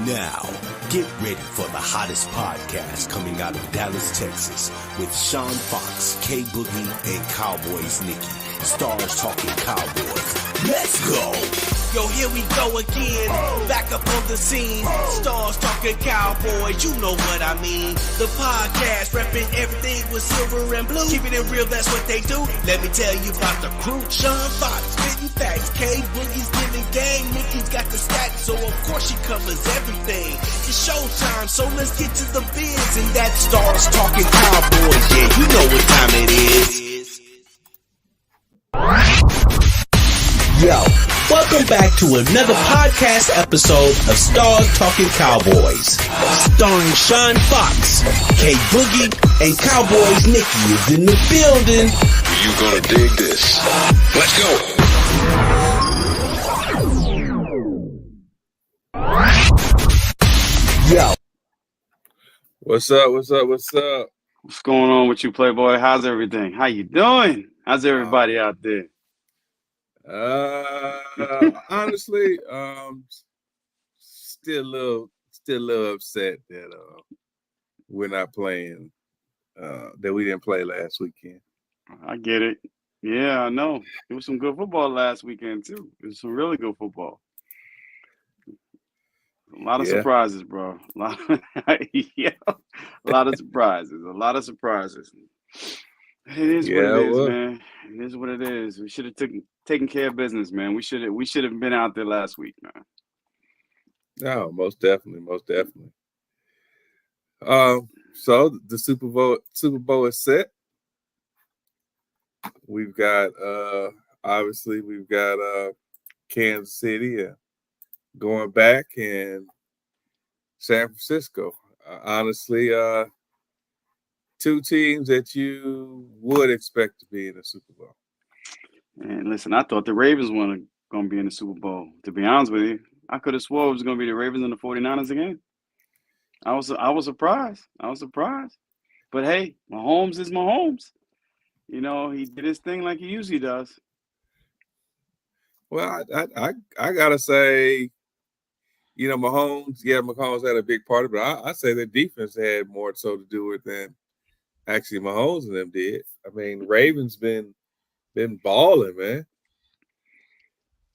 Now, get ready for the hottest podcast coming out of Dallas, Texas, with Sean Fox, K Boogie, and Cowboys Nikki. Stars talking Cowboys. Let's go! Yo, here we go again, back up on the scene. Stars talking Cowboys, you know what I mean. The podcast repping everything with silver and blue. Keeping it real, that's what they do. Let me tell you about the crew. Sean Fox, spitting facts. K Boogie's giving game. Nikki's got the stats, so of course she covers everything. It's showtime, so let's get to the biz. And that Stars talking Cowboys, yeah, you know what time it is. Yo, welcome back to another podcast episode of Stars Talking Cowboys. Starring Sean Fox, K Boogie, and Cowboys Nikki is in the building. You gonna dig this. Let's go. Yo. What's up? What's going on with you, Playboy? How's everything? How you doing? How's everybody out there? Honestly, still a little upset that we're not playing. That we didn't play last weekend. I get it. Yeah, I know. It was some good football last weekend too. It was some really good football. A lot of surprises, bro. A lot of surprises. A lot of surprises. It is what it is, man. It is what it is. We should have taken care of business, man. We should have been out there last week, man. No, most definitely. So the Super Bowl is set. We've got obviously Kansas City going back, and San Francisco. Honestly, two teams that you would expect to be in the Super Bowl. And listen, I thought the Ravens were going to be in the Super Bowl. To be honest with you, I could have swore it was going to be the Ravens and the 49ers again. I was surprised. But hey, Mahomes is Mahomes. You know, he did his thing like he usually does. Well, I gotta say, you know, Mahomes had a big part of it. But I say the defense had more so to do with it than actually Mahomes and them did. I mean, Ravens been balling, man.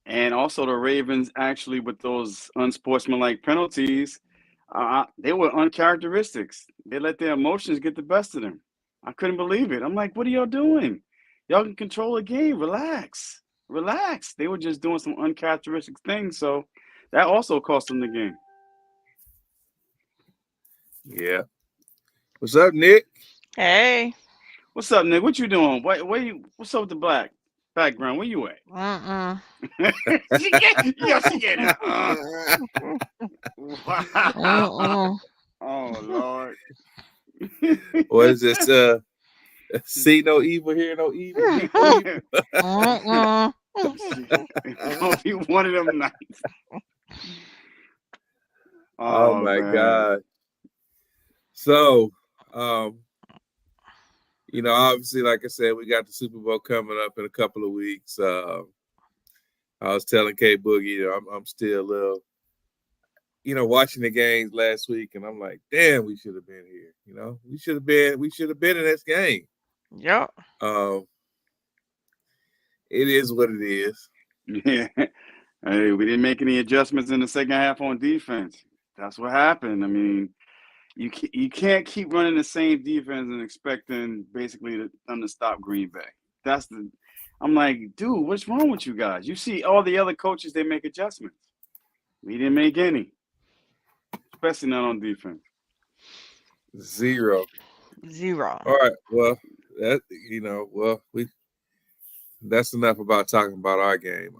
And also the Ravens actually with those unsportsmanlike penalties, they were uncharacteristics. They let their emotions get the best of them. I couldn't believe it. I'm like, what are y'all doing? Y'all can control the game. Relax. They were just doing some uncharacteristic things, so that also cost them the game. Yeah. What's up, Nick? Hey. What's up, Nick? What you doing? What's up with the black background? Where you at? She get it. Wow. Oh, Lord. What is this? See no evil, hear no evil. Don't be one of them nights. Oh my man. God. So, you know, obviously, like I said, we got the Super Bowl coming up in a couple of weeks. I was telling K Boogie, I'm still a little, you know, watching the games last week, and I'm like, damn, we should have been here. You know, we should have been in this game. Yeah. It is what it is. Yeah. Hey, we didn't make any adjustments in the second half on defense. That's what happened. I mean, you can't keep running the same defense and expecting basically them to stop Green Bay. I'm like, dude, what's wrong with you guys? You see all the other coaches, they make adjustments. We didn't make any, especially not on defense. Zero. All right. Well, that's enough about talking about our game.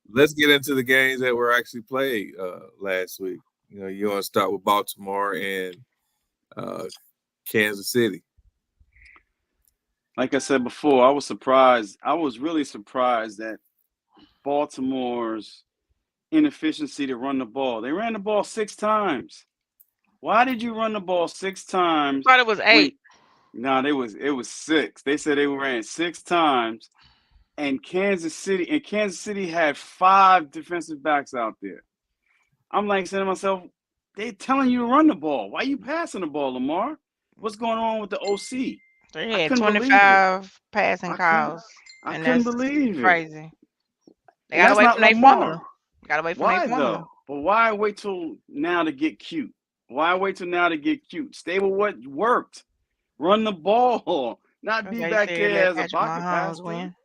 Let's get into the games that were actually played last week. You know, you want to start with Baltimore and Kansas City. Like I said before, I was surprised. I was really surprised at Baltimore's inefficiency to run the ball. They ran the ball 6 times. Why did you run the ball 6 times? I thought it was 8. No, it was 6. They said they ran 6 times, and Kansas City had 5 defensive backs out there. I'm like saying to myself, they're telling you to run the ball. Why are you passing the ball, Lamar? What's going on with the OC? They I had couldn't believe it. 25 passing I couldn't calls, I and couldn't that's believe it. crazy. They And got that's away not from their formula. Lamar. Got away from their Why formula. though? But why wait till now to get cute? Why wait till now to get cute? Stay with what worked. Run the ball. Not Because be they back said there let as a Patrick pocket Mahomes passer. win.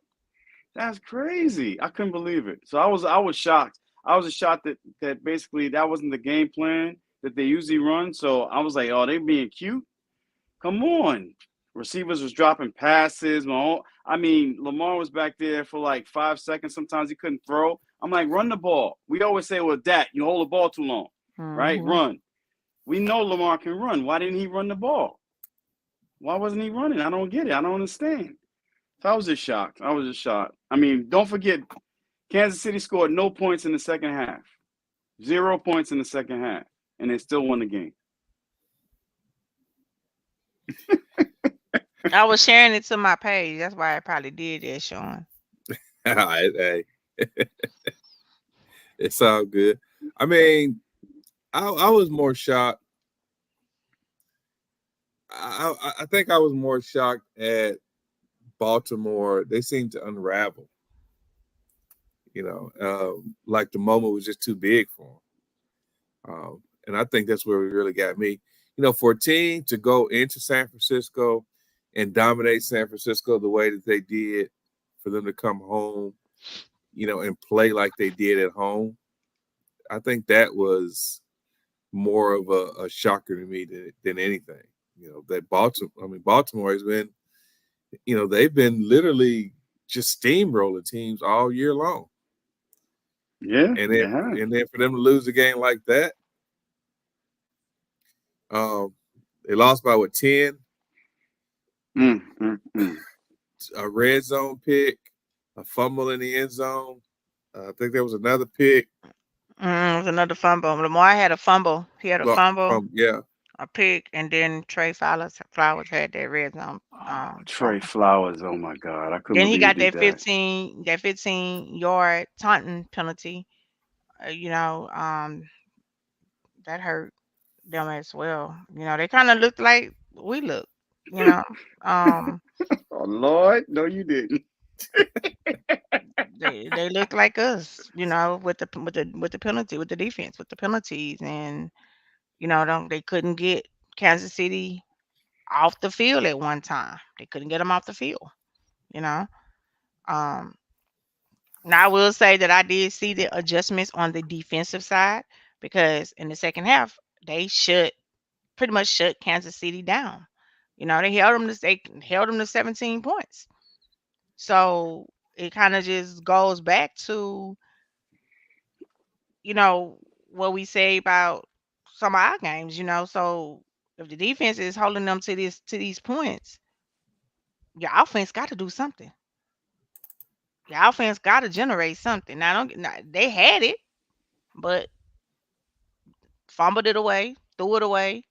That's crazy. I couldn't believe it. So I was shocked. I was shocked that basically that wasn't the game plan that they usually run. So I was like, oh, they being cute. Come on. Receivers was dropping passes. I mean, Lamar was back there for like 5 seconds. Sometimes he couldn't throw. I'm like, run the ball. We always say, well, Dak, you hold the ball too long, right? Mm-hmm. Run. We know Lamar can run. Why didn't he run the ball? Why wasn't he running? I don't get it. I don't understand. So I was just shocked. I mean, don't forget, Kansas City scored no points in the second half. 0 points in the second half. And they still won the game. I was sharing it to my page. That's why I probably did that, Sean. Hey, it's all good. I mean, I was more shocked. I think I was more shocked at Baltimore. They seemed to unravel. Like the moment was just too big for them. And I think that's where it really got me. For a team to go into San Francisco and dominate San Francisco the way that they did, for them to come home, and play like they did at home, I think that was more of a shocker to me than anything. That Baltimore has been, they've been literally just steamrolling teams all year long. Yeah. And then for them to lose a game like that, they lost by 10? A red zone pick, a fumble in the end zone. I think there was another pick. It was another fumble. Lamar had a fumble. He had a fumble, Yeah, a pick, and then Trey Flowers had that red zone. Trey Flowers, oh my God. I couldn't Then he believe got he that did 15-yard taunting penalty. That hurt them as well. They kind of looked like we look. Oh Lord, no, you didn't. They look like us. With the penalty, with the defense, with the penalties, and they couldn't get Kansas City off the field at one time. They couldn't get them off the field. Um, Now I will say that I did see the adjustments on the defensive side, because in the second half they pretty much shut Kansas City down. They held them to 17 points. So it kind of just goes back to what we say about some of our games. So if the defense is holding them to these points, your offense got to do something. Your offense got to generate something. Now, they had it, but fumbled it away, threw it away.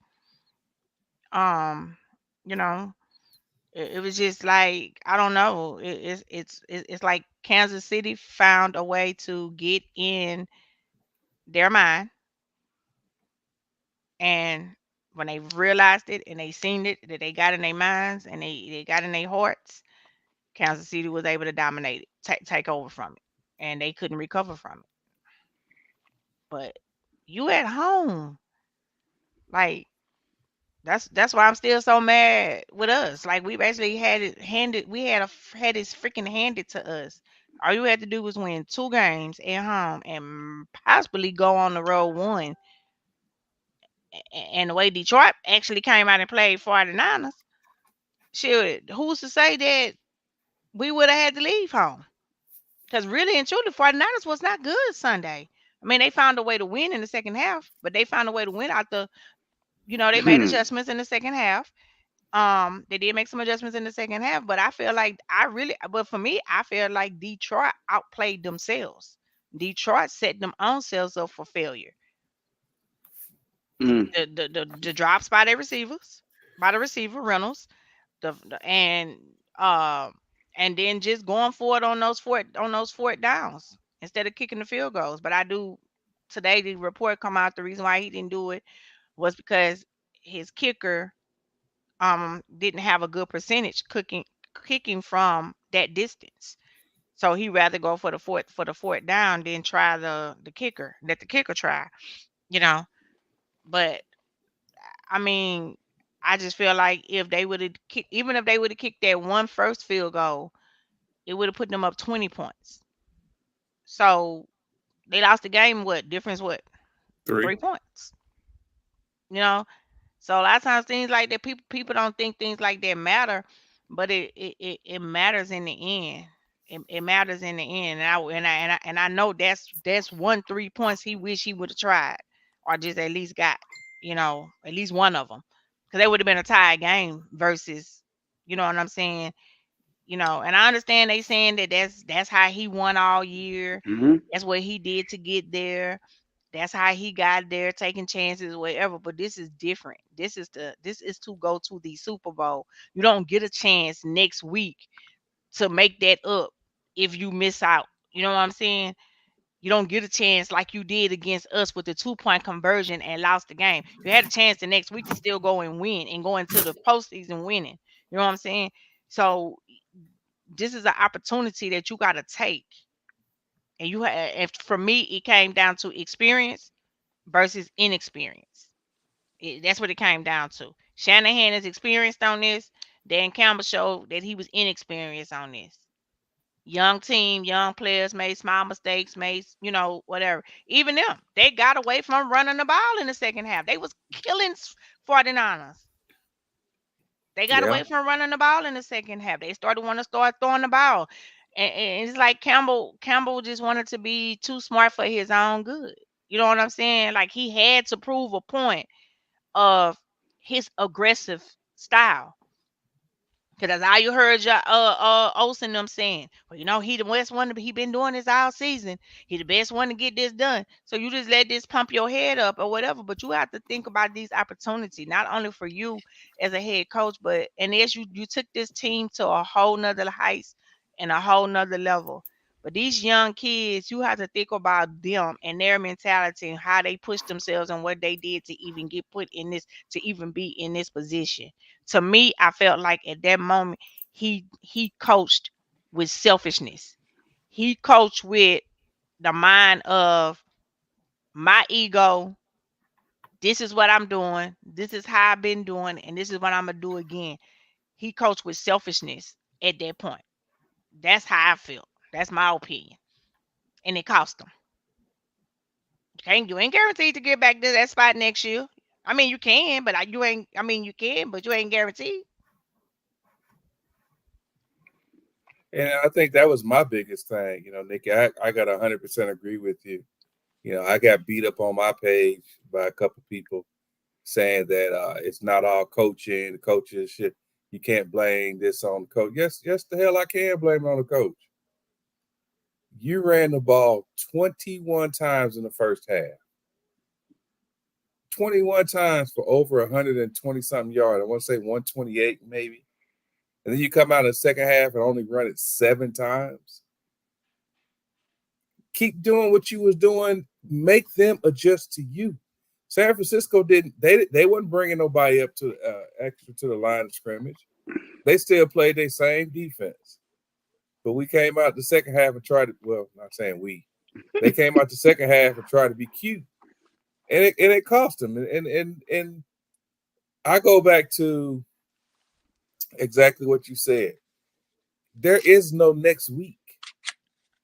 Um, you know, it was just like, I don't know. It's like Kansas City found a way to get in their mind, and when they realized it and they seen it, that they got in their minds and they got in their hearts, Kansas City was able to dominate it, take over from it, and they couldn't recover from it. But you at home, like, that's why I'm still so mad with us. Like, we basically had it handed. Had it freaking handed to us. All you had to do was win 2 games at home and possibly go on the road one. And the way Detroit actually came out and played 49ers, shit, who's to say that we would have had to leave home? Because really and truly, 49ers was not good Sunday. I mean, they found a way to win in the second half, but they found a way to win out the, they made adjustments in the second half. They did make some adjustments in the second half, but but for me, I feel like Detroit outplayed themselves. Detroit set them own selves up for failure. The drops by the receiver Reynolds, and then just going forward on those fourth downs instead of kicking the field goals. But I do today the report come out. The reason why he didn't do it was because his kicker didn't have a good percentage kicking from that distance. So he rather go for the fourth down than try the kicker. Let the kicker try, you know. But I mean, I just feel like if they would have even if they would have kicked that one first field goal, it would have put them up 20 points. So they lost the game. What difference? What 3 points? You know. So a lot of times things like that, people don't think things like that matter, but it matters in the end. It matters in the end, and I know that's 3 points he wish he would have tried, or just at least got, at least one of them, because they would have been a tie game versus, you know what I'm saying, and I understand they saying that that's how he won all year, that's what he did to get there. That's how he got there, taking chances, whatever. But this is different. This is to go to the Super Bowl. You don't get a chance next week to make that up if you miss out. You know what I'm saying? You don't get a chance like you did against us with the 2-point conversion and lost the game. You had a chance the next week to still go and win and go into the postseason winning. You know what I'm saying? So this is an opportunity that you got to take. And for me, it came down to experience versus inexperience. That's what it came down to. Shanahan is experienced on this. Dan Campbell showed that he was inexperienced on this. Young team, young players made small mistakes, made, whatever. Even them, they got away from running the ball in the second half. They was killing 49ers. They got away from running the ball in the second half. They started want to start throwing the ball. And it's like Campbell just wanted to be too smart for his own good. You know what I'm saying? Like he had to prove a point of his aggressive style. Because that's all you heard Olsen them saying. Well, he the best one. He been doing this all season. He the best one to get this done. So you just let this pump your head up or whatever. But you have to think about these opportunities, not only for you as a head coach, but as you took this team to a whole nother heights and a whole nother level. But these young kids, you have to think about them and their mentality and how they pushed themselves and what they did to even get put in this, to even be in this position. To me, I felt like at that moment, he coached with selfishness. He coached with the mind of my ego. This is what I'm doing. This is how I've been doing. And this is what I'm going to do again. He coached with selfishness at that point. That's how I feel. That's my opinion. And it cost them. You ain't guaranteed to get back to that spot next year. I mean, you can, but you ain't guaranteed. And I think that was my biggest thing, Nikki. I got 100% agree with you. I got beat up on my page by a couple people saying that it's not all coaching. The coaches shit. You can't blame this on the coach. Yes, the hell I can blame it on the coach. You ran the ball 21 times in the first half. 21 times for over 120-something yards. I want to say 128 maybe. And then you come out in the second half and only run it 7 times. Keep doing what you was doing. Make them adjust to you. San Francisco didn't. They wasn't bringing nobody up to extra to the line of scrimmage. They still played their same defense. But we came out the second half and tried to. Well, not saying we. They came out the second half and tried to be cute, and it cost them. And I go back to exactly what you said. There is no next week.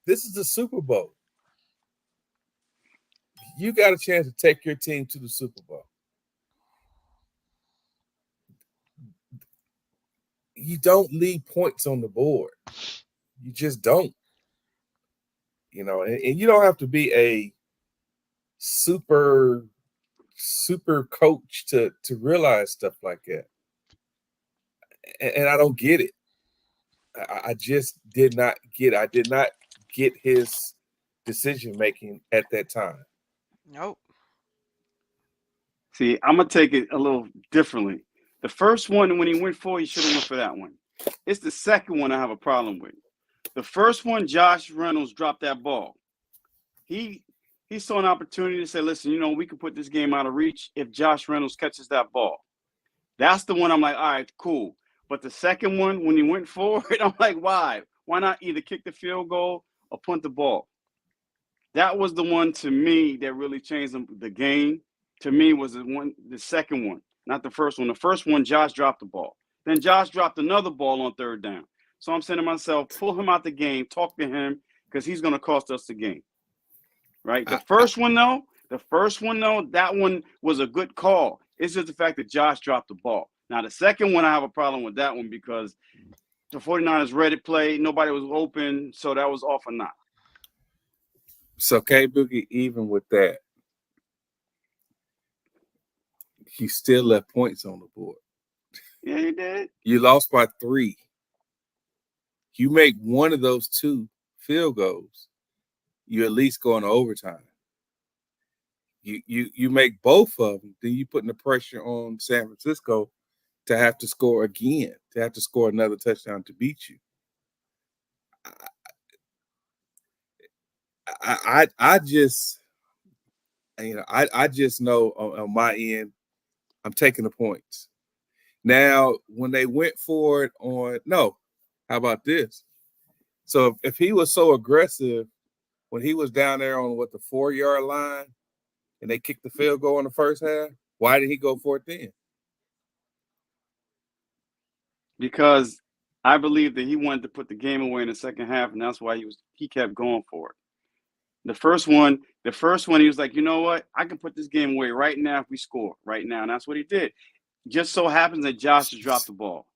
This is the Super Bowl. You got a chance to take your team to the Super Bowl. You don't leave points on the board. You just don't. And you don't have to be a super coach to realize stuff like that. And I don't get it. I just did not get it. I did not get his decision making at that time. Nope. See, I'm going to take it a little differently. The first one, when he went for, he should have went for that one. It's the second one I have a problem with. The first one, Josh Reynolds dropped that ball. He He saw an opportunity to say, listen, we can put this game out of reach if Josh Reynolds catches that ball. That's the one I'm like, all right, cool. But the second one, when he went forward, I'm like, why? Why not either kick the field goal or punt the ball? That was the one to me that really changed the game. To me, was the second one, not the first one. The first one, Josh dropped the ball. Then Josh dropped another ball on third down. So I'm saying to myself, pull him out the game, talk to him, because he's going to cost us the game. Right? The first one, though, that one was a good call. It's just the fact that Josh dropped the ball. Now, the second one, I have a problem with that one because the 49ers read it play. Nobody was open, so that was off or not. So, K-Boogie, even with that, he still left points on the board. Yeah, he did. You lost by 3. You make one of those 2 field goals, you at least go into overtime. You make both of them, then you putting the pressure on San Francisco to have to score again, to have to score another touchdown to beat you. I just, I just know on my end, I'm taking the points. Now, when they went for it how about this? So if he was so aggressive when he was down there on the 4-yard line and they kicked the field goal in the first half, why did he go for it then? Because I believe that he wanted to put the game away in the second half, and that's why he kept going for it. The first one, he was like, you know what? I can put this game away right now if we score right now, and that's what he did. Just so happens that Josh has dropped the ball.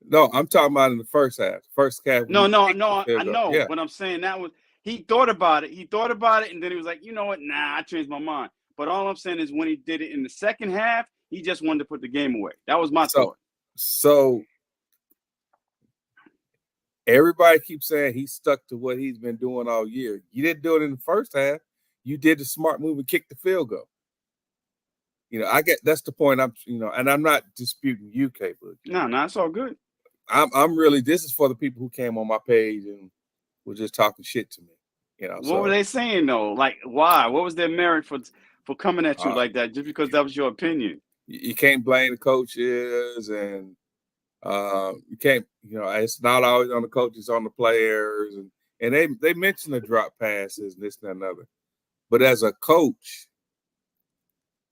No, I'm talking about in the first half. First half. No, I know. Yeah. But I'm saying that was he thought about it. And then he was like, you know what? Nah, I changed my mind. But all I'm saying is when he did it in the second half, he just wanted to put the game away. That was my thought. So everybody keeps saying he stuck to what he's been doing all year. You didn't do it in the first half. You did the smart move and kicked the field goal. I get that's the point. And I'm not disputing you, K-Boogie. No, it's all good. I'm really, this is for the people who came on my page and were just talking shit to me. What were they saying though? Like, why? What was their merit for coming at you like that? Just because that was your opinion? You can't blame the coaches, and you can't. It's not always on the coaches, on the players, and they mentioned the drop passes and this and another. But as a coach,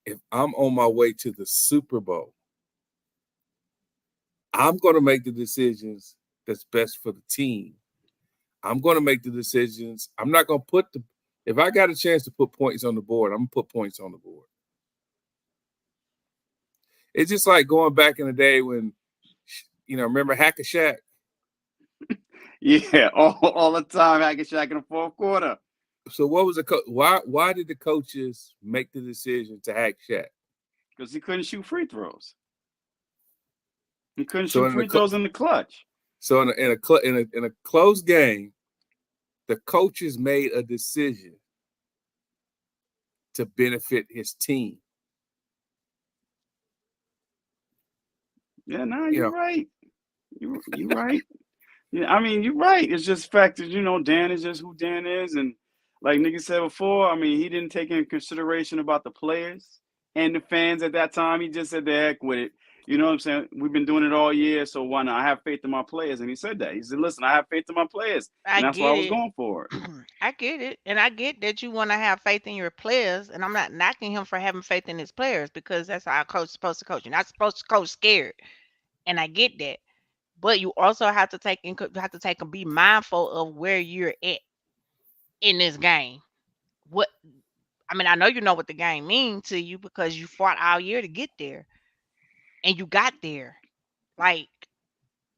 if I'm on my way to the Super Bowl, I'm going to make the decisions that's best for the team. I'm going to make the decisions. I'm not going to if I got a chance to put points on the board, I'm going to put points on the board. It's just like going back in the day when, remember Hack-a-Shaq? Yeah, all the time, Hack-a-Shaq in the fourth quarter. So what was why did the coaches make the decision to hack Shaq? Because he couldn't shoot free throws. He couldn't shoot free throws in the clutch. So in a close game, the coaches made a decision to benefit his team. Yeah, no, you're right. You're right. Yeah, I mean, you're right. It's just fact that Dan is just who Dan is, and like nigga said before, I mean, he didn't take into consideration about the players and the fans at that time. He just said, the heck with it. You know what I'm saying? We've been doing it all year, so why not? I have faith in my players. And he said that. He said, listen, I have faith in my players. And that's why I was going for it. I get it. And I get that you want to have faith in your players. And I'm not knocking him for having faith in his players because that's how a coach is supposed to coach. You're not supposed to coach scared. And I get that. But you also have to be mindful of where you're at in this game. I know you know what the game means to you because you fought all year to get there. And you got there. Like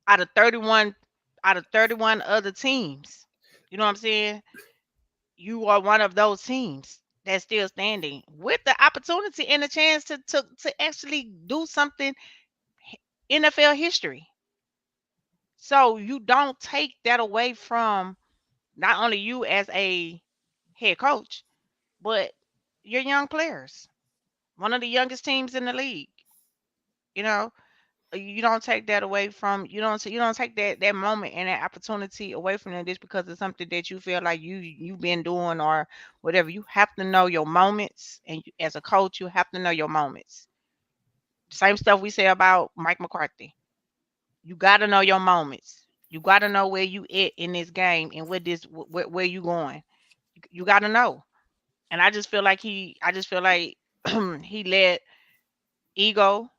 out of 31 other teams. You know what I'm saying? You are one of those teams that's still standing with the opportunity and the chance to actually do something NFL history. So you don't take that away from not only you as a head coach, but your young players. One of the youngest teams in the league. that away from you don't take that moment and that opportunity away from them just because of something that you feel like you've been doing or whatever. You have to know your moments, and as a coach, you have to know your moments. Same stuff we say about Mike McCarthy. You got to know your moments. You got to know where you at in this game and where you going. You got to know. And I just feel like he let ego,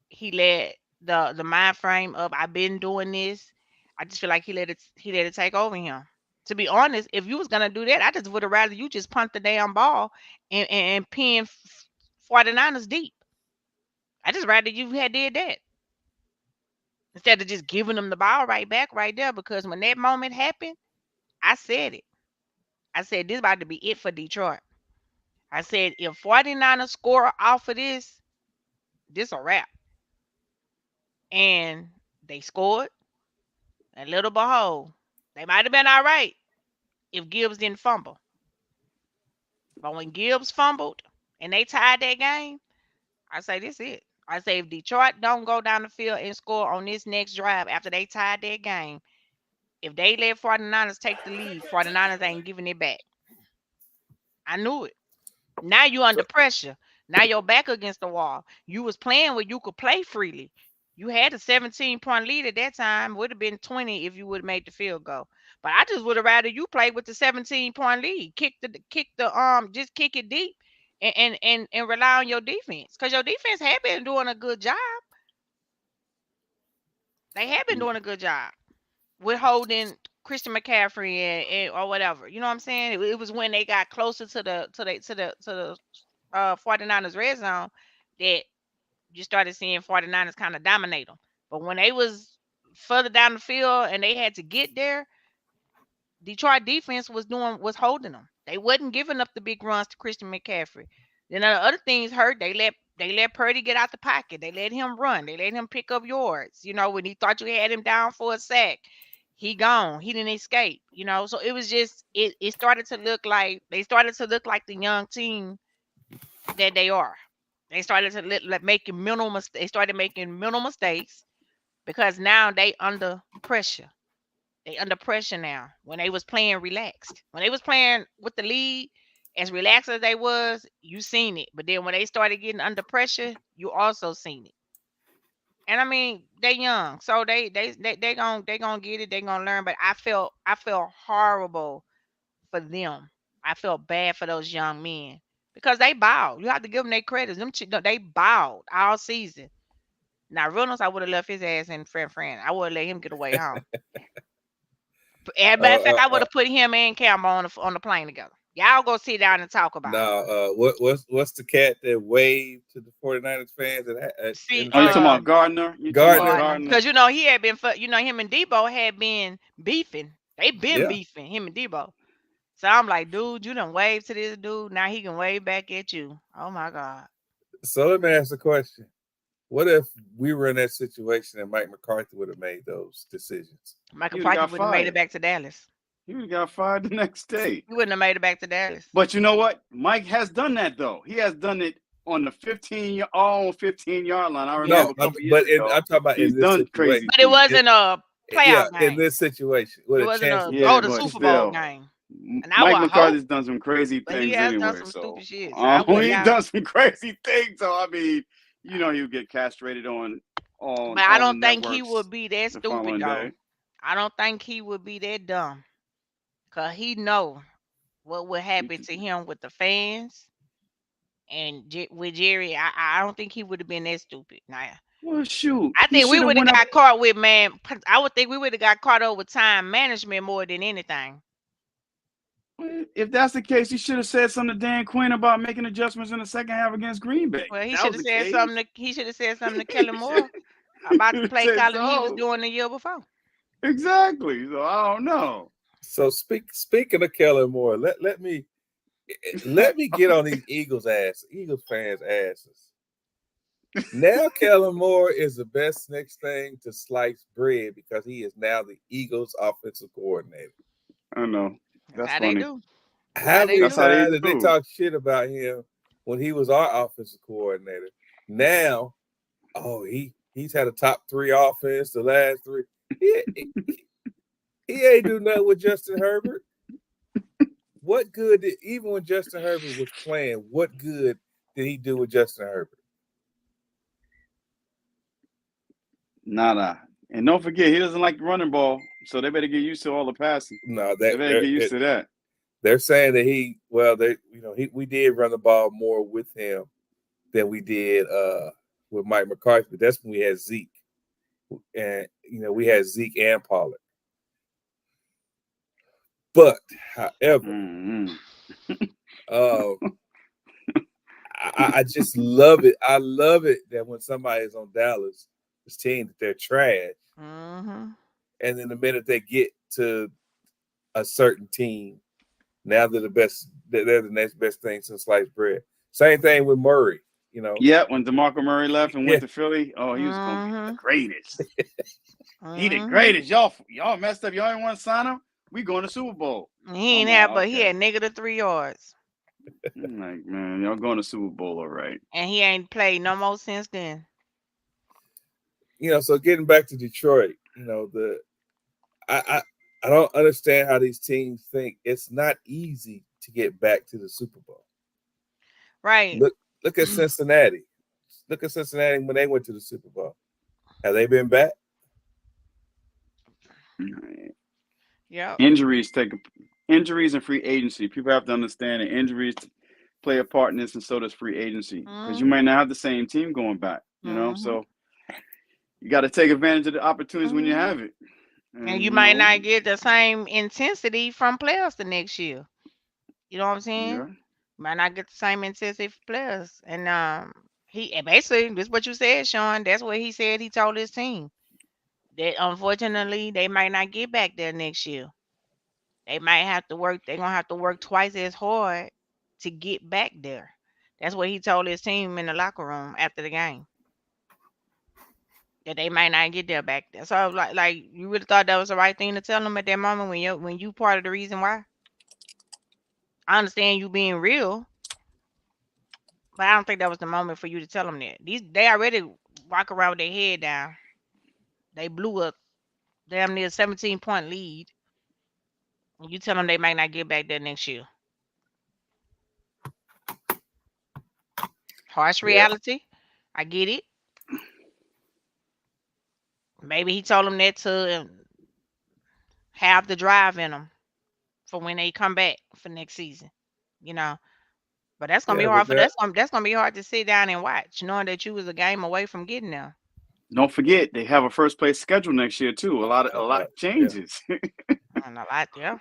he let the mind frame of I've been doing this. I just feel like he let it take over him. To be honest, if you was gonna do that, I just would have rather you just punt the damn ball and pin 49ers deep. I just rather you had did that instead of just giving them the ball right back right there. Because when that moment happened, I said it. I said this about to be it for Detroit. I said if 49ers score off of this a wrap. And they scored. And little behold, they might have been all right if Gibbs didn't fumble. But when Gibbs fumbled and they tied that game, I say this is it. I say if Detroit don't go down the field and score on this next drive after they tied that game, if they let 49ers take the lead, 49ers ain't giving it back. I knew it. Now you under pressure. Now you're back against the wall. You was playing where you could play freely. You had a 17-point lead at that time. Would have been 20 if you would have made the field goal. But I just would have rather you play with the 17-point lead. Just kick it deep and rely on your defense. Because your defense had been doing a good job. They have been doing a good job with holding Christian McCaffrey and or whatever. You know what I'm saying? It was when they got closer to the 49ers red zone that you started seeing 49ers kind of dominate them. But when they was further down the field and they had to get there, Detroit defense was holding them. They wasn't giving up the big runs to Christian McCaffrey. Then other things hurt. They let Purdy get out the pocket. They let him run. They let him pick up yards. You know, when he thought you had him down for a sack, he gone. He didn't escape. You know, so it was just it started to look like the young team that they are. They started to making minimal mistakes. They started making minimal mistakes because now they under pressure. They under pressure now. When they was playing relaxed, when they was playing with the lead, as relaxed as they was, you seen it. But then when they started getting under pressure, you also seen it. And I mean, they young, so they gonna get it. They gonna learn. But I felt horrible for them. I felt bad for those young men. Because they bowed. You have to give them their credit. They bowed all season. Now, Reynolds, I would have left his ass in friend. I would have let him get away home. As a matter of fact, I would have put him and Campbell on the plane together. Y'all go sit down and talk about it. What's the cat that waved to the 49ers fans? Are you talking about Gardner? Gardner. Because, you know, he had been, him and Debo had been beefing. They been beefing, him and Debo. So I'm like, dude, you done wave to this dude. Now he can wave back at you. Oh, my God. So let me ask a question. What if we were in that situation and Mike McCarthy would have made those decisions? Mike McCarthy would have made it back to Dallas. He would have got fired the next day. He wouldn't have made it back to Dallas. But you know what? Mike has done that, though. He has done it on the 15-yard line. I remember I'm talking about he's done crazy. But it wasn't a playoff game. In this situation. It wasn't the Super Bowl game. And Mike McCarthy's done some crazy things he has anyway. Done some stupid shit. He's done some crazy things. So, I mean, you know, he'll get castrated on. But I don't think he would be that stupid, though. I don't think he would be that dumb. Because he know what would happen to him with the fans. And with Jerry, I don't think he would have been that stupid. Nah. Well, shoot. I think we would have got caught with, man. I would think we would have got caught up with time management more than anything. If that's the case, he should have said something to Dan Quinn about making adjustments in the second half against Green Bay. Well, he should have said something. He should have said something to Kellen Moore about the play calling he was doing the year before. Exactly. So I don't know. So speaking of Kellen Moore, let me get on these Eagles fans' asses. Now Kellen Moore is the best next thing to slice bread because he is now the Eagles offensive coordinator. I know. That's how funny. They do. How many times did they talk shit about him when he was our offensive coordinator? Now, He's had a top 3 offense the last 3. He ain't do nothing with Justin Herbert. What good did, even when Justin Herbert was playing, what good did he do with Justin Herbert? Nada. And don't forget, he doesn't like the running ball, so they better get used to all the passing. No, They better get used to that. They're saying that we did run the ball more with him than we did with Mike McCarthy, but that's when we had Zeke. And we had Zeke and Pollard. But however, I just love it. I love it that when somebody's on Dallas, this team that they're trash. Mm-hmm. And then the minute they get to a certain team, now they're the best. They're the next best thing since sliced bread. Same thing with Murray. Yeah, when DeMarco Murray left and went to Philly, he was going to be the greatest. He the greatest. Y'all messed up. Y'all didn't want to sign him. We going to Super Bowl. He ain't have, but he had -3 yards. I'm like, man, y'all going to Super Bowl, all right. And he ain't played no more since then. So getting back to Detroit, I don't understand how these teams think it's not easy to get back to the Super Bowl. Right. Look at Cincinnati. Look at Cincinnati when they went to the Super Bowl. Have they been back? Yeah. Injuries and free agency. People have to understand that injuries play a part in this, and so does free agency. Because you might not have the same team going back, so you got to take advantage of the opportunities when you have it. And you might not get the same intensity from players the next year. You know what I'm saying? Yeah. You might not get the same intensity from players. And he basically, this is what you said, Sean. That's what he said. He told his team that unfortunately they might not get back there next year. They might have to work. They're gonna have to work twice as hard to get back there. That's what he told his team in the locker room after the game. That they might not get there back there. So like you really thought that was the right thing to tell them at that moment when you part of the reason why? I understand you being real, but I don't think that was the moment for you to tell them that. They already walk around with their head down. They blew a damn near 17-point lead. And you tell them they might not get back there next year. Harsh reality. I get it. Maybe he told them that to have the drive in them for when they come back for next season, But that's gonna be hard that's gonna be hard to sit down and watch, knowing that you was a game away from getting there. Don't forget they have a first place schedule next year too. A lot changes. A lot, yeah.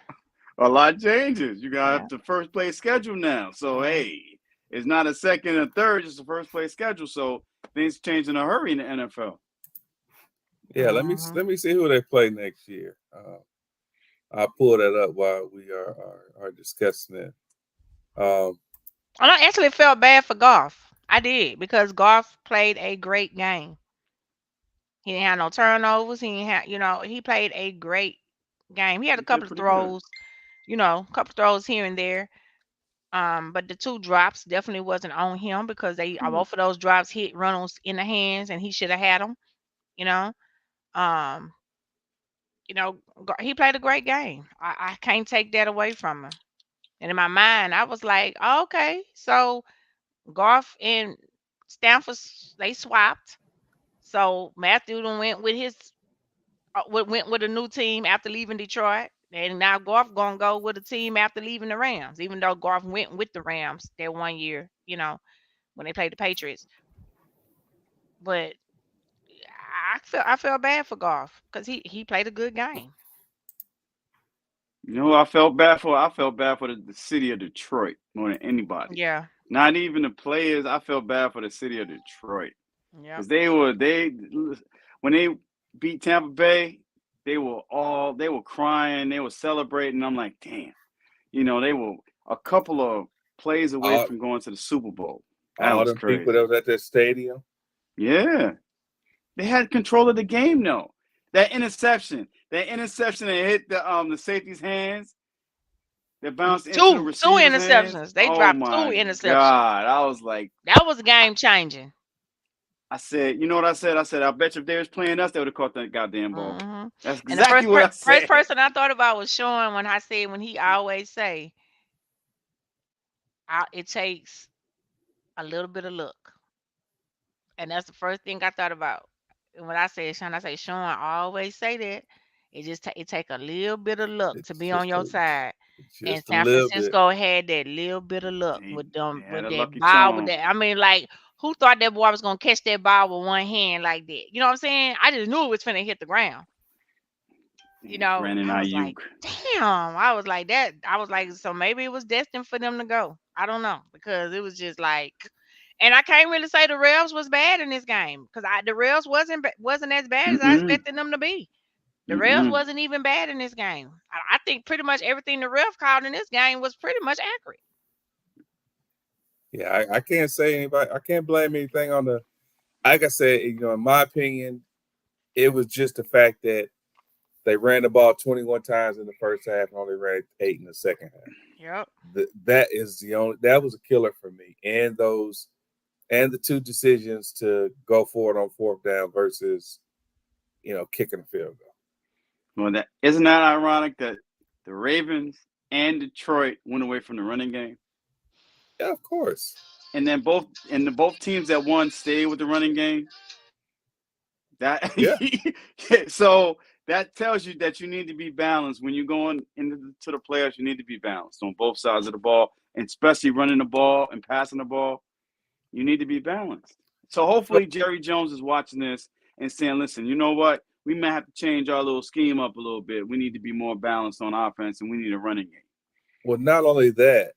A lot changes. You got the first place schedule now. So hey, it's not a second and third, it's a first place schedule. So things change in a hurry in the NFL. Yeah, let me see who they play next year. I'll pull that up while we are discussing it. I actually felt bad for Goff. I did, because Goff played a great game. He didn't have no turnovers. He didn't have, he played a great game. He had a couple of throws, couple throws here and there. But the 2 drops definitely wasn't on him, because both of those drops hit Reynolds in the hands, and he should have had them. He played a great game. I can't take that away from him. And in my mind, I was like, oh, okay, so Goff and Stanford, they swapped. So Matthew went with went with a new team after leaving Detroit, and now Goff gonna go with a team after leaving the Rams. Even though Goff went with the Rams that one year, when they played the Patriots. But I felt bad for Goff, because he played a good game. I felt bad for the city of Detroit more than anybody. Yeah. Not even the players. I felt bad for the city of Detroit. Yeah. Because when they beat Tampa Bay, they were crying, they were celebrating. I'm like, damn. They were a couple of plays away from going to the Super Bowl. That was crazy. People that was at that stadium. Yeah. They had control of the game, though. That interception that hit the safety's hands, that bounced into the receiver's two interceptions. hands. They dropped 2 interceptions. God, I was like, that was game changing. I said, you know what I said? I said, I bet you if they was playing us, they would have caught that goddamn ball. Mhm. That's And the exactly what I first said. person I thought about was Sean when I said when he always say, it takes a little bit of luck. And that's the first thing I thought about. And when I say Sean, I say Sean always say that. It take a little bit of luck to It's be on your side. And just a San little bit. Francisco had that little bit of luck They with them had with a that lucky ball with charm. that. I mean, like, who thought that boy was gonna catch that ball with one hand like that? You know what I'm saying? I just knew it was finna hit the ground. You know, Brandon I was like, Ayuk. damn. I was like that. I was like, so maybe it was destined for them to go. I don't know because it was just like, and I can't really say the refs was bad in this game because the refs wasn't as bad as I Mm-mm. expected them to be. The refs Mm-mm. wasn't even bad in this game. I think pretty much everything the ref called in this game was pretty much accurate. Yeah, I can't say anybody. I can't blame anything on the. Like I said, in my opinion, it was just the fact that they ran the ball 21 times in the first half and only ran 8 in the second half. Yep. That was a killer for me. And the two decisions to go forward on fourth down versus, kicking a field goal. Well, isn't that ironic that the Ravens and Detroit went away from the running game? Yeah, of course. And then both teams that won stayed with the running game. Yeah. So that tells you that you need to be balanced when you're going into the playoffs. You need to be balanced on both sides of the ball, and especially running the ball and passing the ball. You need to be balanced. So hopefully Jerry Jones is watching this and saying, "Listen, you know what? We might have to change our little scheme up a little bit. We need to be more balanced on offense, and we need a running game." Well, not only that,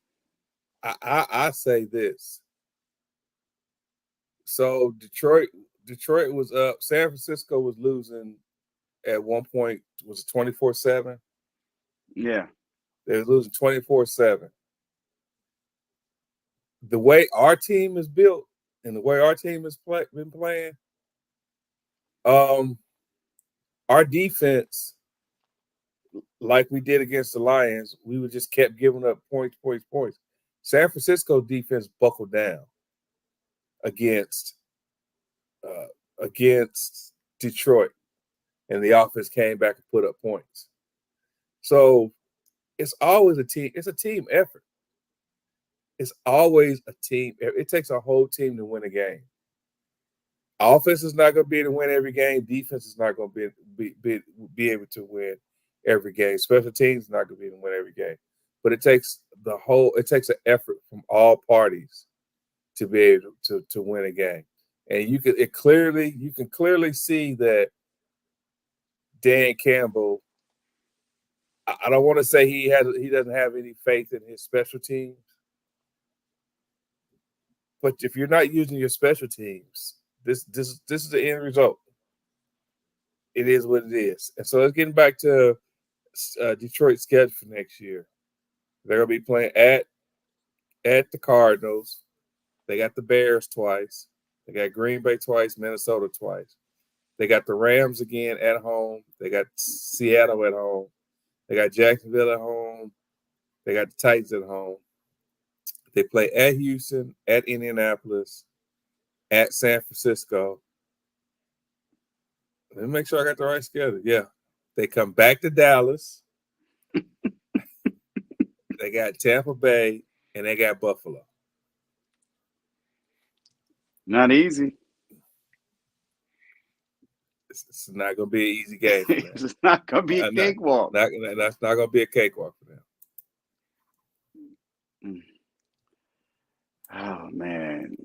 I say this. So Detroit was up. San Francisco was losing at one point. Was it 24-7? Yeah. They were losing 24-7. The way our team is built and the way our team has been playing, our defense, like we did against the Lions, we would just kept giving up points. San Francisco defense buckled down against Detroit, and the offense came back and put up points. So it's always a team. It's a team effort. It's always a team. It takes a whole team to win a game. Offense is not going to be able to win every game. Defense is not going to be able to win every game. Special teams is not going to be able to win every game. But it takes an effort from all parties to be able to win a game. And you can clearly see that Dan Campbell, I don't want to say he doesn't have any faith in his special teams. But if you're not using your special teams, this is the end result. It is what it is. And so let's get back to Detroit's schedule for next year. They're going to be playing at the Cardinals. They got the Bears twice. They got Green Bay twice, Minnesota twice. They got the Rams again at home. They got Seattle at home. They got Jacksonville at home. They got the Titans at home. They play at Houston, at Indianapolis, at San Francisco. Let me make sure I got the right schedule. Yeah. They come back to Dallas. They got Tampa Bay, and they got Buffalo. Not easy. It's not going to be an easy game for them. It's not going to be a cakewalk. That's not going to be a cakewalk for them. Oh man.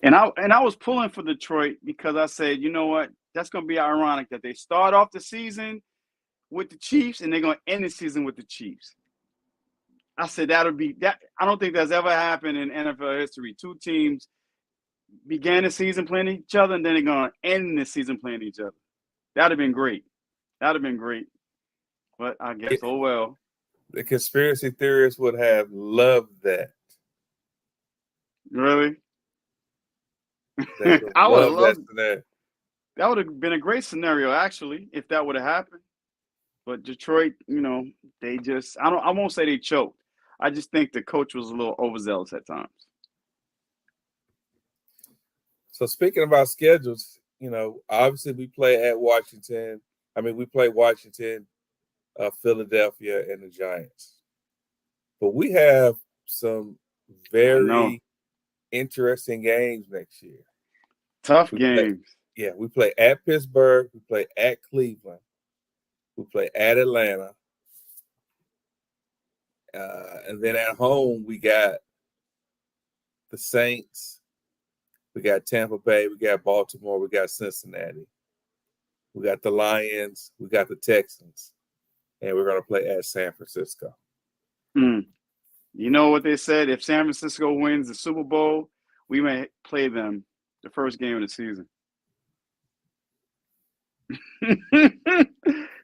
And I was pulling for Detroit because I said, you know what? That's going to be ironic that they start off the season with the Chiefs and they're going to end the season with the Chiefs. I said that'll be that. I don't think that's ever happened in NFL history. Two teams began the season playing each other and then they're going to end the season playing each other. That'd have been great. But I guess, oh well. The conspiracy theorists would have loved that. Really? I would have loved that. That would have been a great scenario, actually, if that would have happened. But Detroit, they just I won't say they choked. I just think the coach was a little overzealous at times. So speaking about schedules, obviously we play at Washington. We play Washington, Philadelphia, and the Giants. But we have some very interesting games next year. Tough games. We play at Pittsburgh. We play at Cleveland. We play at Atlanta. And then at home, we got the Saints. We got Tampa Bay. We got Baltimore. We got Cincinnati. We got the Lions. We got the Texans. And we're going to play at San Francisco. You know what they said? If San Francisco wins the Super Bowl, we may play them the first game of the season.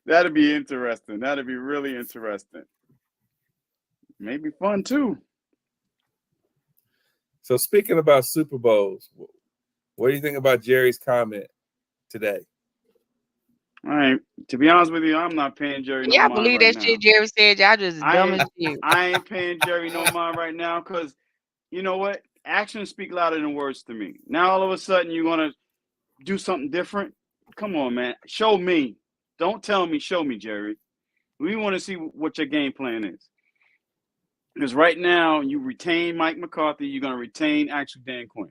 That'd be interesting. That'd be really interesting. Maybe fun too. So speaking about Super Bowls, what do you think about Jerry's comment today? All right. To be honest with you, I'm not paying Jerry no mind. I believe right that now. shit Jerry said. Y'all just dumb as you. I ain't paying Jerry no mind right now because you know what? Actions speak louder than words to me. Now all of a sudden you're gonna do something different. Come on, man. Show me. Don't tell me. Show me, Jerry. We want to see what your game plan is. Because right now you retain Mike McCarthy. You're gonna retain actually Dan Quinn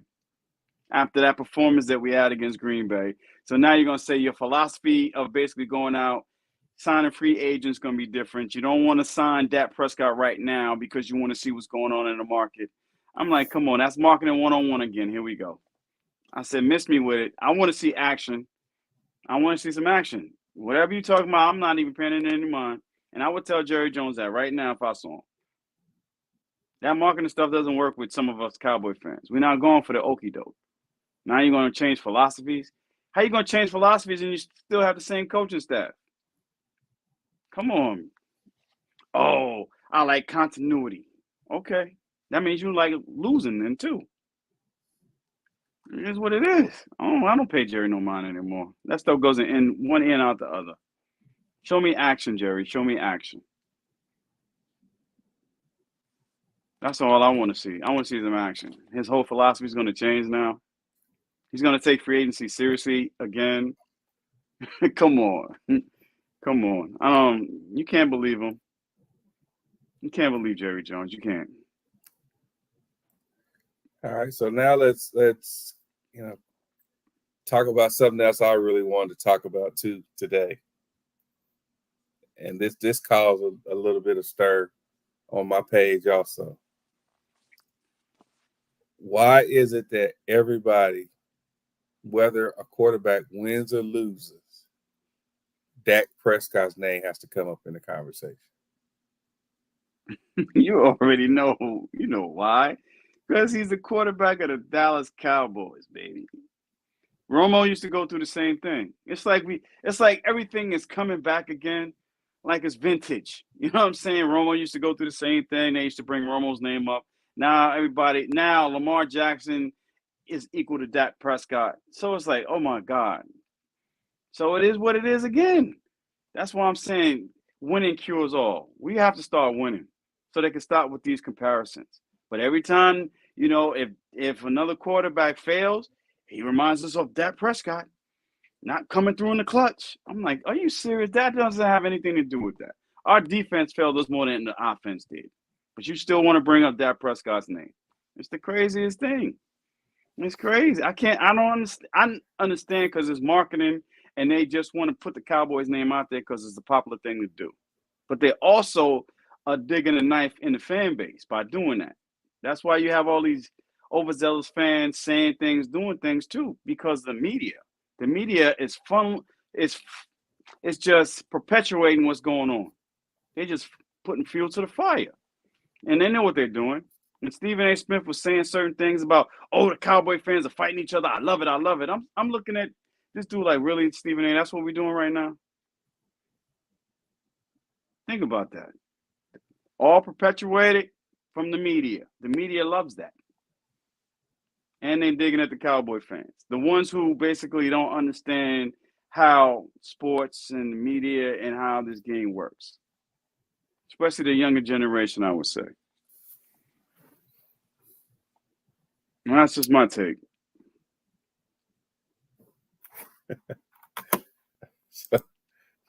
after that performance that we had against Green Bay. So now you're going to say your philosophy of basically going out, signing free agents going to be different. You don't want to sign Dak Prescott right now because you want to see what's going on in the market. I'm like, come on, that's marketing 101 again. Here we go. I said, miss me with it. I want to see action. I want to see some action. Whatever you're talking about, I'm not even paying it any mind. And I would tell Jerry Jones that right now if I saw him. That marketing stuff doesn't work with some of us Cowboy fans. We're not going for the okie doke. Now you're going to change philosophies. How you going to change philosophies and you still have the same coaching staff? Come on. Oh, I like continuity. Okay. That means you like losing then too. It is what it is. I don't pay Jerry no mind anymore. That stuff goes in one ear and out the other. Show me action, Jerry. Show me action. That's all I want to see. I want to see some action. His whole philosophy is going to change now. He's going to take free agency seriously again. Come on. Come on. You can't believe him. You can't believe Jerry Jones. You can't. All right. So now let's talk about something else I really wanted to talk about too today. And this caused a little bit of stir on my page also. Why is it that everybody, whether a quarterback wins or loses, Dak Prescott's name has to come up in the conversation? You already know. You know why? Because he's the quarterback of the Dallas Cowboys, baby. Romo used to go through the same thing. It's like everything is coming back again, like it's vintage. You know what I'm saying? Romo used to go through the same thing. They used to bring Romo's name up. Now Lamar Jackson is equal to Dak Prescott. So it's like, oh my God. So it is what it is again. That's why I'm saying winning cures all. We have to start winning so they can stop with these comparisons. But every time, if another quarterback fails, he reminds us of Dak Prescott not coming through in the clutch. I'm like, are you serious? That doesn't have anything to do with that. Our defense failed us more than the offense did. But you still want to bring up Dak Prescott's name. It's the craziest thing. It's crazy. I don't understand. I understand because it's marketing and they just want to put the Cowboys name out there because it's a popular thing to do. But they also are digging a knife in the fan base by doing that. That's why you have all these overzealous fans saying things, doing things too, because the media is fun. It's just perpetuating what's going on. They're just putting fuel to the fire. And they know what they're doing. And Stephen A. Smith was saying certain things about, the Cowboy fans are fighting each other. I love it. I'm looking at this dude like, really, Stephen A., that's what we're doing right now? Think about that. All perpetuated from the media. The media loves that. And they're digging at the Cowboy fans. The ones who basically don't understand how sports and media and how this game works. Especially the younger generation, I would say. And that's just my take.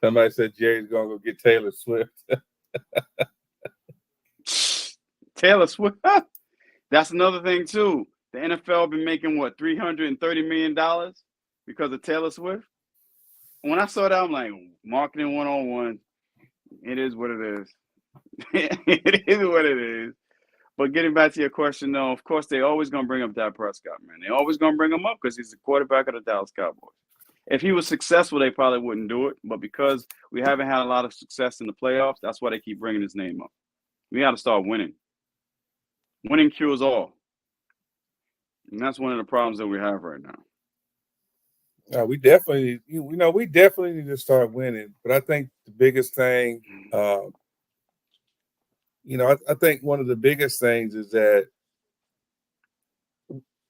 Somebody said Jerry's gonna go get Taylor Swift. Taylor Swift. That's another thing too. The NFL been making what $330 million because of Taylor Swift. When I saw that, I'm like, marketing 101. It is what it is. It is what it is. But getting back to your question, though, of course, they always going to bring up Dak Prescott, man. They always going to bring him up because he's the quarterback of the Dallas Cowboys. If he was successful, they probably wouldn't do it. But because we haven't had a lot of success in the playoffs, that's why they keep bringing his name up. We got to start winning. Winning cures all. And that's one of the problems that we have right now. We definitely need to start winning. But I think the biggest thing, I think one of the biggest things is that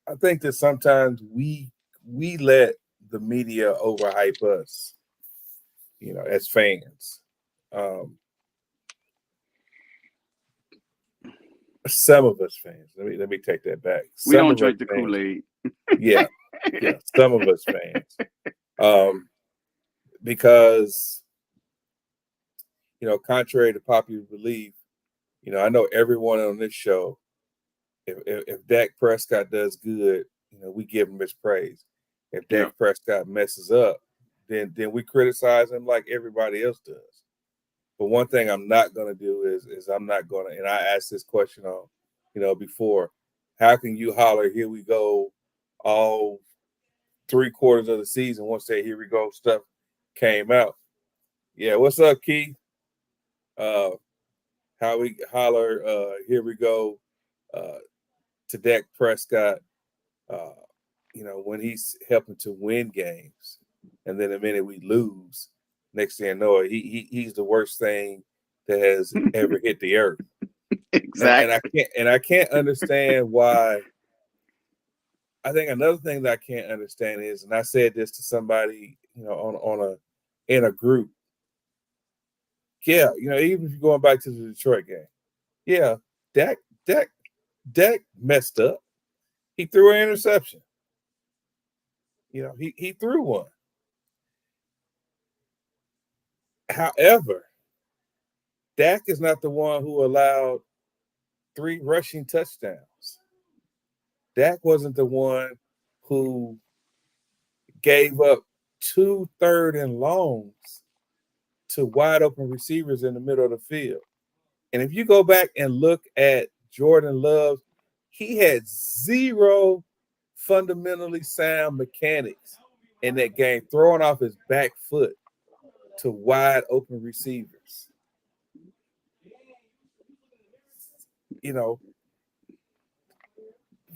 I think that sometimes we let the media overhype us, as fans. Some of us fans. Let me take that back. We don't drink the Kool-Aid. Yeah, some of us fans. Because, contrary to popular belief, I know everyone on this show, if Dak Prescott does good, we give him his praise. If Dak Prescott messes up, then we criticize him like everybody else does. But one thing I'm not going to do is I'm not going to, and I asked this question on, before, how can you holler, here we go, all 3/4 of the season once that here we go stuff came out? Yeah, what's up, Keith? How we holler, here we go, to Dak Prescott, when he's helping to win games, and then the minute we lose, next thing I know, he's the worst thing that has ever hit the earth. Exactly. And I can't understand why. I think another thing that I can't understand is, and I said this to somebody, in a group. Yeah, even if you're going back to the Detroit game, yeah, Dak messed up. He threw an interception. He threw one. However, Dak is not the one who allowed 3 rushing touchdowns. Dak wasn't the one who gave up 2 third and longs to wide open receivers in the middle of the field. And if you go back and look at Jordan Love, he had 0 fundamentally sound mechanics in that game, throwing off his back foot to wide open receivers.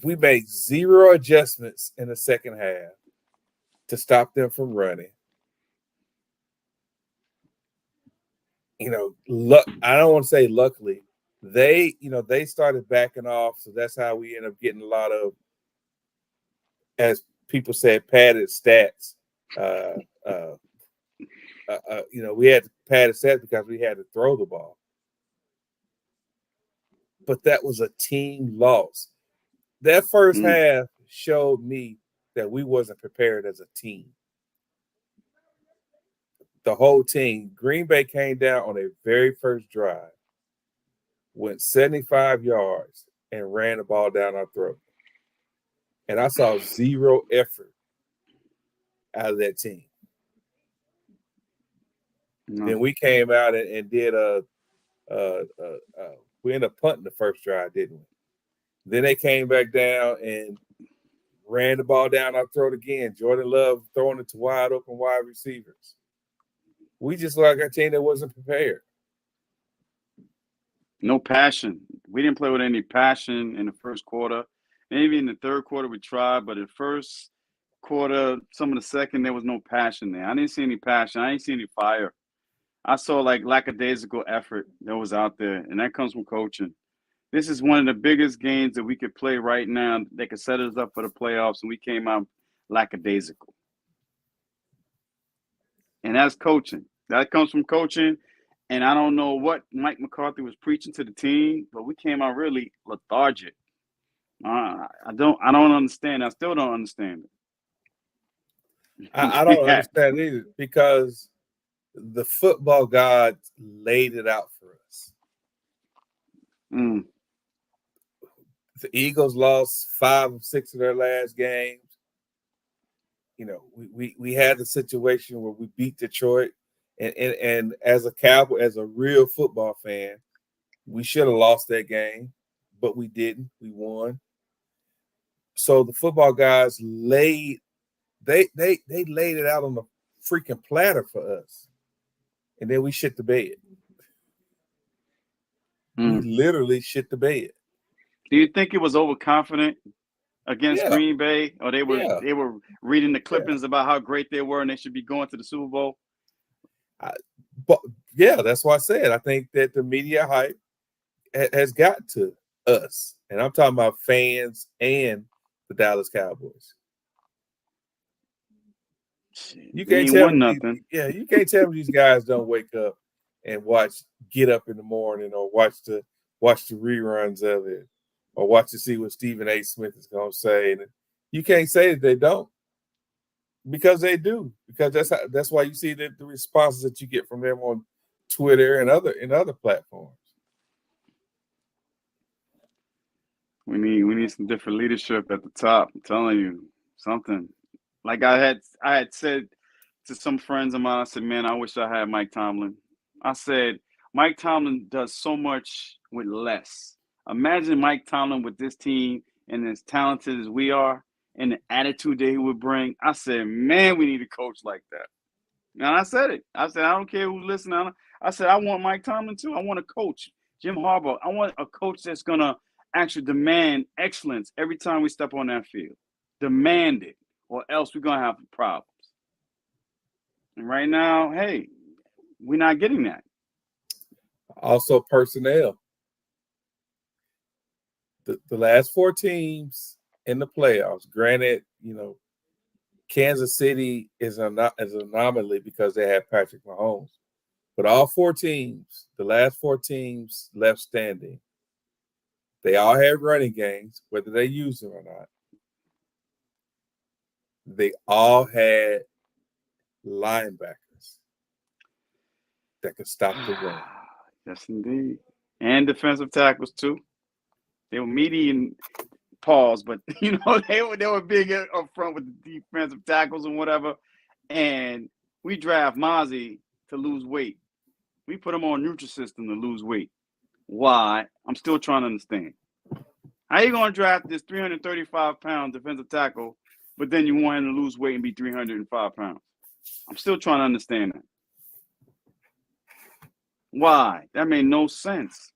We made 0 adjustments in the second half to stop them from running. I don't want to say luckily, they started backing off, so that's how we end up getting a lot of, as people said, padded stats. We had padded stats because we had to throw the ball. But that was a team loss. That first half showed me that we wasn't prepared as a team. The whole team. Green Bay came down on their very first drive, went 75 yards, and ran the ball down our throat. And I saw 0 effort out of that team. No. Then we came out and did we ended up punting the first drive, didn't we? Then they came back down and ran the ball down our throat again. Jordan Love throwing it to wide open wide receivers. We just like a team that wasn't prepared. No passion. We didn't play with any passion in the first quarter. Maybe in the third quarter we tried, but in the first quarter, some of the second, there was no passion there. I didn't see any passion. I didn't see any fire. I saw lackadaisical effort that was out there, and that comes from coaching. This is one of the biggest games that we could play right now that could set us up for the playoffs, and we came out lackadaisical. And that's coaching. That comes from coaching, and I don't know what Mike McCarthy was preaching to the team, but we came out really lethargic. I don't understand. I still don't understand it. I don't understand either, because the football gods laid it out for us. Mm. The Eagles lost 5 of 6 of their last games. You know, we had the situation where we beat Detroit, and as a Cowboy, as a real football fan, we should have lost that game, but we didn't. We won. So the football guys laid it out on the freaking platter for us, and then we shit the bed. We literally shit the bed. Do you think it was overconfident against Green Bay, or they were reading the clippings about how great they were and they should be going to the Super Bowl? But yeah, that's why I said I think that the media hype has got to us, and I'm talking about fans and the Dallas Cowboys. You can't tell me nothing. You can't tell me these guys don't wake up and get up in the morning, or watch the reruns of it, or watch to see what Stephen A. Smith is going to say. And you can't say that they don't, because they do. Because that's why you see the responses that you get from them on Twitter and other platforms. We need some different leadership at the top. I'm telling you something. Like I had said to some friends of mine, I said, man, I wish I had Mike Tomlin. I said, Mike Tomlin does so much with less. Imagine Mike Tomlin with this team and as talented as we are, and the attitude that he would bring. I said, man, we need a coach like that. And I said it. I said, I don't care who's listening. I said, I want Mike Tomlin too. I want a coach, Jim Harbaugh. I want a coach that's going to actually demand excellence every time we step on that field. Demand it, or else we're going to have problems. And right now, hey, we're not getting that. Also, personnel. The last 4 teams in the playoffs, granted, Kansas City is an anomaly because they have Patrick Mahomes. But all 4 teams, the last 4 teams left standing, they all had running games, whether they use them or not. They all had linebackers that could stop the run. Yes, indeed. And defensive tackles, too. They were meaty and pause, but, they were big up front with the defensive tackles and whatever. And we draft Mozzie to lose weight. We put him on Nutrisystem to lose weight. Why? I'm still trying to understand. How you going to draft this 335-pound defensive tackle, but then you want him to lose weight and be 305 pounds? I'm still trying to understand that. Why? That made no sense.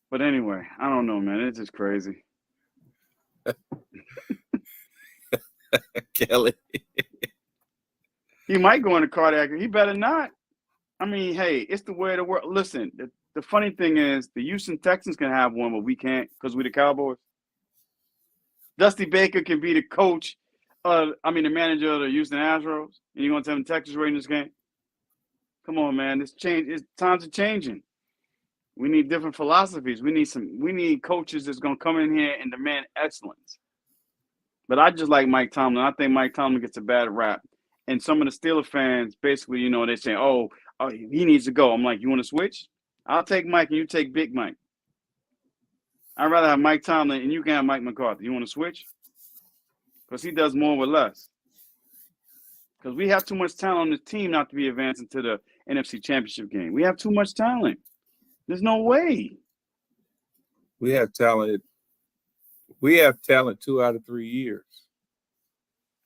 But anyway, I don't know, man. It's just crazy. Kelly. He might go into cardiac. He better not. I mean, hey, it's the way of the world. Listen, the funny thing is the Houston Texans can have one, but we can't because we're the Cowboys. Dusty Baker can be the coach, the manager of the Houston Astros, and you're going to tell him Texas Rangers game? Come on, man. Times are changing. We need different philosophies. We need coaches that's going to come in here and demand excellence. But I just like Mike Tomlin. I think Mike Tomlin gets a bad rap. And some of the Steelers fans, basically, they say, oh, he needs to go. I'm like, you want to switch? I'll take Mike and you take Big Mike. I'd rather have Mike Tomlin and you can have Mike McCarthy. You want to switch? Because he does more with less. Because we have too much talent on the team not to be advancing to the NFC Championship game. We have too much talent. There's no way. We have talent 2 out of 3 years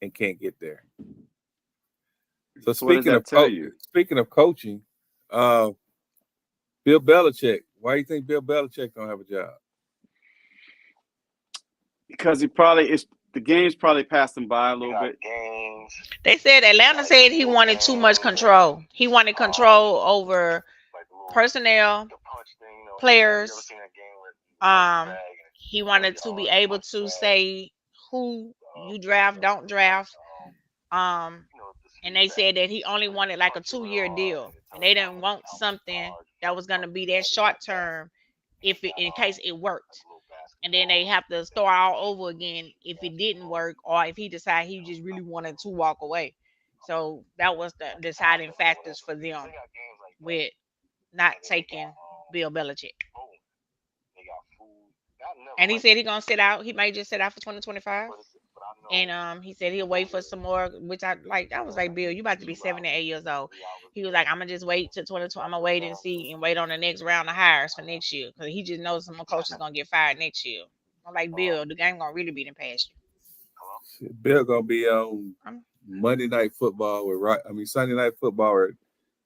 and can't get there. So speaking of coaching, Bill Belichick. Why do you think Bill Belichick don't have a job? Because the game's probably passed him by a little bit. They said Atlanta said he wanted too much control. He wanted control over personnel, players. He wanted to be able to say who you draft, don't draft. And they said that he only wanted like a 2-year deal, and they didn't want something that was going to be that short term in case it worked. and then they have to start all over again if it didn't work, or if he decided he just really wanted to walk away. So that was the deciding factors for them with not taking Bill Belichick. And he said he gonna sit out. He might just sit out for 2025. And he said he'll wait for some more, which I like. I was like, Bill, you about to be 78 years old. He was like, I'm gonna just wait till 2020. I'm gonna wait and see and wait on the next round of hires for next year because he just knows some more coaches gonna get fired next year. I'm like, Bill, the game gonna really be in past you. Bill gonna be on Monday Night Football with Sunday Night Football with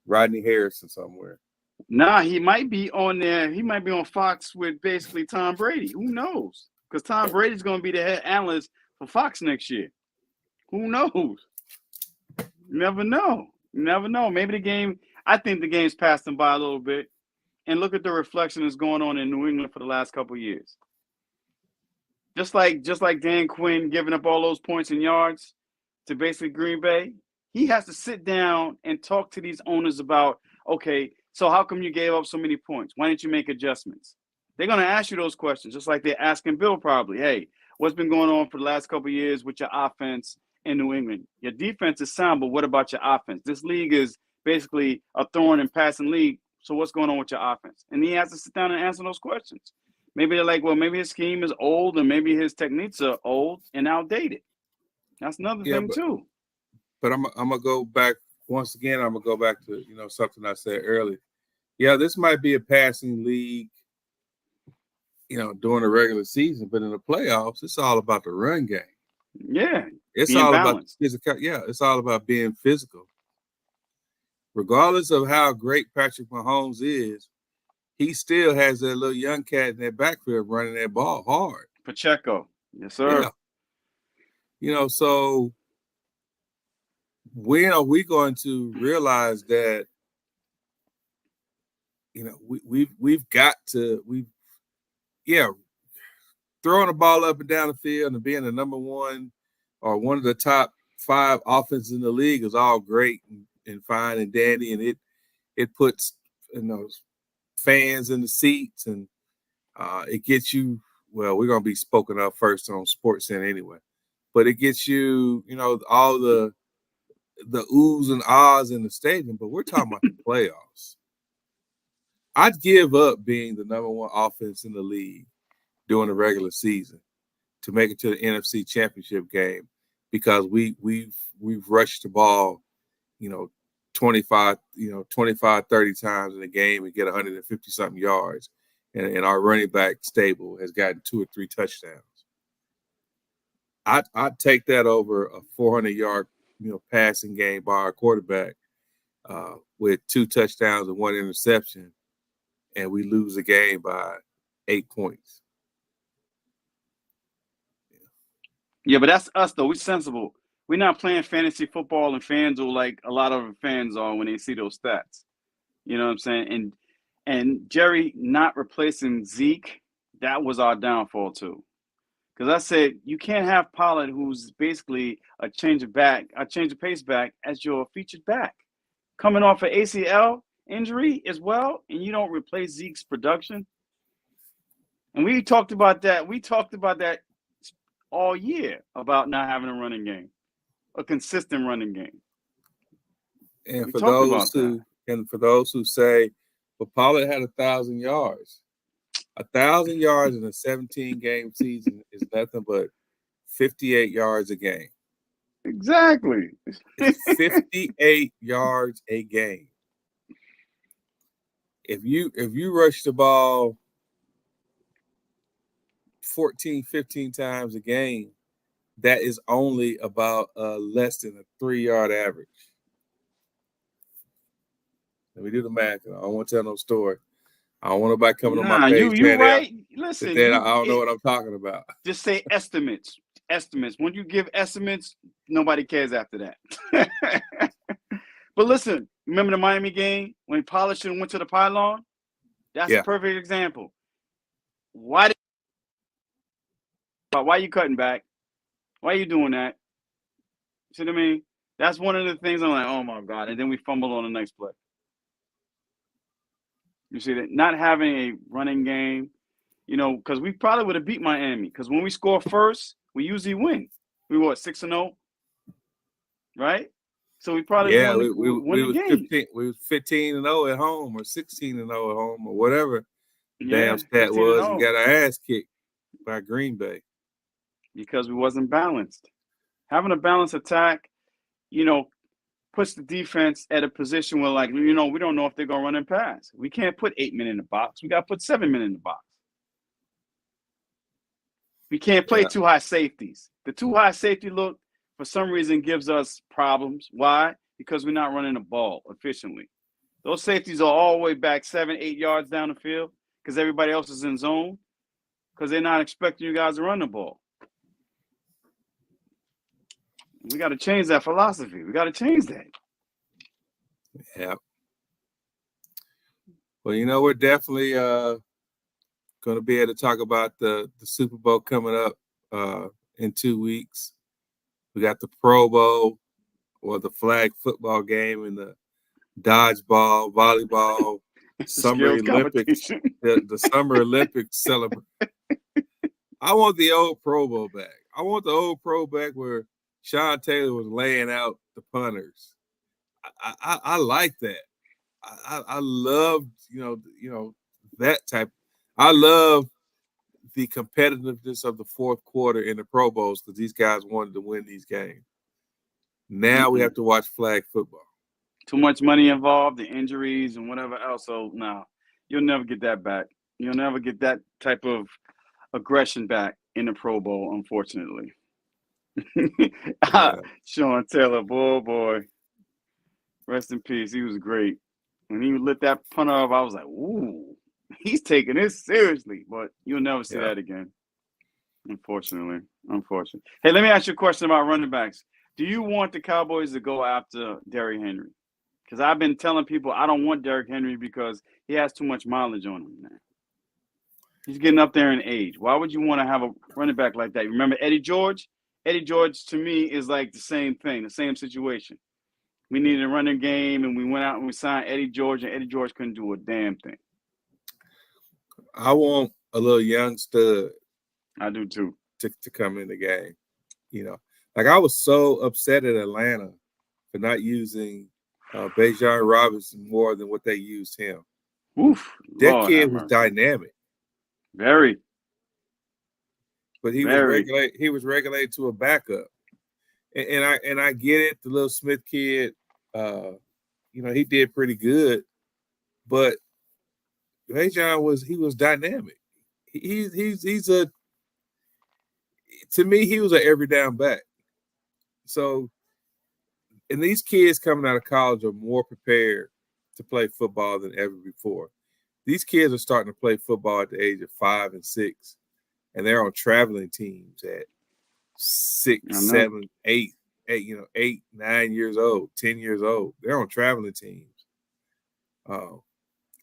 Rodney Harrison somewhere. Nah, he might be on there. He might be on Fox with basically Tom Brady. Who knows? Because Tom Brady's going to be the head analyst for Fox next year. Who knows? You never know. You never know. Maybe I think the game's passed him by a little bit. And look at the reflection that's going on in New England for the last couple of years. Just like Dan Quinn giving up all those points and yards to basically Green Bay, he has to sit down and talk to these owners about, okay, so how come you gave up so many points? Why didn't you make adjustments? They're going to ask you those questions, just like they're asking Bill probably. Hey, what's been going on for the last couple of years with your offense in New England? Your defense is sound, but what about your offense? This league is basically a throwing and passing league. So what's going on with your offense? And he has to sit down and answer those questions. Maybe they're like, well, maybe his scheme is old and maybe his techniques are old and outdated. That's another thing too. But I'm going to go back. Once again, I'm going to go back to, something I said earlier. Yeah, this might be a passing league, during the regular season, but in the playoffs, it's all about the run game. Yeah. It's all about physical. Yeah, it's all about being physical. Regardless of how great Patrick Mahomes is, he still has that little young cat in that backfield running that ball hard. Pacheco. Yes, sir. Yeah. So when are we going to realize that, we've got to throwing the ball up and down the field and being the number one or one of the top 5 offenses in the league is all great and fine and dandy, and it puts fans in the seats and it gets you. Well, we're gonna be spoken of first on SportsCenter anyway, but it gets you, all the oohs and ahs in the stadium. But we're talking about the playoffs. I'd give up being the number 1 offense in the league during the regular season to make it to the NFC Championship game because we've rushed the ball, 25, 30 times in a game and get 150 something yards, and our running back stable has gotten 2 or 3 touchdowns. I'd take that over a 400-yard passing game by our quarterback with 2 touchdowns and 1 interception, and we lose the game by 8 points. Yeah, but that's us, though. We're sensible. We're not playing fantasy football and FanDuel like a lot of fans are when they see those stats. You know what I'm saying? And Jerry not replacing Zeke, that was our downfall, too. Because I said you can't have Pollard, who's basically a change of pace back, as your featured back. Coming off an ACL injury as well, and you don't replace Zeke's production. And we talked about that. We talked about that all year about not having a running game, a consistent running game. And for those who say, but Pollard had 1,000 yards. 1,000 yards in a 17-game season is nothing but 58 yards a game. Exactly. 58 yards a game. If you rush the ball 14, 15 times a game, that is only about less than a 3-yard average. Let me do the math. I don't want to tell no story. I don't want nobody coming on my page. You right. Listen, I don't know what I'm talking about. Just say estimates. Estimates. When you give estimates, nobody cares after that. But listen, remember the Miami game when Pollard should have went to the pylon? That's a perfect example. Why are you cutting back? Why are you doing that? See what I mean? That's one of the things I'm like, oh my God. And then we fumbled on the next play. You see that? Not having a running game because we probably would have beat Miami. Because when we score first, we usually win. We were 6-0, right? So we probably won the game. We was 15-0 at home, or 16-0 at home, or whatever the Yeah, damn stat was. We 15-0. got our ass kicked by Green Bay because we wasn't balanced. Having a balanced attack, puts the defense at a position where, like, we don't know if they're gonna run and pass. We can't put 8 men in the box. We got to put 7 men in the box. We can't play too high safeties. The too high safety look, for some reason, gives us problems. Why? Because we're not running the ball efficiently. Those safeties are all the way back 7-8 yards down the field because everybody else is in zone because they're not expecting you guys to run the ball. We got to change that philosophy. We got to change that. Yeah. Well, we're definitely going to be able to talk about the Super Bowl coming up in 2 weeks. We got the Pro Bowl, or the flag football game, and the dodgeball, volleyball, Summer Olympics, the Summer Olympics celebration. I want the old Pro Bowl back. I want the old Pro back where Sean Taylor was laying out the punters. I like that. I love that type. I love the competitiveness of the fourth quarter in the Pro Bowls because these guys wanted to win these games. Now we have to watch flag football. Too much money involved, the injuries and whatever else. So no, you'll never get that back. You'll never get that type of aggression back in the Pro Bowl, unfortunately. Sean Taylor, boy. Rest in peace. He was great. When he lit that punter up, I was like, ooh, he's taking this seriously. But you'll never see that again, unfortunately. Hey, let me ask you a question about running backs. Do you want the Cowboys to go after Derrick Henry? Because I've been telling people I don't want Derrick Henry because he has too much mileage on him, man. He's getting up there in age. Why would you want to have a running back like that? Remember Eddie George? Eddie George, to me, is like the same thing, the same situation. We needed a running game, and we went out and we signed Eddie George, and Eddie George couldn't do a damn thing. I want a little young stud. I do too. To come in the game. Like I was so upset at Atlanta for not using Bijan Robinson more than what they used him. Oof. That kid was dynamic. Very. But he was regulated to a backup. And I get it, the little Smith kid, he did pretty good. But Bijan was dynamic. To me, he was an every down back. So, and these kids coming out of college are more prepared to play football than ever before. These kids are starting to play football at the age of 5 and 6, and they're on traveling teams at 6, 7, 8, 9 years old, 10 years old. They're on traveling teams.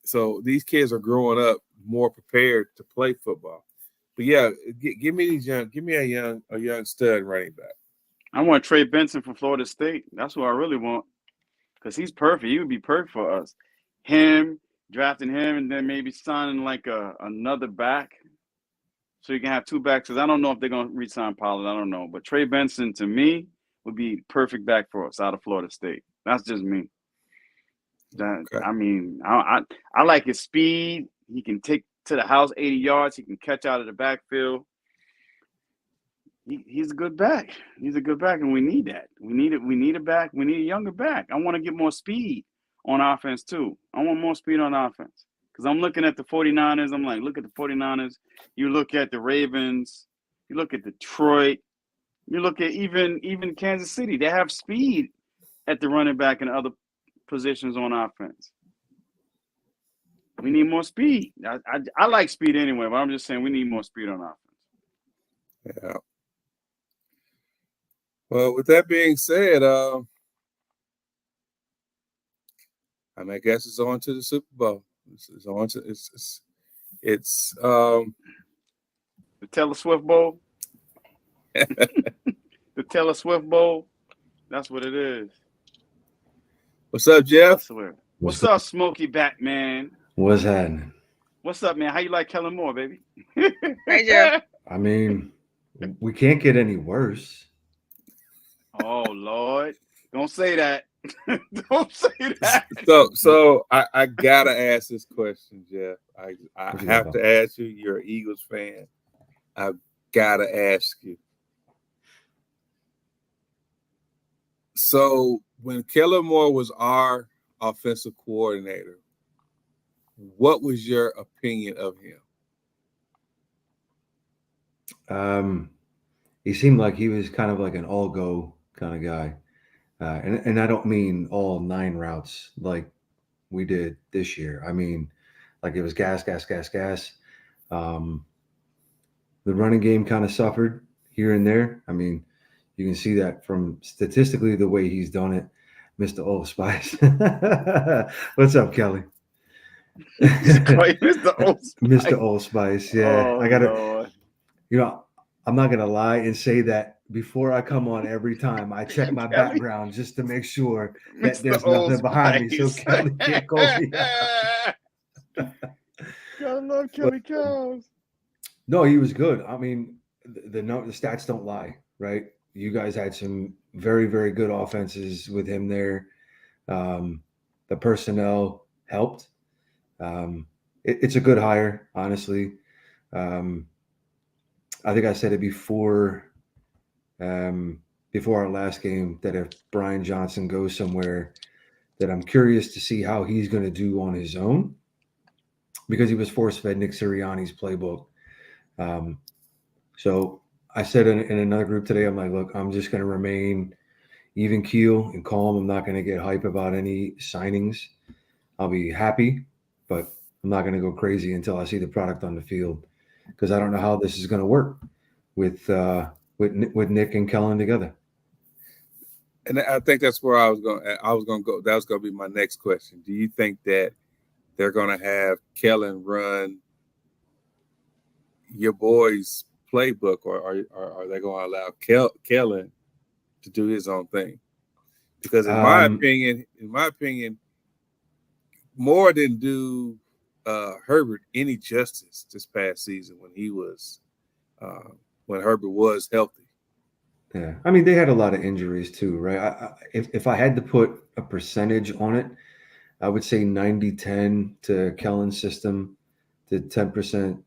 So these kids are growing up more prepared to play football. But yeah, give me a young stud running back. I want Trey Benson from Florida State. That's who I really want, because he's perfect. He would be perfect for us. Drafting him, and then maybe signing like another back, so you can have 2 backs. Because I don't know if they're gonna re-sign Pollard. I don't know, but Trey Benson to me would be perfect back for us out of Florida State. That's just me. I mean, I like his speed. He can take to the house 80 yards. He can catch out of the backfield. He's a good back. He's a good back, and we need that. We need it. We need a back. We need a younger back. I want to get more speed on offense too. I want more speed on offense, because I'm looking at the 49ers. I'm like, look at the 49ers. You look at the Ravens. You look at Detroit. You look at even Kansas City. They have speed at the running back and other positions on offense. We need more speed. I like speed anyway, but I'm just saying we need more speed on offense. Yeah. Well, with that being said, I guess it's on to the Super Bowl. It's on to it's the Taylor Swift Bowl. The Taylor Swift Bowl. That's what it is. What's up, Jeff? What's up, Smokey Batman? What's happening? What's up, man? How you like Kellen Moore, baby? Hey, Jeff. I mean, we can't get any worse. Oh Lord, don't say that. Don't say that. So I gotta ask this question, Jeff. I What you have got, to ask you. You're an Eagles fan. I gotta ask you. So when Kellen Moore was our offensive coordinator, what was your opinion of him? He seemed like he was kind of like an all-go kind of guy. And I don't mean all 9 routes like we did this year. I mean, like it was gas. The running game kind of suffered here and there. I mean, you can see that from statistically the way he's done it. Mr. Old Spice. What's up, Kelly? Mr. Old Spice. Mr. Old Spice. Yeah. Oh, I gotta, Lord. you know, I'm not gonna lie and say that before I come on every time, I check my Kelly. background just to make sure that Mr. there's Old nothing behind me, so Spice. Kelly can't call me out. Gotta love Kelly Cows. No, he was good. I mean, the stats don't lie, right? You guys had some very, very good offenses with him there. The personnel helped. It's a good hire, honestly. I think I said it before our last game that if Brian Johnson goes somewhere, that I'm curious to see how he's going to do on his own, because he was force-fed Nick Sirianni's playbook. So I said in another group today, I'm like, look, I'm just going to remain even keel and calm. I'm not going to get hype about any signings. I'll be happy, but I'm not going to go crazy until I see the product on the field, because I don't know how this is going to work with Nick and Kellen together. And I think that's where I was going to go. That was going to be my next question. Do you think that they're going to have Kellen run your boys' playbook, or are they going to allow Kellen to do his own thing? Because in my opinion, Moore didn't do Herbert any justice this past season when Herbert was healthy. Yeah, I mean, they had a lot of injuries too, right? If I had to put a percentage on it, I would say 90-10 to Kellen's system, to 10%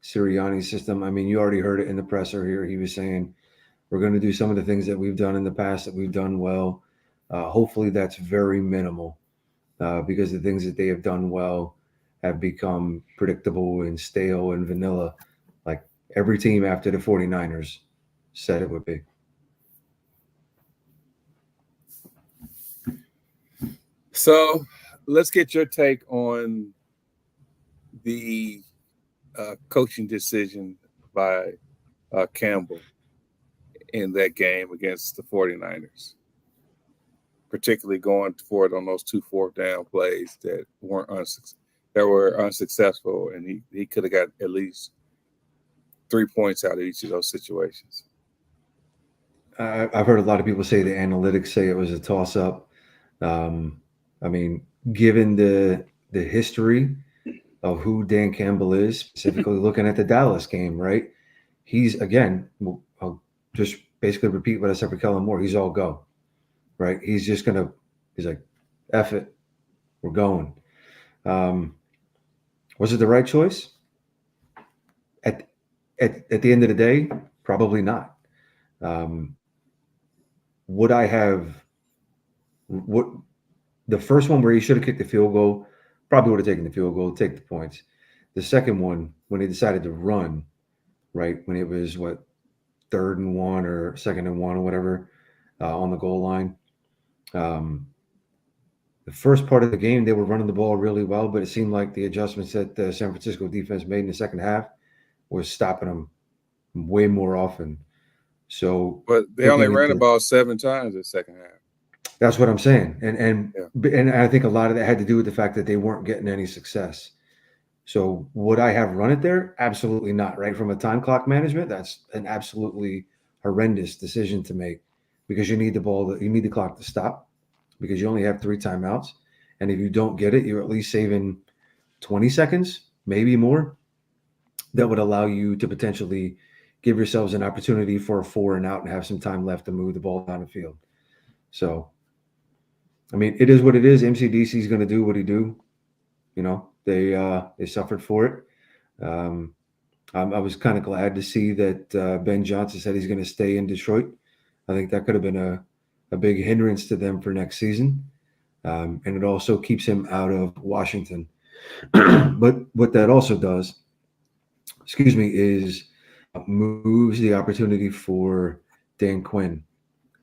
Sirianni's system. I mean, you already heard it in the presser here. He was saying we're going to do some of the things that we've done in the past that we've done well. Hopefully that's very minimal, because the things that they have done well have become predictable and stale and vanilla, like every team after the 49ers said it would be. So let's get your take on the coaching decision by Campbell in that game against the 49ers, particularly going for it on those 2 4th down plays that were unsuccessful, and he could have got at least 3 points out of each of those situations. I've heard a lot of people say the analytics say it was a toss-up. I mean, given the history of who Dan Campbell is, specifically looking at the Dallas game, right? He's, again, I'll just basically repeat what I said for Kellen Moore. He's all go, right? He's like, F it, we're going. Was it the right choice? At the end of the day, probably not. Would I have the first one where he should have kicked the field goal, probably would have taken the field goal, take the points. The second one, when he decided to run, right, when it was 3rd and 1 or 2nd and 1 or whatever, on the goal line. The first part of the game, they were running the ball really well, but it seemed like the adjustments that the San Francisco defense made in the second half was stopping them way more often. So, but they only ran the ball 7 times in the second half. That's what I'm saying. And I think a lot of that had to do with the fact that they weren't getting any success. So would I have run it there? Absolutely not, right? From a time clock management, that's an absolutely horrendous decision to make, because you need the clock to stop, because you only have 3 timeouts. And if you don't get it, you're at least saving 20 seconds maybe more, that would allow you to potentially give yourselves an opportunity for a 4 and out and have some time left to move the ball down the field. So, I mean, it is what it is. MCDC is going to do what he do. You know, they suffered for it. I was kind of glad to see that Ben Johnson said he's going to stay in Detroit. I think that could have been a big hindrance to them for next season. And it also keeps him out of Washington. But what that also does, is moves the opportunity for Dan Quinn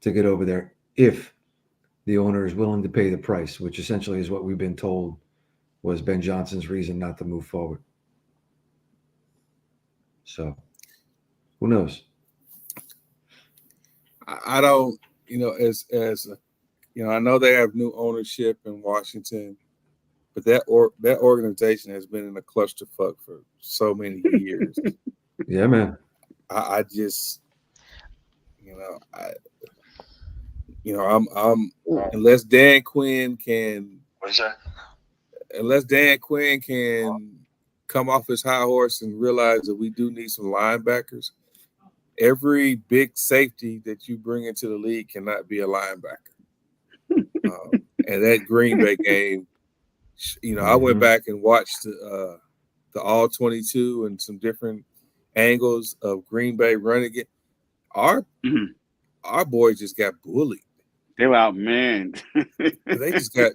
to get over there if the owner is willing to pay the price, which essentially is what we've been told was Ben Johnson's reason not to move forward. So who knows? I don't, as I know they have new ownership in Washington, but that organization has been in a clusterfuck for so many years. Yeah, man. I just, I'm unless Dan Quinn can. What's that? Unless Dan Quinn can come off his high horse and realize that we do need some linebackers, every big safety that you bring into the league cannot be a linebacker. And that Green Bay game, I went back and watched the all 22 and some different angles of Green Bay running it. Our boys just got bullied. They were outmanned. They just got,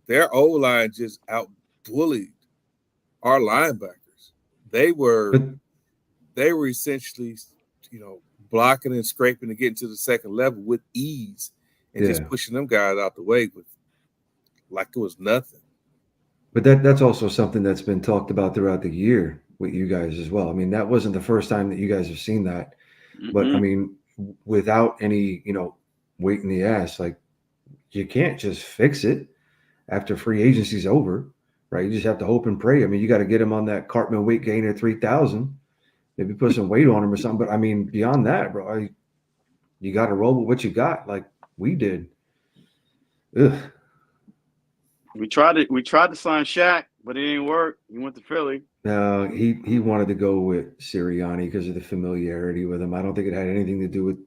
their O-line just out-bullied our linebackers. They were essentially, blocking and scraping to get into the second level with ease and just pushing them guys out the way with like it was nothing. But that's also something that's been talked about throughout the year with you guys as well. I mean, that wasn't the first time that you guys have seen that. But I mean, without any, weight in the ass, like you can't just fix it after free agency's over, right? You just have to hope and pray. I mean, you got to get him on that Cartman weight gain at 3,000, maybe put some weight on him or something. But I mean, beyond that, bro, you got to roll with what you got, like we did. Ugh. We tried to sign Shaq, but it didn't work. He went to Philly. No, he wanted to go with Sirianni because of the familiarity with him. I don't think it had anything to do with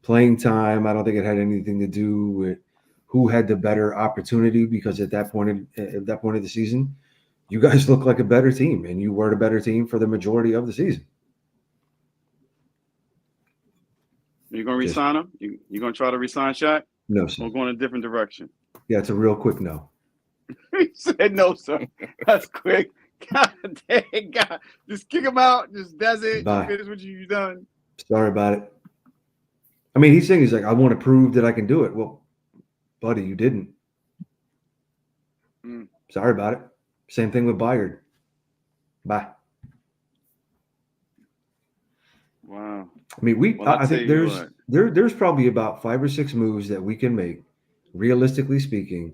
playing time. I don't think it had anything to do with who had the better opportunity, because at that point of the season, you guys look like a better team, and you were the better team for the majority of the season. You gonna resign him? You gonna try to resign Shaq? No, sir. We're going a different direction. Yeah, it's a real quick no. He said no, sir. That's quick. God dang, God. Just kick him out. Just that's it. Bye. Finish what you done. Sorry about it. I mean, he's saying, he's like, I want to prove that I can do it. Well, buddy, you didn't. Sorry about it. Same thing with Byard. Bye. Wow. I mean, I think there's probably about 5 or 6 moves that we can make, realistically speaking,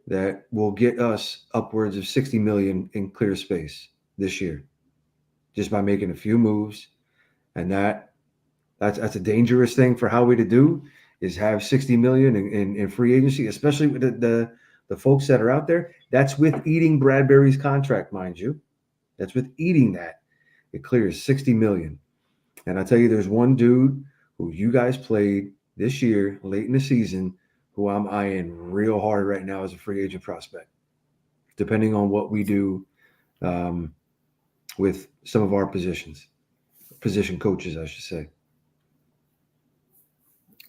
that will get us upwards of $60 million in clear space this year, just by making a few moves. And that's a dangerous thing for Howie to do, is have $60 million in free agency, especially with the folks that are out there. That's with eating Bradbury's contract, mind you. That's with eating that. It clears $60 million. And I tell you, there's one dude who you guys played this year, late in the season, who I'm eyeing real hard right now as a free agent prospect, depending on what we do with some of our position coaches, I should say.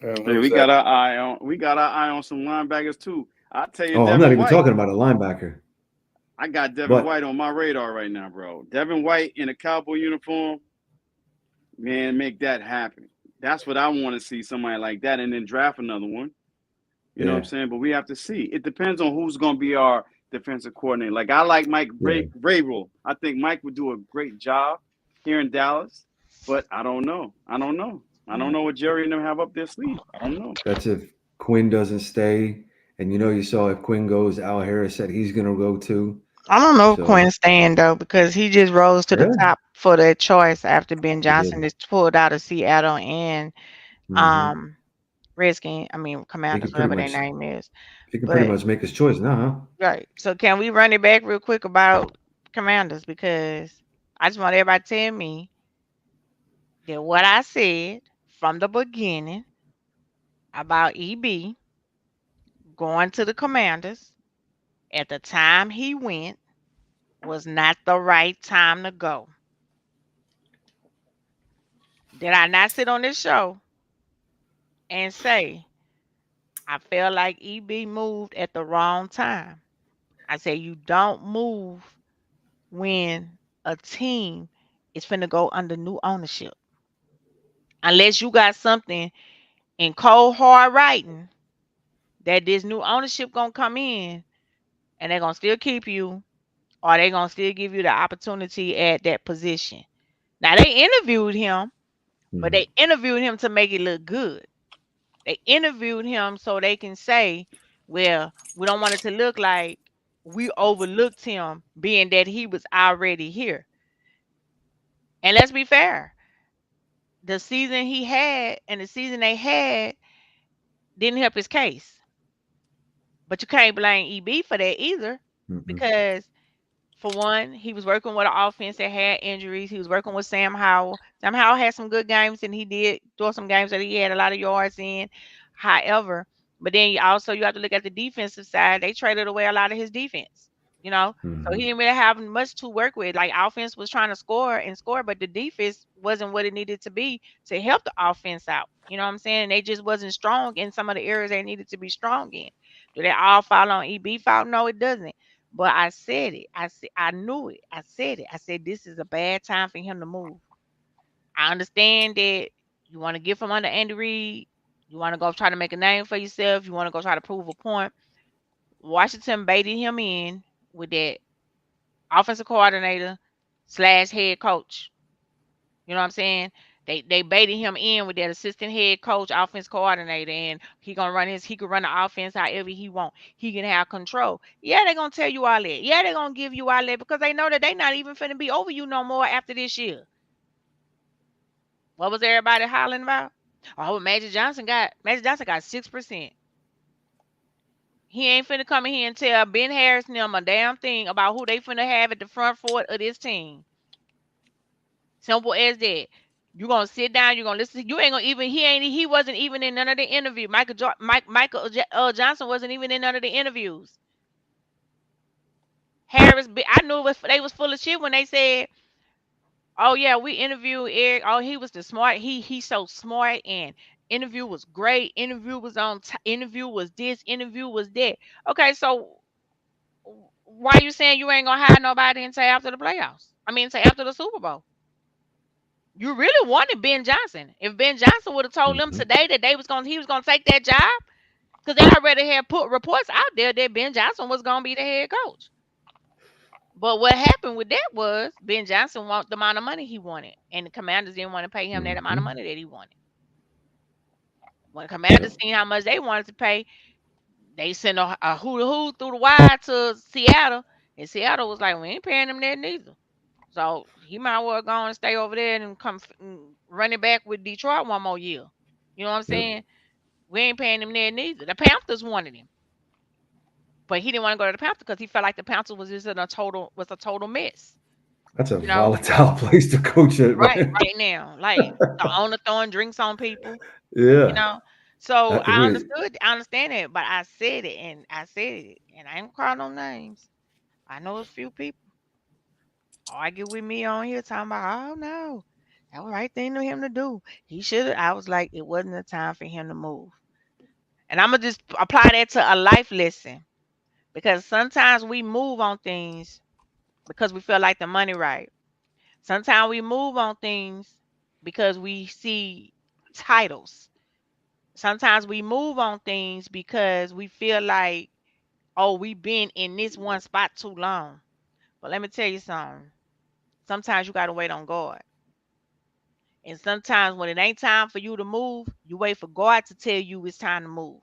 Hey, we got our eye on some linebackers too. I tell you, I'm not even talking about a linebacker. I got Devin White on my radar right now, bro. Devin White in a Cowboy uniform, man, make that happen. That's what I want to see, somebody like that, and then draft another one. You know what I'm saying? But we have to see. It depends on who's going to be our defensive coordinator. Like, I like Mike Vrabel. I think Mike would do a great job here in Dallas, but I don't know. I don't know what Jerry and them have up their sleeve. I don't know. That's if Quinn doesn't stay. And, you saw if Quinn goes, Al Harris said he's going to go too. I don't know if Quinn's staying, though, because he just rose to the top for that choice after Ben Johnson is pulled out of Seattle and Redskins, Commanders, whatever their name is. He can pretty much make his choice now, huh? Right. So can we run it back real quick about Commanders, because I just want everybody to tell me that what I said from the beginning about EB going to the Commanders at the time he went was not the right time to go. Did I not sit on this show and say I felt like EB moved at the wrong time? I said you don't move when a team is finna go under new ownership. Unless you got something in cold hard writing that this new ownership gonna come in and they're gonna still keep you, or they gonna still give you the opportunity at that position. Now they interviewed him, but Mhm. they interviewed him to make it look good. They interviewed him so they can say, well, we don't want it to look like we overlooked him being that he was already here. And let's be fair, the season he had and the season they had didn't help his case. But you can't blame EB for that either, Mm-mm. because for one, he was working with an offense that had injuries. He was working with Sam Howell. Sam Howell had some good games, and he did throw some games that he had a lot of yards in. However, but then you have to look at the defensive side. They traded away a lot of his defense, you know. So he Mhm. didn't really have much to work with. Like offense was trying to score and score, but the defense wasn't what it needed to be to help the offense out. You know what I'm saying? They just wasn't strong in some of the areas they needed to be strong in. Do they all fall on EB fault? No, it doesn't. But I said it. I knew it. I said it. I said this is a bad time for him to move. I understand that you want to get from under Andy Reid. You want to go try to make a name for yourself. You want to go try to prove a point. Washington baited him in with that offensive coordinator slash head coach. You know what I'm saying? They baited him in with that assistant head coach, offense coordinator, and he could run the offense however he want. He can have control. Yeah, they're gonna tell you all that. Yeah, they're gonna give you all that because they know that they not even finna be over you no more after this year. What was everybody hollering about? Oh, Magic Johnson got 6%. He ain't finna come in here and tell Ben Harris and them a damn thing about who they finna have at the front foot of this team. Simple as that. You gonna sit down. You gonna listen. You ain't gonna even. He wasn't even in none of the interview. Johnson wasn't even in none of the interviews. I knew they was full of shit when they said, "Oh yeah, we interviewed Eric. Oh, he was the smart. He's so smart, and interview was great. Interview was interview was this. Interview was that." Okay, so why you saying you ain't gonna hire nobody until after the playoffs? I mean, until after the Super Bowl. You really wanted Ben Johnson. If Ben Johnson would have told them Mhm. today that he was gonna take that job, because they already had put reports out there that Ben Johnson was gonna be the head coach. But what happened with that was Ben Johnson wanted the amount of money he wanted, and the Commanders didn't want to pay him that amount of Mhm. money that he wanted. When the Yep. Commanders seen how much they wanted to pay, they sent a hoo through the wire to Seattle, and Seattle was like, "We ain't paying him that neither." So he might well go and stay over there and run it back with Detroit one more year. You know what I'm Yep. saying? We ain't paying him there neither. The Panthers wanted him, but he didn't want to go to the Panthers because he felt like the Panthers was a total mess. That's a You know, volatile place to coach it, man. right now, like the owner throwing drinks on people. You Yeah. know, so Wait. I understand it, but I said it, and I ain't call no names. I know a few people argue with me on here talking about, oh no, that was the right thing for him to do. He should have. I was like, it wasn't the time for him to move. And I'm gonna just apply that to a life lesson, because sometimes we move on things because we feel like the money right. Sometimes we move on things because we see titles. Sometimes we move on things because we feel like, oh, we've been in this one spot too long. But let me tell you something. Sometimes you gotta wait on God. And sometimes when it ain't time for you to move, you wait for God to tell you it's time to move.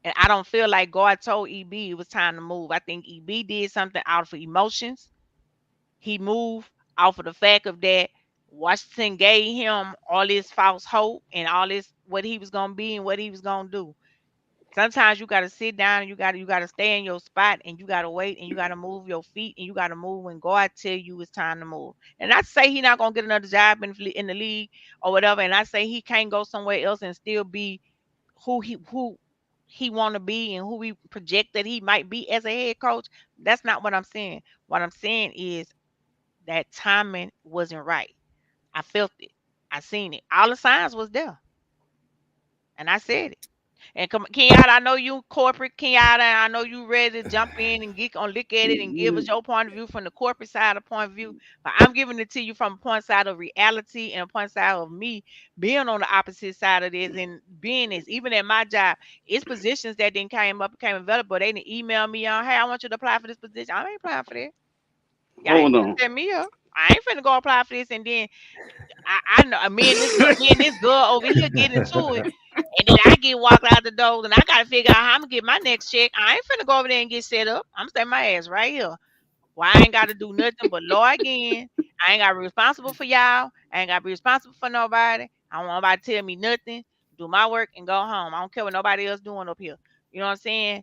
And I don't feel like God told EB it was time to move. I think EB did something out of emotions. He moved off of the fact of that Washington gave him all this false hope and all this what he was gonna be and what he was gonna do. Sometimes you gotta sit down and you gotta stay in your spot and you gotta wait and you gotta move your feet and you gotta move when God tell you it's time to move. And not to say he not gonna get another job in the league or whatever. And I say he can't go somewhere else and still be who he want to be and who we project that he might be as a head coach. That's not what I'm saying. What I'm saying is that timing wasn't right. I felt it. I seen it. All the signs was there, and I said it. And come, Kenyatta, I know you corporate, Kenyatta. I know you ready to jump in and get on look at it and give us your point of view from the corporate side of point of view. But I'm giving it to you from a point side of reality and a point side of me being on the opposite side of this and being this. Even at my job, it's positions that then came up, became available. They didn't email me on, hey, I want you to apply for this position. I ain't applying for that. Y'all ain't Hold gonna on. set me up. I ain't finna go apply for this and then I know me and this girl over here get into it, and then I get walked out the door, and I gotta figure out how I'm gonna get my next check. I ain't finna go over there and get set up. I'm staying my ass right here. Well, I ain't gotta do nothing but law again. I ain't gotta be responsible for y'all. I ain't gotta be responsible for nobody. I don't want nobody to tell me nothing. Do my work and go home. I don't care what nobody else doing up here. You know what I'm saying?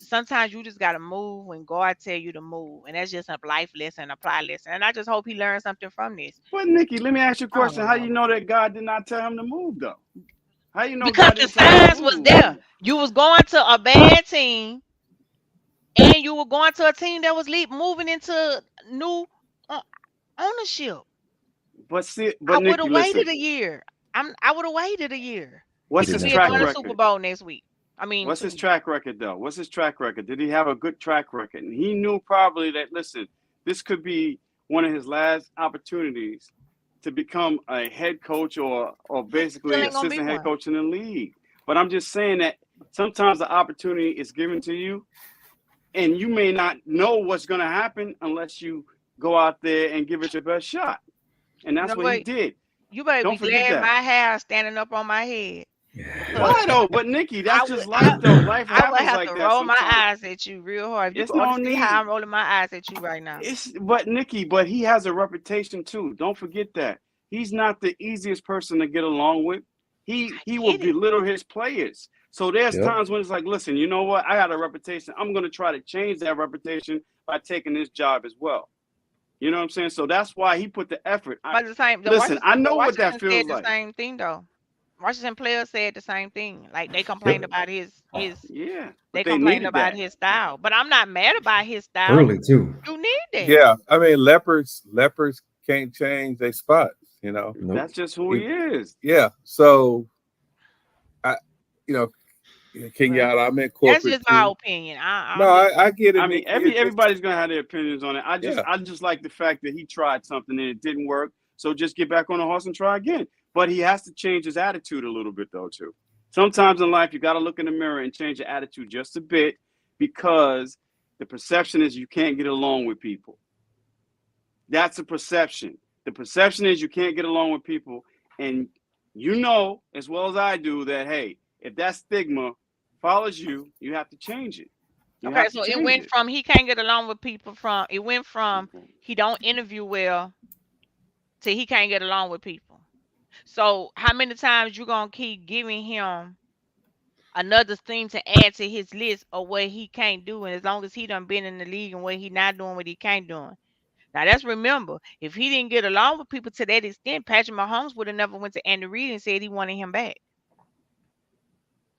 Sometimes you just gotta move when God tell you to move, and that's just a life lesson, apply lesson. And I just hope he learned something from this. But Nikki, let me ask you a I don't question. How know. you know that God did not tell him to move though? How you know Because God the didn't tell him signs to was move? there. You was going to a bad team, and you were going to a team that was moving into new uh, ownership. But see, I but would Nikki, have waited listen. a year. I would have waited a year. He He What's did could his not be track going tell to us. Super record? Bowl next week. I mean What's his Tuesday. track record though? What's his track record? Did he have a good track record? And he knew probably that listen, this could be one of his last opportunities to become a head coach or Still basically ain't gonna be assistant head one. coach in the league. But I'm just saying that sometimes the opportunity is given to you and you may not know what's going to happen unless you go out there and give it your best shot. And You that's know what he what? did. You better Don't be forget glad that. my hair is standing up on my head. Because Why though? But Nikki, I that's would just life though. Life I would happens have like to that roll my sometimes. eyes at you real hard. If you It's could only no see how need. I'm rolling my eyes at you right now. But Nikki, but he has a reputation too. Don't forget that. He's not the easiest person to get along with. I He will get it. belittle his players. So there's Yep. times when it's like, listen, you know what? I got a reputation. I'm gonna try to change that reputation by taking this job as well. You know what I'm saying? So that's why he put the effort. But the Listen, I The know what that Washington feels said the like. same thing though. Washington players said the same thing. Like they complained Yep. about his Yeah, they but they complained needed about that. his style. But I'm not mad about his style. Early too. You need that. Yeah, I mean leopards can't change their spots, you know. Nope. That's just who he is. Yeah, so I, you know, King Well, Yada, I'm in that's corporate just my too. opinion. No, I'm just I get it, I mean, Nikki. It's everybody's gonna have their opinions on it. yeah, I just like the fact that he tried something and it didn't work. So just get back on the horse and try again. But he has to change his attitude a little bit though too. Sometimes in life you got to look in the mirror and change your attitude just a bit because the perception is you can't get along with people. That's a perception. The perception is you can't get along with people, and you know as well as I do that hey, if that stigma follows you, you have to change it. You okay. have to So it change went it. from he can't get along with people from it went from he don't interview well to he can't get along with people. So how many times you gonna keep giving him another thing to add to his list of what he can't do? And as long as he done been in the league and what he not doing, what he can't do. Now that's remember, if he didn't get along with people to that extent, Patrick Mahomes would have never went to Andy Reid and said he wanted him back.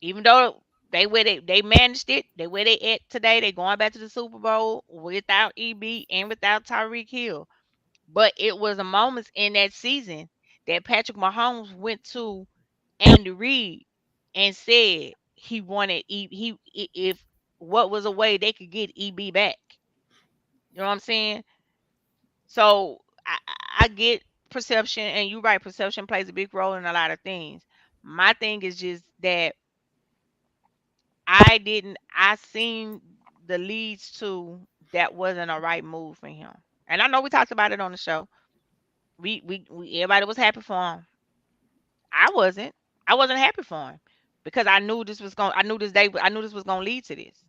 Even though they managed it, they where they at today, they going back to the Super Bowl without EB and without Tyreek Hill. But it was a moments in that season that Patrick Mahomes went to Andy Reid and said he wanted if what was a way they could get EB back. You know what I'm saying? So I get perception, and you're right. Perception plays a big role in a lot of things. My thing is just that I seen the leads to that wasn't a right move for him. And I know we talked about it on the show. We everybody was happy for him. I wasn't. I wasn't happy for him because I knew this was gonna lead to this.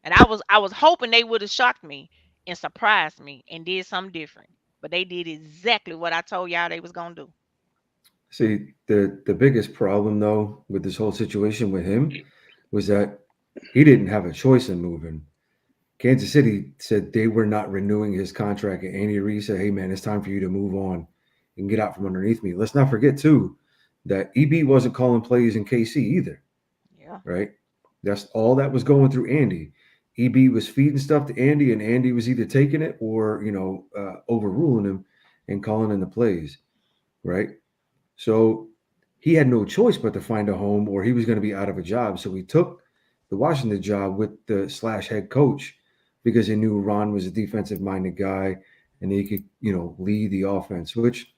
And I was hoping they would have shocked me and surprised me and did something different. But they did exactly what I told y'all they was gonna do. See, the biggest problem though with this whole situation with him was that he didn't have a choice in moving. Kansas City said they were not renewing his contract, and Andy Reid said, "Hey man, it's time for you to move on and get out from underneath me." Let's not forget too that EB wasn't calling plays in KC either, Yeah. right? That's all that was going through Andy. EB was feeding stuff to Andy, and Andy was either taking it or overruling him and calling in the plays, right? So he had no choice but to find a home, or he was going to be out of a job. So he took the Washington job with the / head coach because he knew Ron was a defensive minded guy and he could, lead the offense, which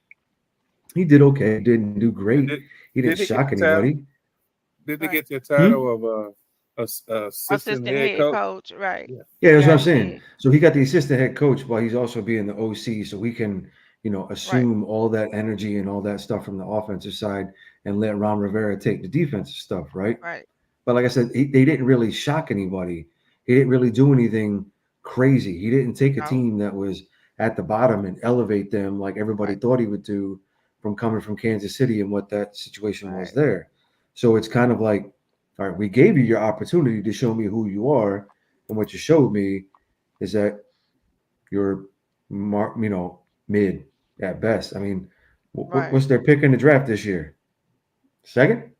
he did okay. He didn't do great. Did, He didn't did he get shock the title? anybody. Did he Right. get the title of assistant head coach? coach, right? Yeah. Yeah, that's Yeah, what I'm he saying. did. So he got the assistant head coach while he's also being the OC, so he can, assume all that energy and all that stuff from the offensive side and let Ron Rivera take the defensive stuff, right? Right. But like I said, they didn't really shock anybody. He didn't really do anything crazy. He didn't take a No. team that was at the bottom and elevate them like everybody Right. thought he would do from coming from Kansas City and what that situation was Right. there. So it's kind of like, all right, we gave you your opportunity to show me who you are, and what you showed me is that you're, mid at best. I mean, Right. what's their pick in the draft this year? Second?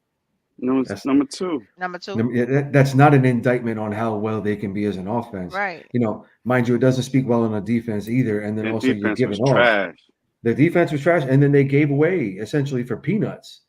No, it's That's- number 2. Number 2. Yeah, that's not an indictment on how well they can be as an offense. Right. Mind you, it doesn't speak well on the defense either. And then Their also you're defense giving was off. trash. The defense was trash, and then they gave away essentially for peanuts,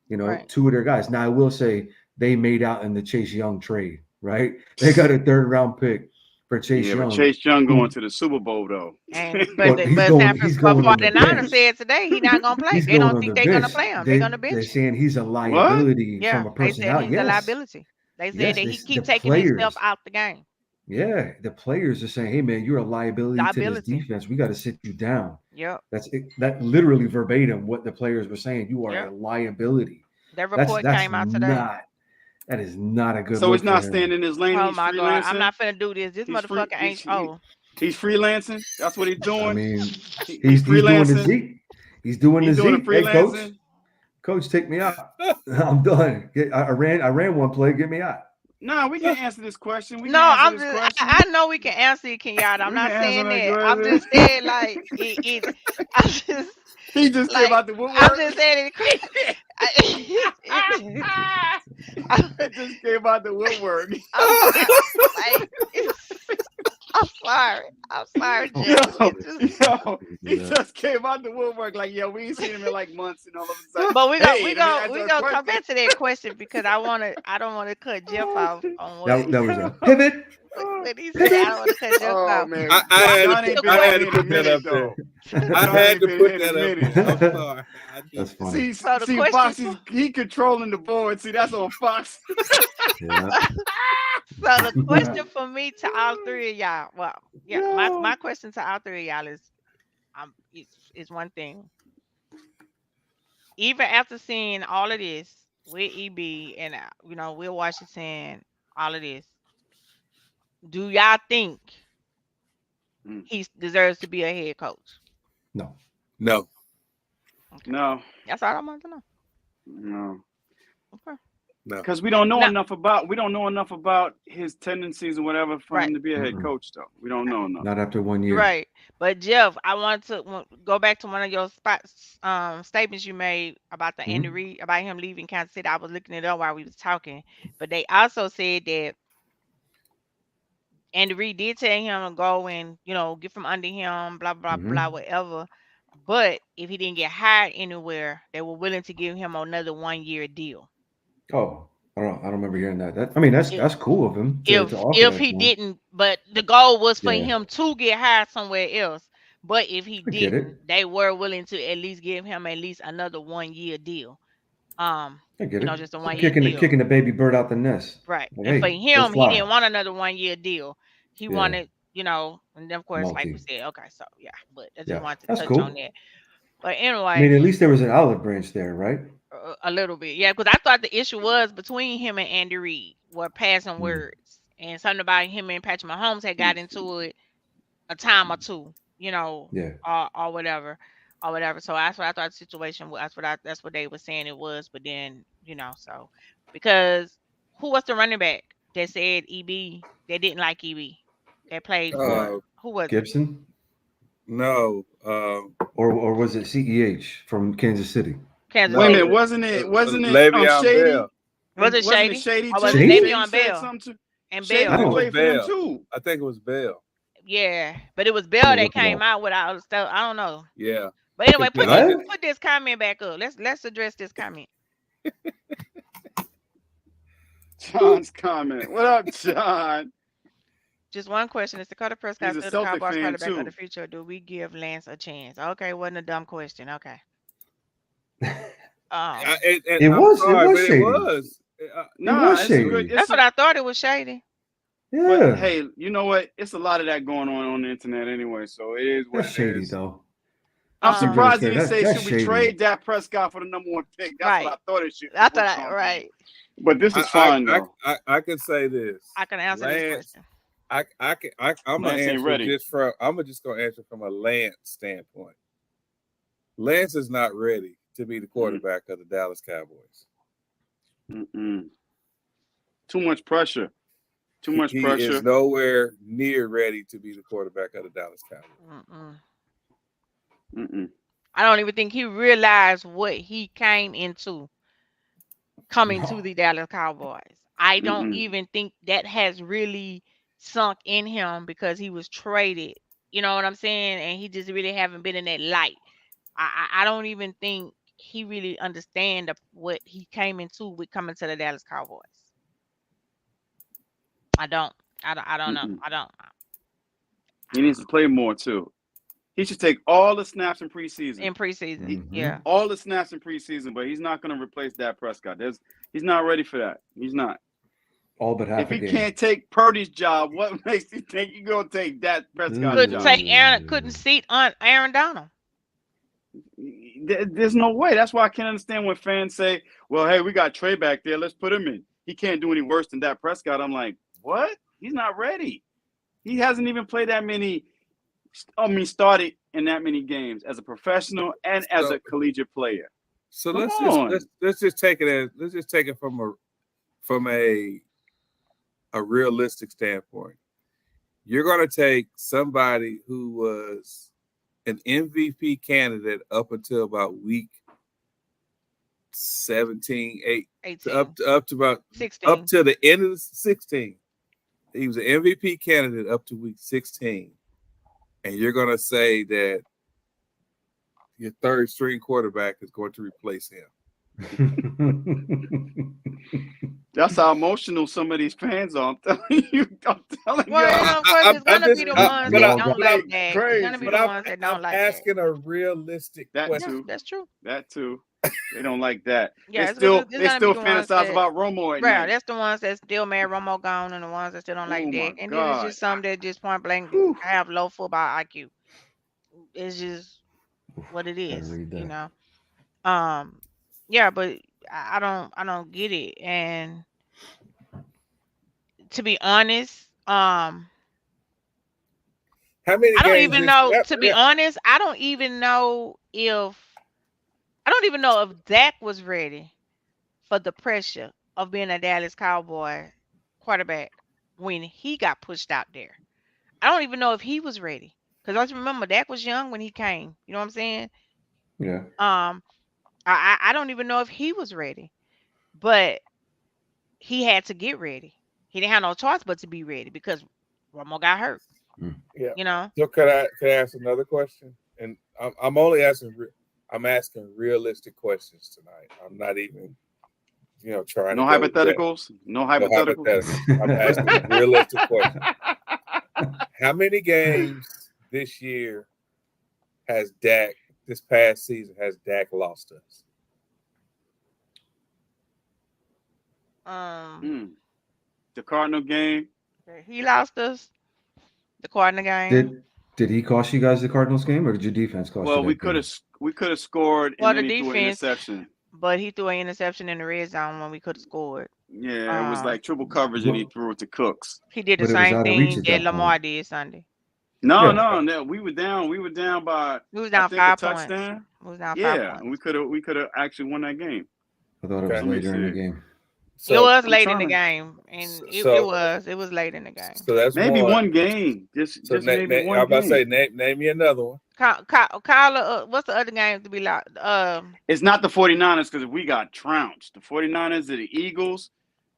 Right. 2 of their guys. Now I will say they made out in the Chase Young trade, right? They got a 3rd round pick for Chase Yeah, Young. but Chase Young who- going to the Super Bowl though. And Well, but he's but going- San he's Francisco going on the 49ers bench. said today he's not gonna play. He's They going don't on think the they're gonna bench. play him. They're gonna They're bench him. saying he's a liability Yeah, from a they person said out. he's a Yes. liability. They said Yes, that he the keep taking himself players. out the game. Yeah, the players are saying, "Hey, man, you're a liability to this Liability. defense. We got to sit you down." Yep. That literally verbatim what the players were saying. You are Yep. a liability. That That's report that's came out today. not. That is not a good. So look he's not for him. staying in his lane. Oh He's my freelancing. God, I'm not finna do this. This He's free- motherfucker ain't. he's- Oh, He's freelancing. That's what he's doing. I mean, He- he's doing the freelancing. Zeke. He's doing He's the doing Zeke. the Hey, coach. freelancing. Coach, take me out. I'm done. I ran one play. Get me out. No, we can answer this question. We no, can I'm answer this just. question. I know we can answer it, Kenyatta. I'm We not can saying answer that that. I'm question. just saying like it. I'm just. He just Like, came out the woodwork. I'm just saying it crazy. It just came out the woodwork. I'm sorry. I'm sorry, Yo, Jeff. It just- he just came out the woodwork like, yo, we ain't seen him in like months, and all of a sudden. But we hey, we let me gonna answer a come question. back to that question because I don't want to cut Jeff off on what That was a pivot. what he said. I don't want to cut Jeff Oh off. man, I had John to ain't put- been I had in to a put that minute, up there. though. I John had ain't to been put in a that up minute. there. I'm sorry. I just- That's funny. See, So the see, question Fox, for- he controlling the board. See, that's on Fox. Yeah. So the question for me to all 3 of y'all, well, yeah, my question to all 3 of y'all is one thing. Even after seeing all of this with EB and Will Washington, all of this, do y'all think Mm. he deserves to be a head coach? No. No. No, That's all I want to know. no, Okay. No. because we don't know No. enough about his tendencies and whatever for him Right. to be a head Mm-mm. coach. Though we don't know enough. Not after 1 year. Right. But Jeff, I want to go back to one of your statements you made about the Andy Reid, about him leaving Kansas City. I was looking it up while we was talking, but they also said that Andy Reid did tell him to go and get from under him, blah blah blah, whatever. But if he didn't get hired anywhere, they were willing to give him another 1-year deal. Oh, I don't remember hearing that. That's cool of him. To offer If that he to him. didn't, but the goal was for Yeah. him to get hired somewhere else. But if he I get it. didn't, they were willing to at least give him at least another 1-year deal. I get it. Just a 1-year deal. Kicking the baby bird out the nest. Right. Like, And for hey, go him, he fly. didn't want another 1-year deal. He Yeah. wanted, and then of course, like we Multi. said, okay, so yeah, but I just Yeah, wanted to that's touch cool. on that. But anyway, I mean, at least there was an olive branch there, right? a little bit, yeah, because I thought the issue was between him and Andy Reid were passing Mm. words, and something about him and Patrick Mahomes had got into it a time or two, Yeah. or whatever. So that's what I thought the situation was. That's what they were saying it was. But then, so because Who was the running back that said EB? That didn't like EB. That played for who was it? Gibson, No. or was it CEH from Kansas City? Kansas Wait a City. minute, wasn't it Le'Veon Shady? Bell. Was it Wasn't Shady? it Shady Or too? was it Shady? Le'Veon said Bell? something to- And Shady Bell. I don't- played for them Bell. too. I think it was Bell. Yeah, but it was Bell Let me that look it came up. out with all the stuff. I don't know. Yeah. But anyway, Could be. put this comment back up. Let's address this comment. John's comment. What up, John? Just one question: is Dakota Prescott He's a still the Celtic Cowboys fan, quarterback of too. the future? Or do we give Lance a chance? Okay, wasn't a dumb question. Okay. It was shady. It was. Nah, was it's shady. good. That's what I thought. It was shady. Yeah, But hey, you know what? It's a lot of that going on the internet anyway, so it is what that's it shady is. though. I'm Um, surprised he didn't say, That's should we shady. trade Dak Prescott for the number 1 pick? That's Right. what I thought it should. I thought right. But this is fine though. I can say this. I can answer this Lance, question. I'm Lance ain't ready. just gonna answer from a Lance standpoint. Lance is not ready to be the quarterback of the Dallas Cowboys. Mm-mm. Too much pressure. Too much He pressure. is nowhere near ready to be the quarterback of the Dallas Cowboys. Mm-mm. I don't even think he realized what he came into coming to the Dallas Cowboys. I don't Mm-mm. even think that has really sunk in him because he was traded. You know what I'm saying? And he just really haven't been in that light. I don't even think he really understand what he came into with coming to the Dallas Cowboys. I don't know. Mm-mm. I don't. He needs to play more too. He should take all the snaps in preseason. In preseason, Mhm. yeah. All the snaps in preseason, but he's not going to replace Dak Prescott. He's not ready for that. He's not. All but half If a he game. can't take Purdy's job, what makes you think you're going to take Dak Prescott's Couldn't job? take Aaron. Couldn't seat on Aaron Donald. There's no way. That's why I can't understand when fans say, well, hey, we got Trey back there. Let's put him in. He can't do any worse than Dak Prescott. I'm like, what? He's not ready. He hasn't even played that many. Started in that many games as a professional and as a collegiate player. So Come let's just take it from a realistic standpoint. You're going to take somebody who was an MVP candidate up until about week 17, 18, up to about 16. up to the end of the 16. He was an MVP candidate up to week 16. And you're going to say that your third string quarterback is going to replace him. That's how emotional some of these fans are. I'm telling you. Well, of course, it's gonna be the ones that don't like that. It's gonna be the ones that don't like that. I'm asking a realistic question. Yeah, that's true. That too. They don't like that. Yeah, they still it's gonna be the ones fantasize that- about Romo at Right, night. that's the ones that still mad Romo gone, and the ones that still don't like Oh, Dak. my And then it's God. just some that just point blank Whew. have low football IQ. It's just what it is, read you that. know. Yeah, but I don't get it. And to be honest, How many I don't games even is- know. yeah, To be yeah. honest, I don't even know if Dak was ready for the pressure of being a Dallas Cowboy quarterback when he got pushed out there. I don't even know if he was ready because let's remember Dak was young when he came. You know what I'm saying? Yeah. I don't even know if he was ready, but he had to get ready. He didn't have no choice but to be ready because Romo got hurt. Yeah. You know. So could I ask another question? And I'm only asking. I'm asking realistic questions tonight. I'm not even, trying. No to go with that. hypotheticals. No hypotheticals. I'm asking a realistic question. How many games this year has Dak? This past season has Dak lost us? The Cardinal game. He lost us. The Cardinal game. Did he cost you guys the Cardinals game, or did your defense cost you? Well, that we game? could have scored, Well, and then the he threw an defense- interception. But he threw an interception in the red zone when we could have scored. Yeah, it was like triple coverage, and he threw it to Cooks. He did the But it was same out of reach thing at that that Lamar point. did Sunday. No, Yeah. no, we were down. We were down by We was I down think, a 5 points. touchdown. We was down 5 Yeah, points. and we could have actually won that game. I thought it was Okay. later in the Let me see. game. It was late in trying the to- game, and it So- was late in the game. So that's Maybe one. one game. Just maybe I'm one about to say, game. name me another one. Kyler, what's the other game to be like? It's not the 49ers because we got trounced. The 49ers are the Eagles.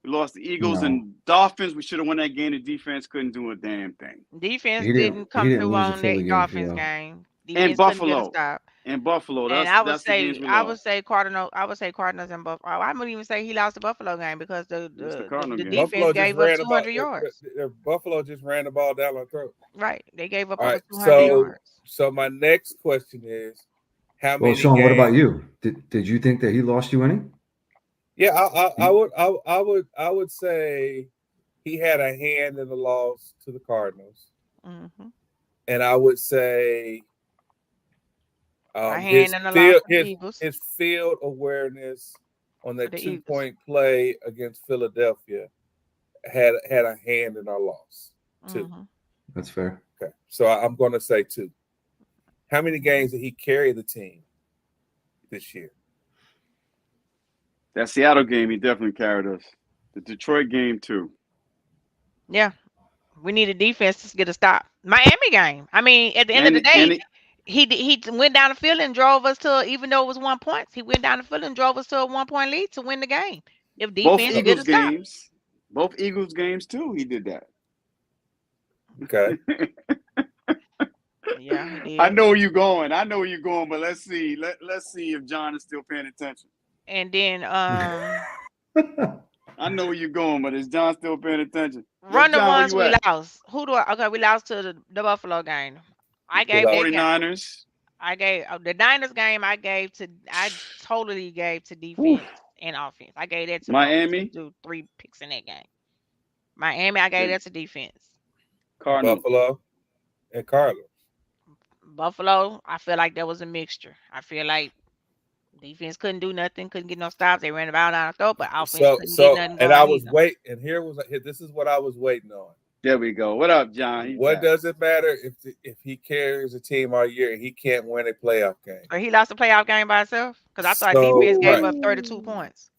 We lost the Eagles No. and Dolphins. We should have won that game. The defense couldn't do a damn thing. Defense He didn't- didn't come he didn't through lose the on Philly that game, Dolphins Theo. game. Defense couldn't Buffalo. get a stop. And Buffalo. And That's I would the say games we I lost. would say Cardinals and Buffalo. I wouldn't even say he lost the Buffalo game because the Cardinal game. defense Buffalo gave just up ran 200 yards. Buffalo just ran the ball down our throat. Right, they gave up All over right, 200 so yards. so my next question is, how Well, many? Sean, what about games- you? Did you think that he lost you any? Yeah, I would say he had a hand in the loss to the Cardinals, Mm-hmm. and I would say A his hand in the loss to the field, Eagles. his field awareness on that For the Eagles. 2-point play against Philadelphia had a hand in our loss too. Mhm. That's fair. Okay, so I'm going to say 2. How many games did he carry the team this year? That Seattle game, he definitely carried us. The Detroit game too. Yeah, we need a defense to get a stop. Miami game. I mean, at the end of the day, he went down the field and drove us to, even though it was 1 point, he went down the field and drove us to a 1-point lead to win the game. If both defense get a Eagles stop. games. Both Eagles games too. He did that. Okay. Yeah, he did. I know where you're going. But let's see. Let's see if John is still paying attention. And then I know where you're going, but is John still paying attention? run the John, where ones you we at? lost. Okay, we lost to the Buffalo game. I The gave that game. 49ers. I gave the Niners game. I totally gave to defense and offense. I gave that to Miami? do 3 picks in that game. Miami, I gave that to defense. Cardinals. Buffalo and Cardinals. Buffalo, I feel like there was a mixture. I feel like defense couldn't do nothing, couldn't get no stops. They ran the ball down the throat, but offense couldn't get nothing going. And I was either. waiting, and this is what I was waiting on. There we go. What up, John? He's What back. does it matter if he carries a team all year and he can't win a playoff game? Or he lost a playoff game by himself? Because I thought So, defense gave right. up 32 points.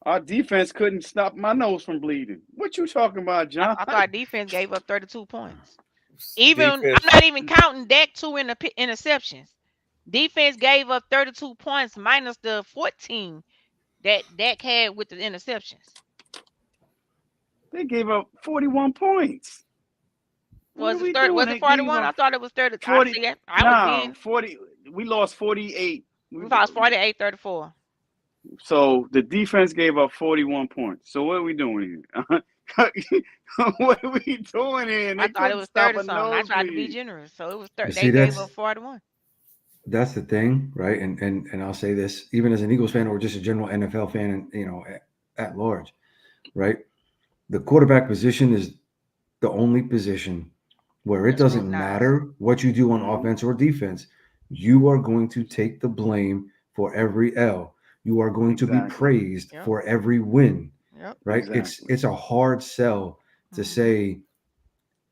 Our defense couldn't stop my nose from bleeding. What you talking about, John? I thought defense gave up 32 points. Even Defense- I'm not even counting Dak 2 interceptions. Defense gave up 32 points minus the 14 that Dak had with the interceptions. They gave up 41 points. Was What are we it 30? Was doing? it They gave 41? I up thought it was 30. 40 I was being 40. We lost 48. we lost 48-34. So the defense gave up 41 points. So what are we doing here? What are we doing here? I thought it was 30 something. I tried to be nosebleed. generous. So it was 30. see, They gave that's- up 41. That's the thing, right? And I'll say this, even as an Eagles fan or just a general NFL fan, and at large, right? The quarterback position is the only position where it That's doesn't scrutinized. matter what you do on Mhm. offense or defense. You are going to take the blame for every L. You are going to be Exactly. praised Yep. for every win, Yep. right? Exactly. It's a hard sell to Mhm. say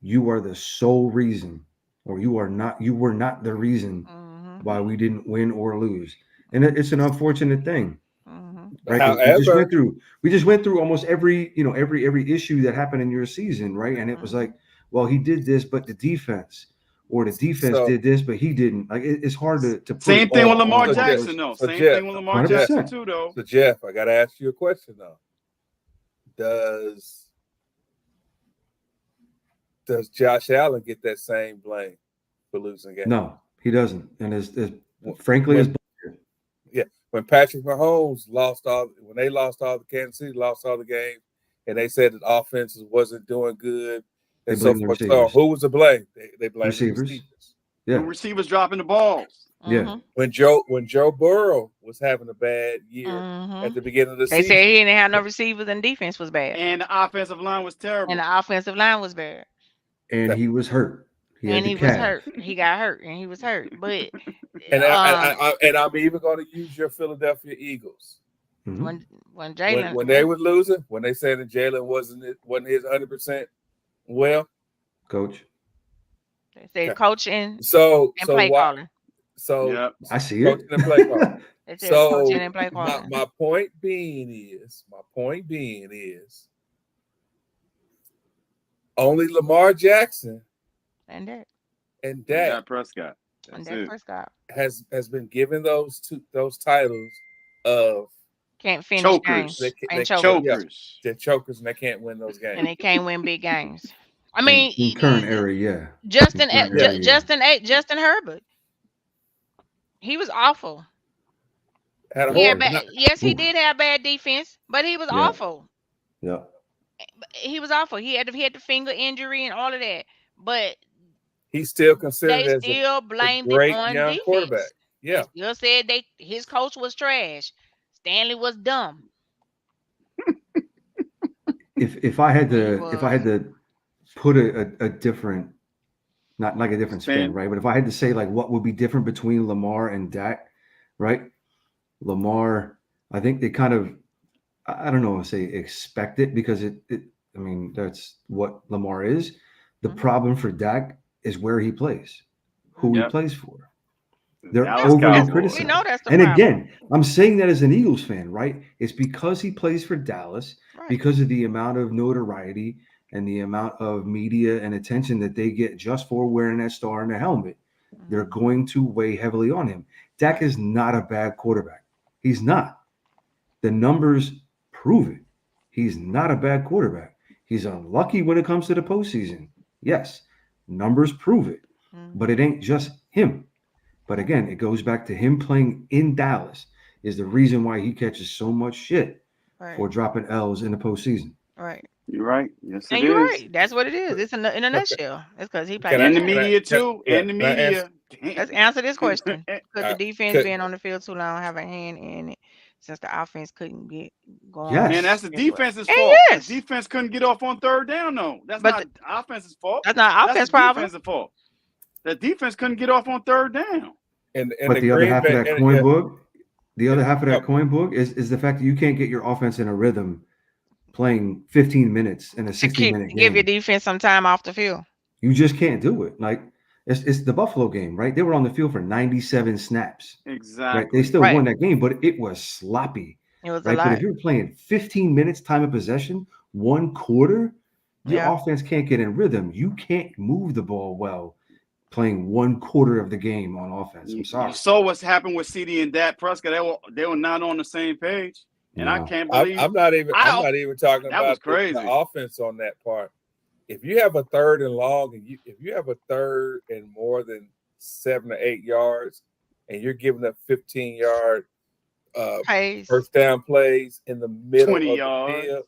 you are the sole reason, or you were not the reason Mhm. why we didn't win or lose. And it's an unfortunate thing, Mhm. right? 'Cause However, we just went through almost every issue that happened in your season, right? And it was Mhm. like, well, he did this, but the defense, or the defense So- did this, but he didn't. Like it's hard to put Same thing with all Lamar on- Jackson, though. So Same Jeff, thing with Lamar 100%. Jackson, too, though. So Jeff, I got to ask you a question though. Does Josh Allen get that same blame for losing games? No, he doesn't. And as frankly as When Patrick Mahomes when they lost all the Kansas City lost all the games, and they said that offenses wasn't doing good, and They so blamed the forth. So receivers. who was to blame? They blamed the Receivers. receivers. yeah, The receivers dropping the balls. Yeah. Mhm. When Joe Burrow was having a bad year Mhm. at the beginning of the They season, said he didn't have no receivers and defense was bad. And the offensive line was terrible. And the offensive line was bad. and he was hurt. And had he the was calf. hurt. He got hurt and he was hurt. But and I'm even going to use your Philadelphia Eagles. Mhm. when Jalen When they were losing, when they said that Jalen wasn't his 100%, well, Coach, they said coaching so and so play why? calling. So Yep. I see it. coaching and play calling. They said So coaching and play calling. my point being is only Lamar Jackson And that. and Dak Dak Prescott. And That's that it. Prescott has been given those titles of can't finish Chokers. games. they And chokers. yeah, Chokers. they're chokers and they can't win those And games. they can't win big games. I mean, in current era, yeah. Justin In current era, yeah. Justin Herbert. He was awful. Had a He had horrible, bad, yes, he Oof. did have bad defense, but he was Yeah. awful. Yeah. He was awful. He had the finger injury and all of that, but he's still considered they as still a blamed great it on young defense. quarterback. Yeah, They still said his coach was trash. Stanley was dumb. If I had He to put a different, not like a different spin, Spin. right? But if I had to say like what would be different between Lamar and Dak, right? Lamar, I think they kind of, I don't know, say expect it because I mean, that's what Lamar is. The Mhm. problem for Dak is where he plays, who Yep. he plays for. They're Dallas overly Cowboys. criticized. We know that's the And problem. again, I'm saying that as an Eagles fan, right? It's because he plays for Dallas, Right. because of the amount of notoriety and the amount of media and attention that they get just for wearing that star in the helmet. They're going to weigh heavily on him. Dak is not a bad quarterback. He's not. The numbers prove it. He's not a bad quarterback. He's unlucky when it comes to the postseason. Yes, numbers prove it, but it ain't just him. But again, it goes back to him playing in Dallas is the reason why he catches so much shit Right. for dropping L's in the postseason. Right. You're right. Yes, it And is. you're right. That's what it is. It's in a nutshell. It's because he played. Can I- And the bad. can I- media can- too. yeah, And the can I media. Let's answer this question. Could the Uh, defense could- being on the field too long have a hand in it since the offense couldn't get going? Yes. Man, that's the Guess what? defense's And fault. yes. The defense couldn't get off on third down, though. That's But not offense's fault. That's not offense That's the problem. defense's fault. The defense couldn't get off on third down. and But the other Green half Bay- of that and- coin yeah, book, the other half of that Yeah. coin book is the fact that you can't get your offense in a rhythm playing 15 minutes in a To 60-minute give your game. defense some time off the field. You just can't do it. Like it's the Buffalo game, right? They were on the field for 97 snaps. Exactly. Right? They still Right. won that game, but it was sloppy. It was Right. a But lot. if you're playing 15 minutes time of possession, one quarter, your Yeah. offense can't get in rhythm. You can't move the ball well playing one quarter of the game on offense. I'm sorry. You saw what's happened with CD and Dak Prescott. They were not on the same page, and I No. can't I'm, believe. I'm not even talking That was about crazy. the offense on that part. If you have a third and long, and if you have a third and more than 7 or 8 yards, and you're giving up 15-yard Pace. first down plays in the middle 20 of yards. the field,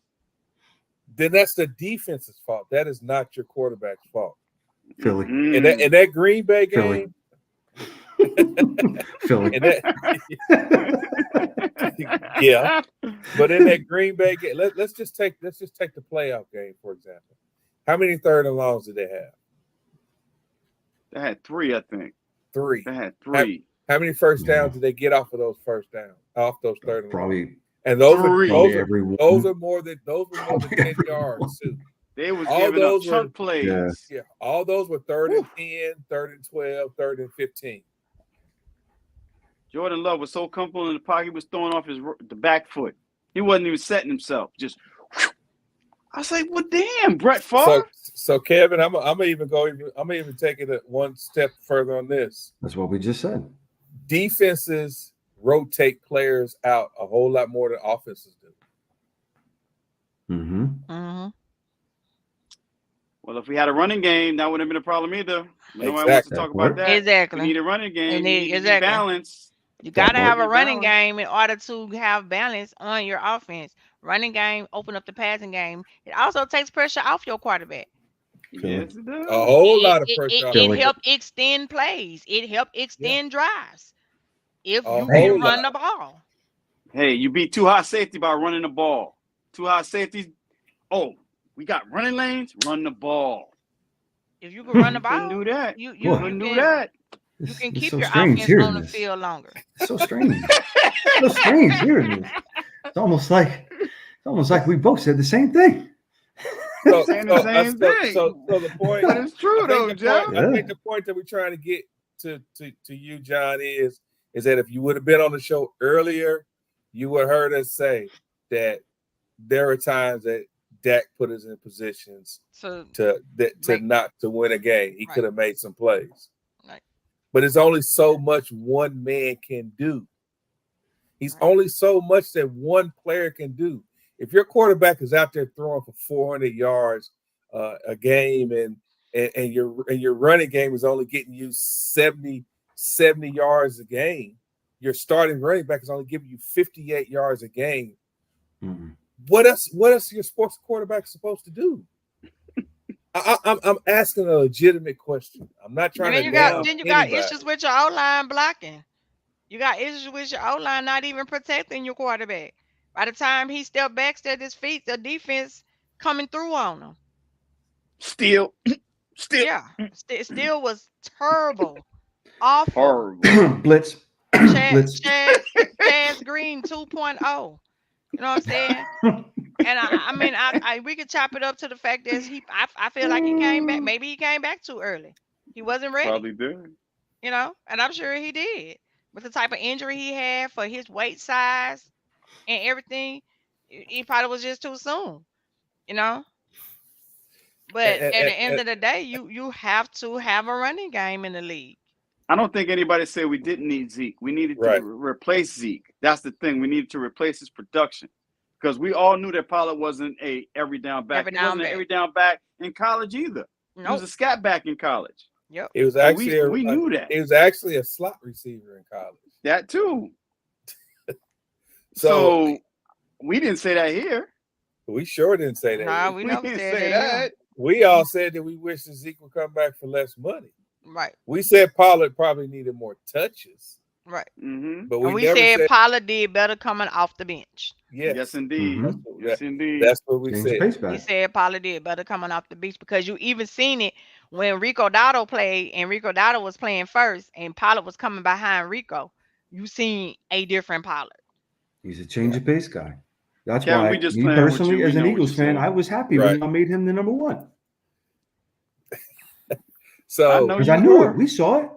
then that's the defense's fault. That is not your quarterback's fault. Philly. Mm. In that Green Bay Philly. game, Philly. in that, yeah, but in that Green Bay game, let's just take the playoff game for example. How many third and longs did they have? They had 3, I think. 3. They had 3. How many first Yeah. downs did they get off of those first downs? Off those third and longs? Probably And those Three. every one. are more than 10 Every yards too. They was All giving up those were- chunk plays. Yeah. Yeah, all those were 3rd and 10, 3rd and 12, 3rd and 15. Jordan Love was so comfortable in the pocket, he was throwing off the back foot. He wasn't even setting himself. Just, I was like, well, damn, Brett Favre. So Kevin, I'm even take it one step further on this. That's what we just said. Defenses rotate players out a whole lot more than offenses do. Mm-hmm. Mm-hmm. Well, if we had a running game, that wouldn't have been a problem either. But nobody wants to Exactly. talk about that. Exactly. We need a running game. And We need to exactly. be balanced. You got to That have a works. running Balance. game in order to have balance on your offense. Running game, open up the passing game. It also takes pressure off your quarterback. Yes, it does. A whole lot of pressure. It Philly. help extend plays. It help extend drives. If A you whole can run lot. the ball. Hey, you beat too high safety by running the ball. Too high safeties. Oh, we got running lanes. Run the ball. If you can run the Couldn't ball, do that. you Couldn't do that. You can It's keep so your strange offense hearing on the this. field longer. It's so strange. So strange hearing this. It's almost like we both said the same thing. Saying the same thing. So the point. But it's true, I though, think Joe. I think the point that we're trying to get to you, John, is is that if you would have been on the show earlier, you would have heard us say that there are times that Dak put us in positions So to make not to win a game. He right, could have made some plays, right, but it's only so much one man can do. He's right. only so much that one player can do. If your quarterback is out there throwing for 400 yards a game, and your running game is only getting you 70 yards a game, your starting running back is only giving you 58 yards a game. Mm-hmm. What else is your sports quarterback supposed to do? I'm asking a legitimate question. I'm not trying And to then you got anybody. issues with your O-line blocking. You got issues with your O-line not even protecting your quarterback. By the time he stepped back, stepped his feet, the defense coming through on him. Still. Yeah, still was terrible, awful. Horrible. Blitz. Blitz. Chaz Green 2.0. You know what I'm saying? And I mean, we could chop it up to the fact that I feel like he came back. Maybe he came back too early. He wasn't ready. Probably did. You know, and I'm sure he did. With the type of injury he had for his weight size and everything, he probably was just too soon. You know. But at the end of the day, you have to have a running game in the league. I don't think anybody said we didn't need Zeke. We needed to replace Zeke. That's the thing. We needed to replace his production because we all knew that Pollard wasn't a every down back. He wasn't an every down back in college either. Nope. He was a scat back in college. Yep. It was actually we knew that. It was actually a slot receiver in college. That too. So we didn't say that here. We sure didn't say that. Nah, we never didn't said say that. We all said that we wish that Zeke would come back for less money. Right. We said Pollard probably needed more touches. Right. Mm-hmm. But we said Pollard did better coming off the bench. Yes, indeed. Mm-hmm. Yes, indeed. That's what we said. We said Pollard did better coming off the bench because you even seen it when Rico Dotto played and Rico Dotto was playing first and Pollard was coming behind Rico. You seen a different Pollard. He's a change of pace guy. That's Kevin, why we just me playing with personally, you. as We an know what Eagles you fan, said. I was happy when I made him the number one. So because I knew it. We saw it.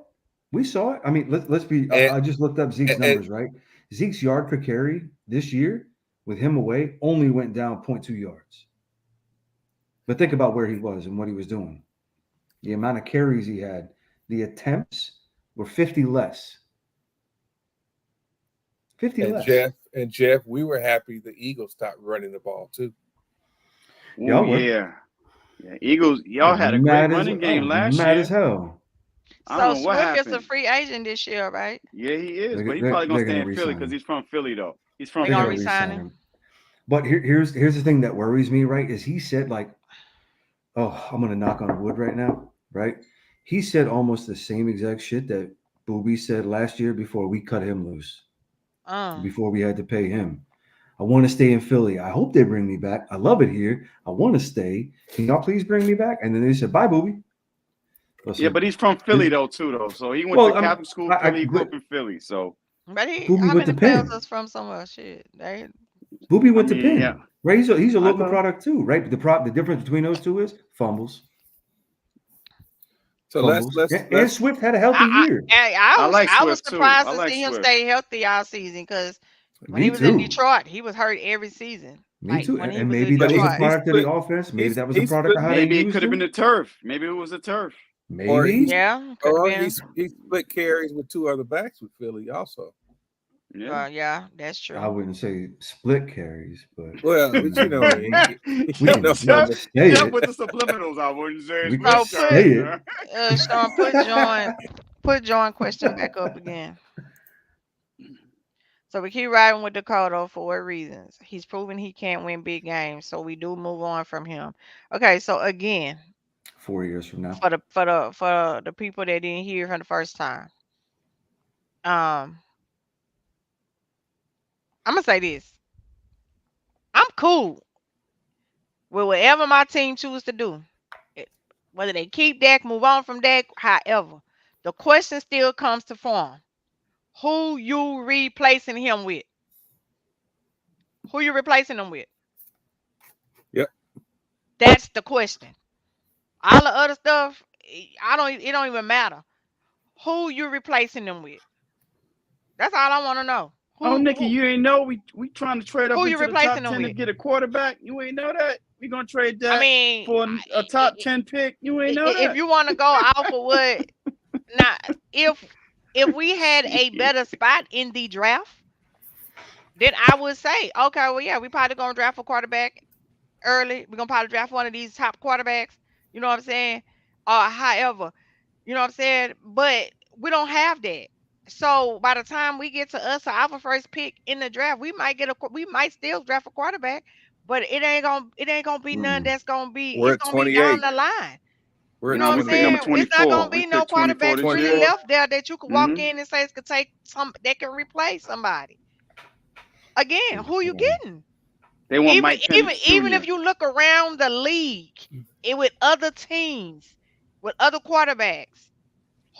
We saw it. I mean, let's be. I just looked up Zeke's numbers, right? Zeke's yard per carry this year with him away only went down 0.2 yards. But think about where he was and what he was doing. The amount of carries he had, the attempts were 50 less. 50 less. Jeff, we were happy the Eagles stopped running the ball too. Ooh, yeah. Eagles, y'all had a great running game last year. Mad as hell. So Swift is a free agent this year, right? Yeah, he is. But he's probably gonna stay in Philly because he's from Philly, though. He's from. They're gonna resign him. But here's the thing that worries me, right? Is he said like, oh, I'm gonna knock on wood right now, right? He said almost the same exact shit that Booby said last year before we cut him loose. Before we had to pay him. I want to stay in Philly. I hope they bring me back. I love it here. I want to stay. Can y'all please bring me back? And then they said, bye, Booby. Yeah, but he's from Philly though, too, though. So he went to Catholic school. He grew up in Philly. So, but he Booby went to Penn. Us from somewhere. Shit, Booby went to Penn. Yeah. Right? He's a local product too, right? The difference between those two is fumbles. So let's and Swift had a healthy year. I was surprised to see him stay healthy all season because when he was in Detroit, he was hurt every season. Me too. And maybe that was a product of the offense. Maybe that was a product of how maybe it could have been the turf. Maybe it was the turf. Maybe. Or he split carries with two other backs with Philly also. Yeah, that's true. I wouldn't say split carries, but well, but you know, Jeff with the subliminals. I wouldn't say. Sean, put John question back up again. So we keep riding with Dakota for what reasons? He's proven he can't win big games, so we do move on from him. Okay, so again, 4 years from now, for the people that didn't hear for the first time, I'm gonna say this: I'm cool with whatever my team chooses to do, whether they keep Dak, move on from Dak. However, the question still comes to form. Who you replacing him with? Who you replacing him with? Yep. That's the question. All the other stuff, it don't even matter. Who you replacing them with? That's all I want to know. Oh, Nikki, you ain't know we trying to trade up who you into the replacing top them 10 to with? get a quarterback. You ain't know that. We gonna trade I that mean, for a top 10 pick. You ain't know if that. you want to go off of what now, if we had a better spot in the draft, then I would say, okay, well, yeah, we probably gonna draft a quarterback early. We're gonna probably draft one of these top quarterbacks. You know what I'm saying? However, you know what I'm saying? But we don't have that. So by the time we get to us or our first pick in the draft, we might still draft a quarterback, but it ain't gonna be none Mm. that's gonna be. We're It's at gonna be down 28. the line. We're You at know what We I'm pick number 28. saying? It's not 24. gonna We be no pick 24 quarterbacks this really year. left there that you could walk Mhm. in and say could take some that can replace somebody. Again, who you getting? They want Even Mike even Penix even Jr. if you look around the league with other teams, with other quarterbacks,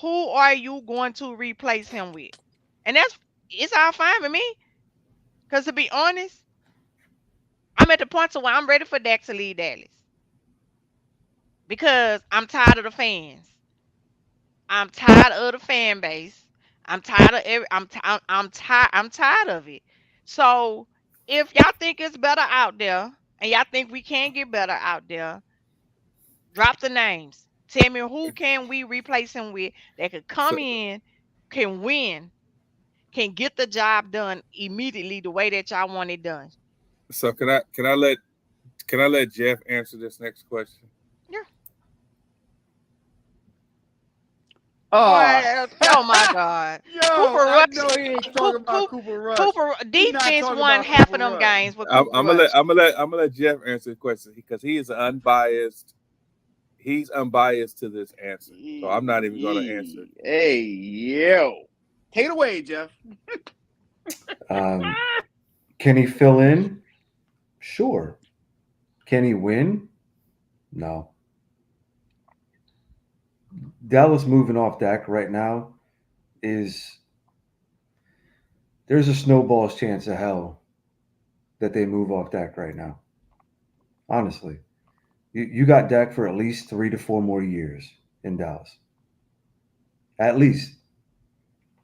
who are you going to replace him with? And it's all fine with me. Because to be honest, I'm at the point to where I'm ready for Dak to leave Dallas. Because I'm tired of the fans. I'm tired of the fan base. I'm tired of I'm tired of it. So if y'all think it's better out there and y'all think we can get better out there, drop the names. Tell me who can we replace him with that could come So, in, can win, can get the job done immediately the way that y'all want it done. so can I let Jeff answer this next question? Yeah. Oh, Oh my God. yo, Cooper I Rush. know he ain't talking about Cooper Rush. Cooper He not defense talking won about half Cooper of them Rush. games with I'm Cooper Rush. gonna let Jeff answer the question because he is unbiased. He's unbiased to this answer, so I'm not even gonna answer. Hey, yo, take it away, Jeff. Can he fill in? Sure. Can he win? No. Dallas moving off Dak right now is there's a snowball's chance of hell that they move off Dak right now. Honestly, you got Dak for at least 3 to 4 more years in Dallas, at least,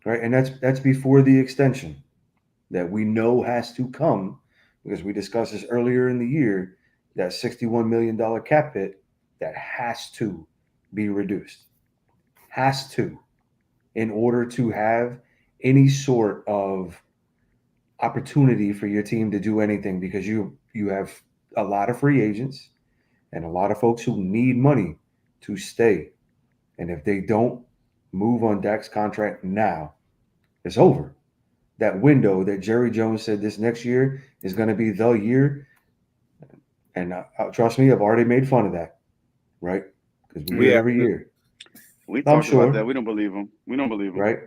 right? And that's before the extension that we know has to come because we discussed this earlier in the year. That $61 million cap hit that has to be reduced, has to, in order to have any sort of opportunity for your team to do anything, because you have a lot of free agents and a lot of folks who need money to stay. And if they don't move on Dak's contract now, it's over. That window that Jerry Jones said this next year is going to be the year. And trust me, I've already made fun of that, right? Because we do it every year. We I'm talked sure. about that. We don't believe him. We don't believe him. Right?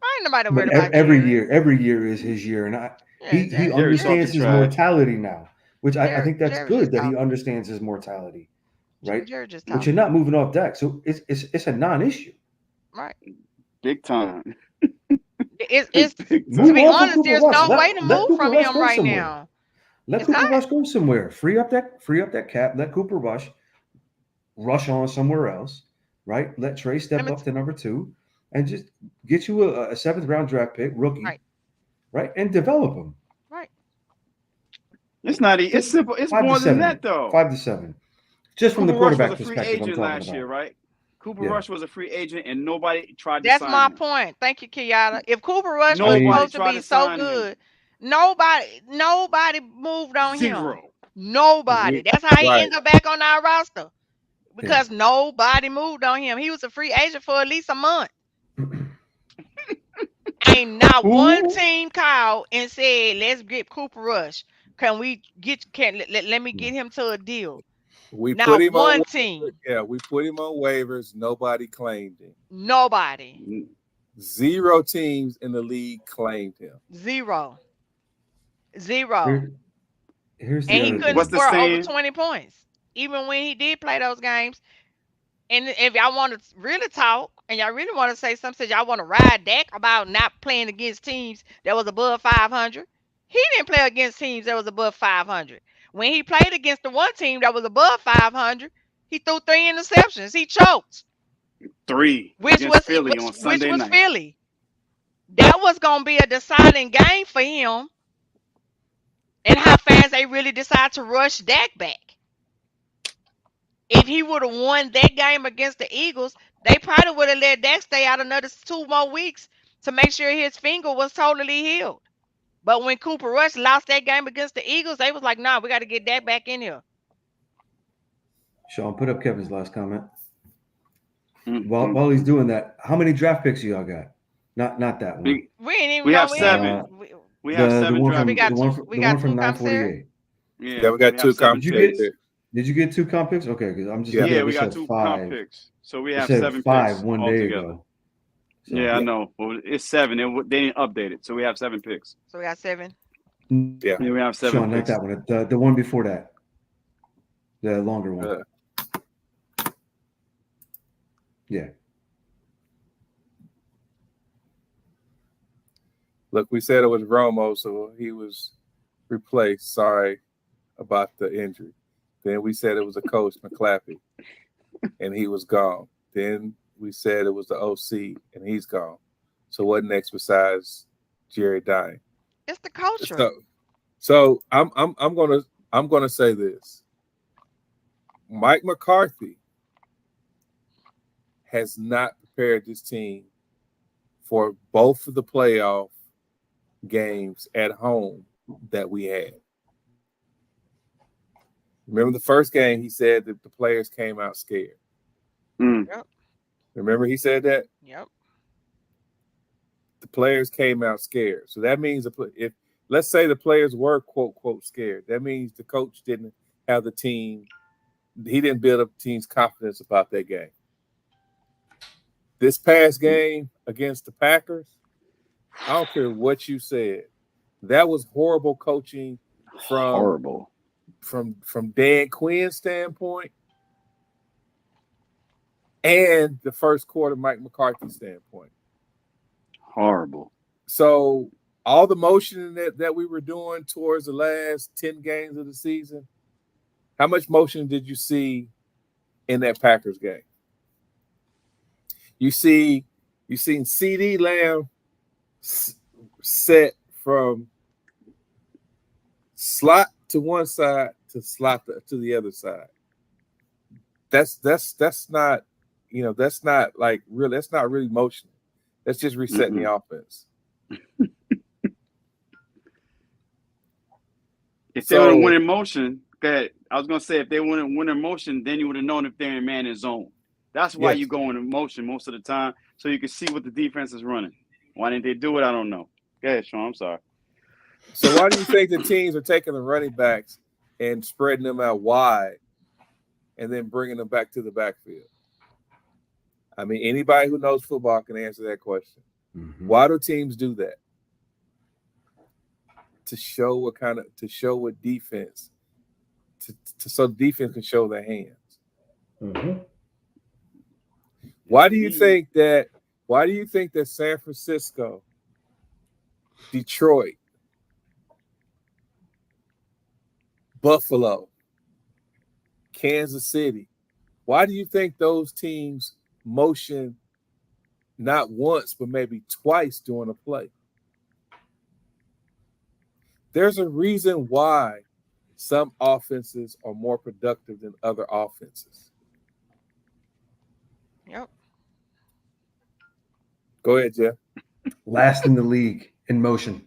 I ain't nobody But worried about every Jerry. year is his year. And he Jerry- understands his talking trash. mortality now, which I Jerry- think that's Jerry good just that he talking. understands his mortality, right? Jerry just But talking. you're not moving off Dak. So it's a non-issue. Right. Big time. It's Big Move to be on from honest, Cooper there's Rush. no way to Let move Cooper from Rush him go right somewhere. now. Let It's Cooper not. Rush go somewhere. Free up that cap. Let Cooper Rush on somewhere else, right? Let Trey step up to number 2 and just get you a 7th round draft pick, rookie, right? And develop him. Right. It's not. It's simple. It's 5 to more than 7. that, though. 5 to 7. Just from Cooper the Rush quarterback was a free perspective, I'm agent talking last about. year, right? Cooper Yeah. Rush was a free agent, and nobody tried to That's sign my him. point. Thank you, Kiara. If Cooper Rush was Nobody supposed to tried be to so sign him. good, nobody moved on him. Zero. Nobody. That's how he Right. ended up back on our roster. Because nobody moved on him. He was a free agent for at least a month. Ain't not one team called and said, let's get Cooper Rush. Can we get let me get him to a deal? We Not put him one on team. Yeah, we put him on waivers. Nobody claimed him. Nobody. 0 teams in the league claimed him. 0. Here's the And he other couldn't What's thing. the score over saying? 20 points. Even when he did play those games. And if y'all want to really talk and y'all really want to say something, y'all want to ride Dak about not playing against teams that was above 500. He didn't play against teams that was above 500. When he played against the one team that was above 500, he threw 3 interceptions. He choked. 3 Which against was Philly on Sunday night. Philly. that was gonna be a deciding game for him, and how fast they really decide to rush Dak back. If he would have won that game against the Eagles, they probably would have let Dak stay out another 2 more weeks to make sure his finger was totally healed. But when Cooper Rush lost that game against the Eagles, they was like, "Nah, we got to get Dak back in here." Sean, put up Kevin's last comment. Mm-hmm. While he's doing that, how many draft picks y'all got? Not that one. We ain't even. We have know, seven. We have The 7 one draft from We got the two- one from, we the got one two from commissary. 948. Yeah, we got two 7 commentators. picks. Did you get 2 comp picks? Okay, because I'm just Yeah. looking Yeah, at we it got said 2 5. comp picks. So we It have said 7 5 picks one day altogether. ago. So, Yeah, I know. Well, it's 7. They didn't update it, so we have 7 picks. So we got 7. Yeah. Yeah, we have 7 Sean, not picks. that one. The one before that. The longer one. Yeah. Look, we said it was Romo, so he was replaced. Sorry about the injury. Then we said it was a coach, McClappy, and he was gone. Then we said it was the OC, and he's gone. So what next besides Jerry dying? It's the culture. So I'm gonna say this. Mike McCarthy has not prepared this team for both of the playoff games at home that we had. Remember the first game, he said that the players came out scared. Yep. Remember he said that? Yep. The players came out scared. So that means if let's say the players were quote scared, that means the coach didn't have the team. He didn't build up the team's confidence about that game. This past game against the Packers, I don't care what you said. That was horrible coaching from Dan Quinn's standpoint and the first quarter Mike McCarthy standpoint. Horrible. So all the motion that we were doing towards the last 10 games of the season, how much motion did you see in that Packers game? You seen CeeDee Lamb set from slot to one side to slot to the other side. That's not, that's not like real. That's not really motion. That's just resetting the offense. If they would have won in motion, I was gonna say if they wouldn't win in motion, then you would have known if they're in man in zone. That's why you go in motion most of the time, so you can see what the defense is running. Why didn't they do it? I don't know. Go ahead, Sean. I'm sorry. So why do you think the teams are taking the running backs and spreading them out wide and then bringing them back to the backfield? I mean, anybody who knows football can answer that question. Mm-hmm. Why do teams do that? To show what defense, so defense can show their hands. Mm-hmm. Why do you think that San Francisco, Detroit, Buffalo, Kansas City, why do you think those teams motion not once but maybe twice during a play? There's a reason why some offenses are more productive than other offenses. Yep. Go ahead, Jeff. Last in the league in motion.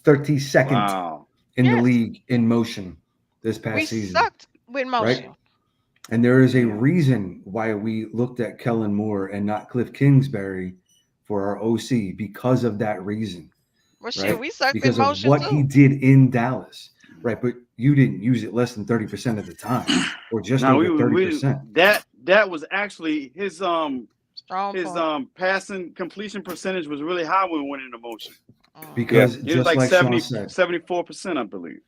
32nd in the league in motion this past season. We sucked with motion. Right? And there is a reason why we looked at Kellen Moore and not Cliff Kingsbury for our OC because of that reason. Well, shit, right? We sucked because in motion of what too. he did in Dallas. Right, but you didn't use it less than 30% of the time, or just over 30%. That was actually his passing completion percentage was really high when we went into motion. Because it was like 74%, I believe.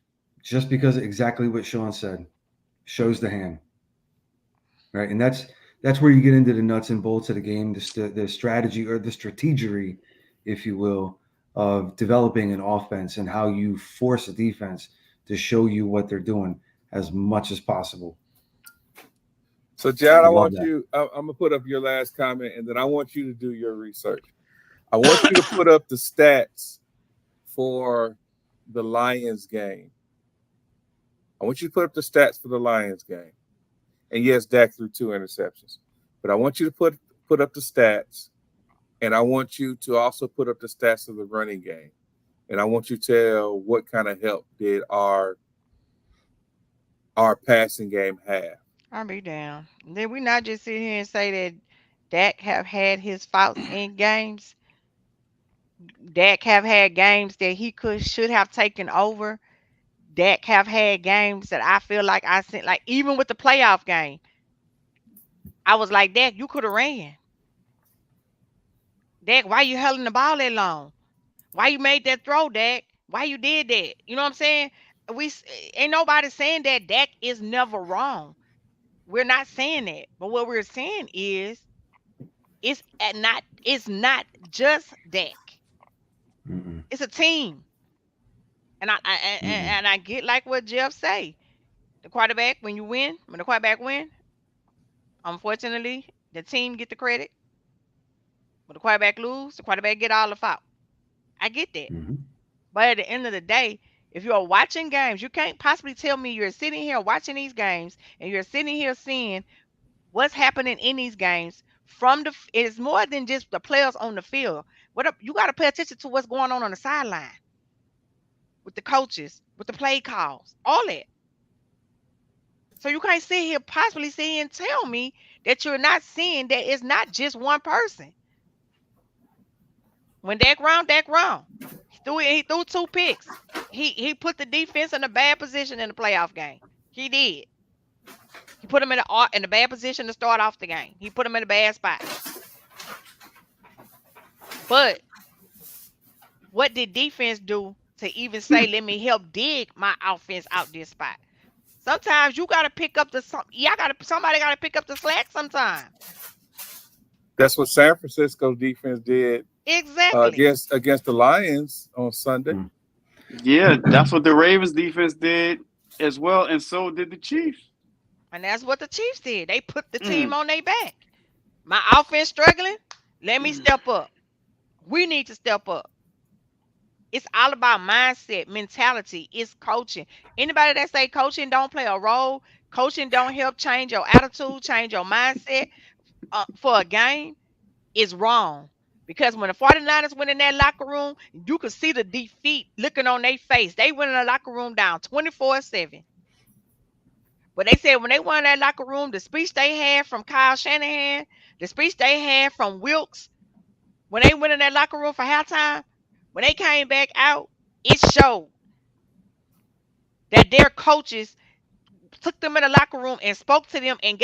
Just because exactly what Sean said shows the hand, right? And that's where you get into the nuts and bolts of the game, the strategy or the strategery, if you will, of developing an offense and how you force a defense to show you what they're doing as much as possible. So, John, I'm going to put up your last comment, and then I want you to do your research. I want you to put up the stats for the Lions game. I want you to put up the stats for the Lions game. And yes, Dak threw 2 interceptions. But I want you to put up the stats. And I want you to also put up the stats of the running game. And I want you to tell what kind of help did our passing game have. I'll be down. Then we not just sit here and say that Dak have had his faults in games. Dak have had games that he should have taken over. Dak have had games that I feel like I sent, like even with the playoff game, I was like, Dak, you could have ran. Dak, why you holding the ball that long? Why you made that throw, Dak? Why you did that? You know what I'm saying? We ain't nobody saying that Dak is never wrong. We're not saying that. But what we're saying is it's not just Dak. Mm-mm. It's a team. And I get like what Jeff say. The quarterback, when the quarterback win, unfortunately, the team get the credit. When the quarterback lose, the quarterback get all the fault. I get that. Mm-hmm. But at the end of the day, if you're watching games, you can't possibly tell me you're sitting here watching these games and you're sitting here seeing what's happening in these games it is more than just the players on the field. You got to pay attention to what's going on the sideline with the coaches, with the play calls, all that. So you can't sit here possibly and tell me that you're not seeing that it's not just one person. When Dak wrong. He threw 2 picks. He put the defense in a bad position in the playoff game. He did. He put them in a bad position to start off the game. He put them in a bad spot. But what did defense do to even say, let me help dig my offense out this spot? Sometimes you got to pick up somebody got to pick up the slack sometimes. That's what San Francisco's defense did. Exactly. Against the Lions on Sunday. Yeah, that's what the Ravens defense did as well, and so did the Chiefs. And that's what the Chiefs did. They put the team on their back. My offense struggling. Let me step up. We need to step up. It's all about mindset, mentality. It's coaching. Anybody that say coaching don't play a role, coaching don't help change your attitude, change your mindset for a game is wrong. Because when the 49ers went in that locker room, you could see the defeat looking on their face. They went in the locker room down 24-7. But they said when they went in that locker room, the speech they had from Kyle Shanahan, the speech they had from Wilkes, when they went in that locker room for halftime, when they came back out, it showed that their coaches took them in the locker room and spoke to them and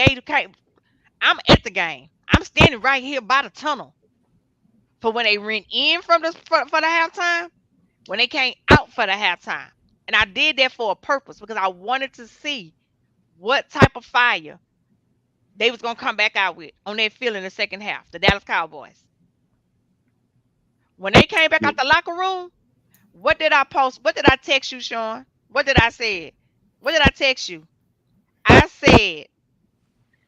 I'm at the game. I'm standing right here by the tunnel. For when they ran in for the halftime, when they came out for the halftime. And I did that for a purpose because I wanted to see what type of fire they was going to come back out with on their field in the second half, the Dallas Cowboys. When they came back out the locker room, what did I post? What did I text you, Sean? What did I say? What did I text you? I said,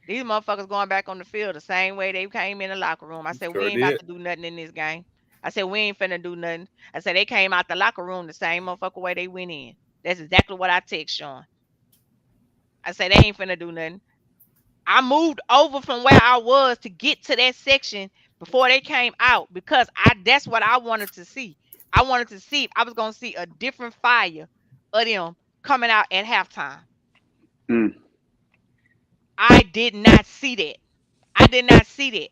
these motherfuckers going back on the field the same way they came in the locker room. I said, we ain't about to do nothing in this game. I said, we ain't finna do nothing. I said, they came out the locker room the same motherfucker way they went in. That's exactly what I text Sean. I said, they ain't finna do nothing. I moved over from where I was to get to that section before they came out because that's what I wanted to see. I wanted to see if I was going to see a different fire of them coming out at halftime. I did not see that. I did not see that.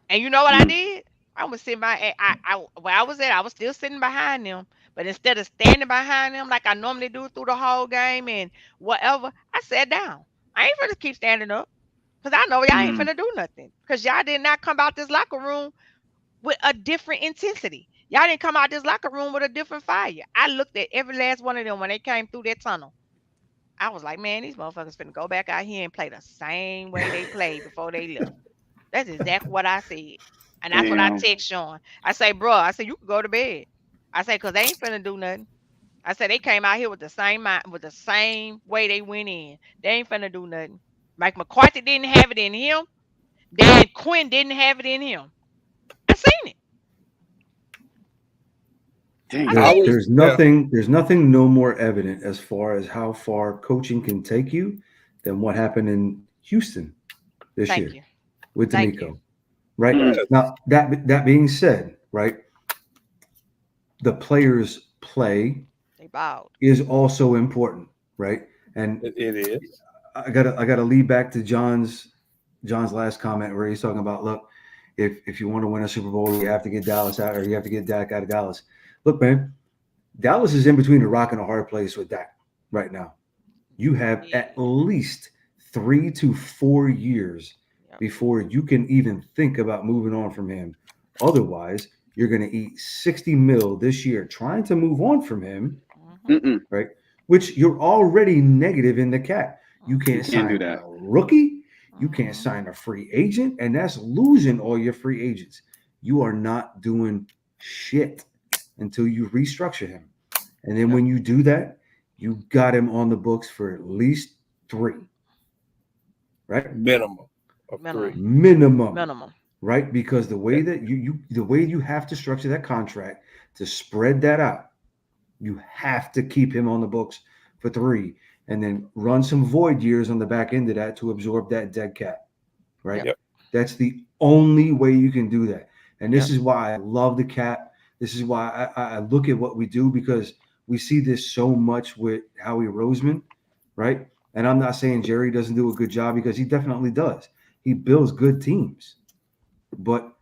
And you know what I did? I was sitting where I was at, I was still sitting behind them. But instead of standing behind them like I normally do through the whole game and whatever, I sat down. I ain't finna keep standing up because I know y'all ain't finna do nothing because y'all did not come out this locker room with a different intensity. Y'all didn't come out this locker room with a different fire. I looked at every last one of them when they came through that tunnel. I was like, man, these motherfuckers finna go back out here and play the same way they played before they left. That's exactly what I said. And that's what I text Sean. I say, bro, I said, you can go to bed. I say, because they ain't finna do nothing. I said, they came out here with the same way they went in. They ain't finna do nothing. Mike McCarthy didn't have it in him. Dan Quinn didn't have it in him. I seen Dang. There's nothing no more evident as far as how far coaching can take you than what happened in Houston this Thank year you. with Thank D'Amico. you. Right Mm. now, that being said, right, the players' play They bowed. is also important, right? And It is. I gotta lead back to John's last comment where he's talking about, look, if you want to win a Super Bowl, you have to get Dallas out, or you have to get Dak out of Dallas. Look, man, Dallas is in between a rock and a hard place with Dak right now. You have at least 3 to 4 years before you can even think about moving on from him. Otherwise, you're going to eat $60 million this year trying to move on from him, right? Which you're already negative in the cap. You can't sign do that. a rookie. You can't sign a free agent, and that's losing all your free agents. You are not doing shit until you restructure him. And then when you do that, you got him on the books for at least 3. Right? Minimum of 3. Minimum. Right? Because the way that you have to structure that contract to spread that out, you have to keep him on the books for 3 and then run some void years on the back end of that to absorb that dead cap. Right? Yep. That's the only way you can do that. And this is why I love the cap. This is why I look at what we do, because we see this so much with Howie Roseman, right? And I'm not saying Jerry doesn't do a good job, because he definitely does. He builds good teams. But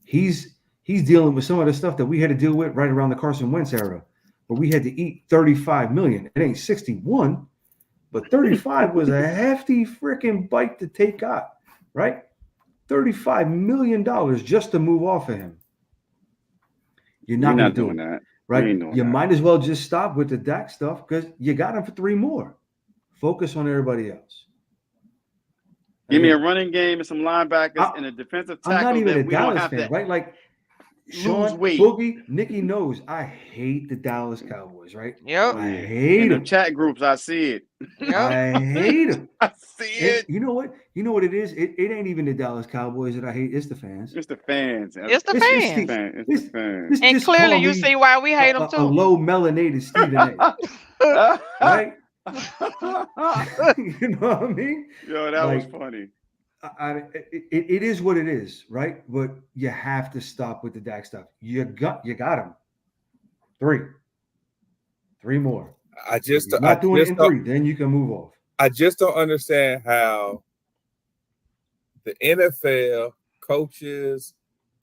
he's dealing with some of the stuff that we had to deal with right around the Carson Wentz era, where we had to eat $35 million. It ain't 61, but 35 was a hefty freaking bite to take out, right? $35 million just to move off of him. You're not doing that, right? You might as well just stop with the Dak stuff, because you got him for 3 more. Focus on everybody else. Give me a running game and some linebackers and a defensive tackle. I'm not even that a we don't Dallas have fan, to right? Like Sean, weight. Boogie, Nikki knows I hate the Dallas Cowboys, right? Yep. I hate in them. the chat groups. I see it. Yep. I hate them. I see it. You know what? You know what it is? It ain't even the Dallas Cowboys that I hate. It's the fans. It's the fans. It's the fans. It's the fans. And Just clearly call you me see why we hate them a too. low melanated Stephen A. Right? You know what I mean? Yo, that was Like, funny. It is what it is, right? But you have to stop with the Dak stuff. You got him. 3 more. If you're not doing it in 3, then you can move off. I just don't understand how the NFL coaches,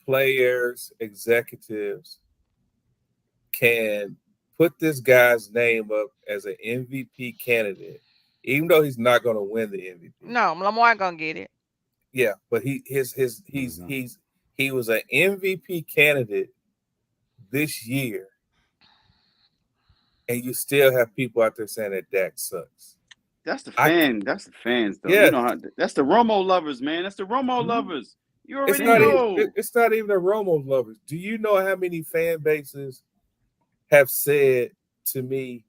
players, executives can put this guy's name up as an MVP candidate, even though he's not going to win the MVP. No, Lamar gonna get it. Yeah, but he was an MVP candidate this year, and you still have people out there saying that Dak sucks. That's the fans, though. Yeah. You know that's the Romo lovers, man. That's the Romo lovers. You already know. It's not even the Romo lovers. Do you know how many fan bases have said to me,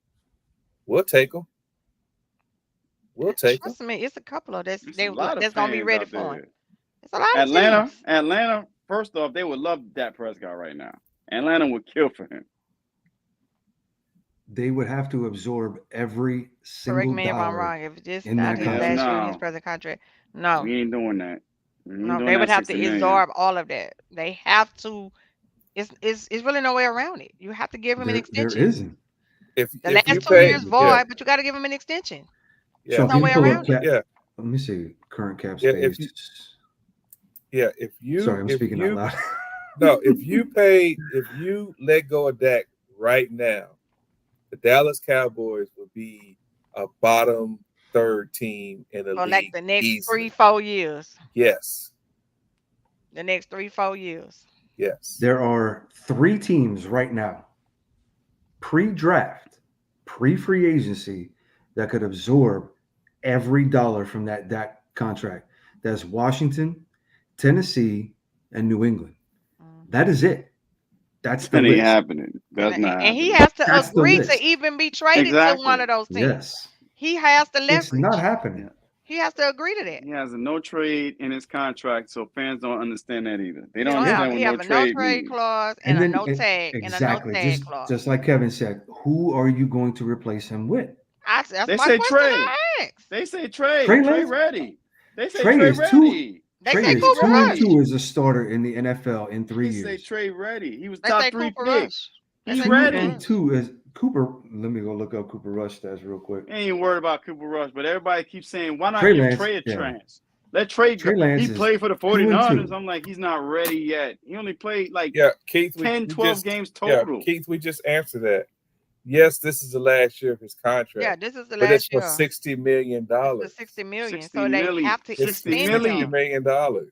"We'll take them. We'll take them." Trust me, it's a couple of that's There's a lot of that's gonna be fans ready out for him. there. It's a lot of teams. Atlanta. First off, they would love Dak Prescott right now. Atlanta would kill for him. They would have to absorb every single Correct me if I'm dollar wrong. If this in not that his last contract. year, No. his present contract, no, We ain't doing that. We ain't no, doing they would that have to $60 million. absorb all of that. They have to. It's really no way around it. You have to give him an There extension. isn't. If The you last 2 pay- years void, but you got to give him an extension. yeah, So no if way you pull up around it. cap, yeah, let me see current cap Yeah, space. if you Sorry, I'm if speaking you, out loud. No, if you let go of Dak right now, the Dallas Cowboys would be a bottom 3rd team in the For league. like the next easily. 3-4 years. Yes. The next 3-4 years. Yes. There are 3 teams right now, pre-draft, pre-free agency, that could absorb every dollar from that Dak contract. That's Washington, Tennessee, and New England. That is it. That's the That ain't list. happening. That's not And he happening. has to That's the agree list. to even be traded to Exactly. one of those teams. Yes. He has to leverage. It's not happening. He has to agree to that. He has a no trade in his contract, so fans don't understand that either. They don't He understand what have no a no trade trade means. clause and a no tag exactly, and a no tag clause. just like Kevin said, who are you going to replace him with? That's They my say question trade. I asked. They say trade. Trey Trey Lance? ready. They say Trey Trey is ready. They Trey say is Cooper 2-2 Rush. as a starter in the NFL in 3 They years. say Trey ready. He was They top say 3 Cooper pick. Rush. They He's say ready. Cooper Rush. 2-2 as Cooper. Let me go look up Cooper Rush stats real quick. Ain't worried about Cooper Rush, but everybody keeps saying, why not Trey give Lance, Trey a yeah. chance? Let Trey go. Trey Lance He is played for the 2-2. 49ers. I'm like, he's not ready yet. He only played like Yeah, Keith, 10, 12 games Yeah, total. Keith, we just answered that. Yes, this is the last year of his contract. Yeah, this is the but it's last for year. $60 million. It's the $60 million. 60 So they million. have to It's extend million. him. $60 million.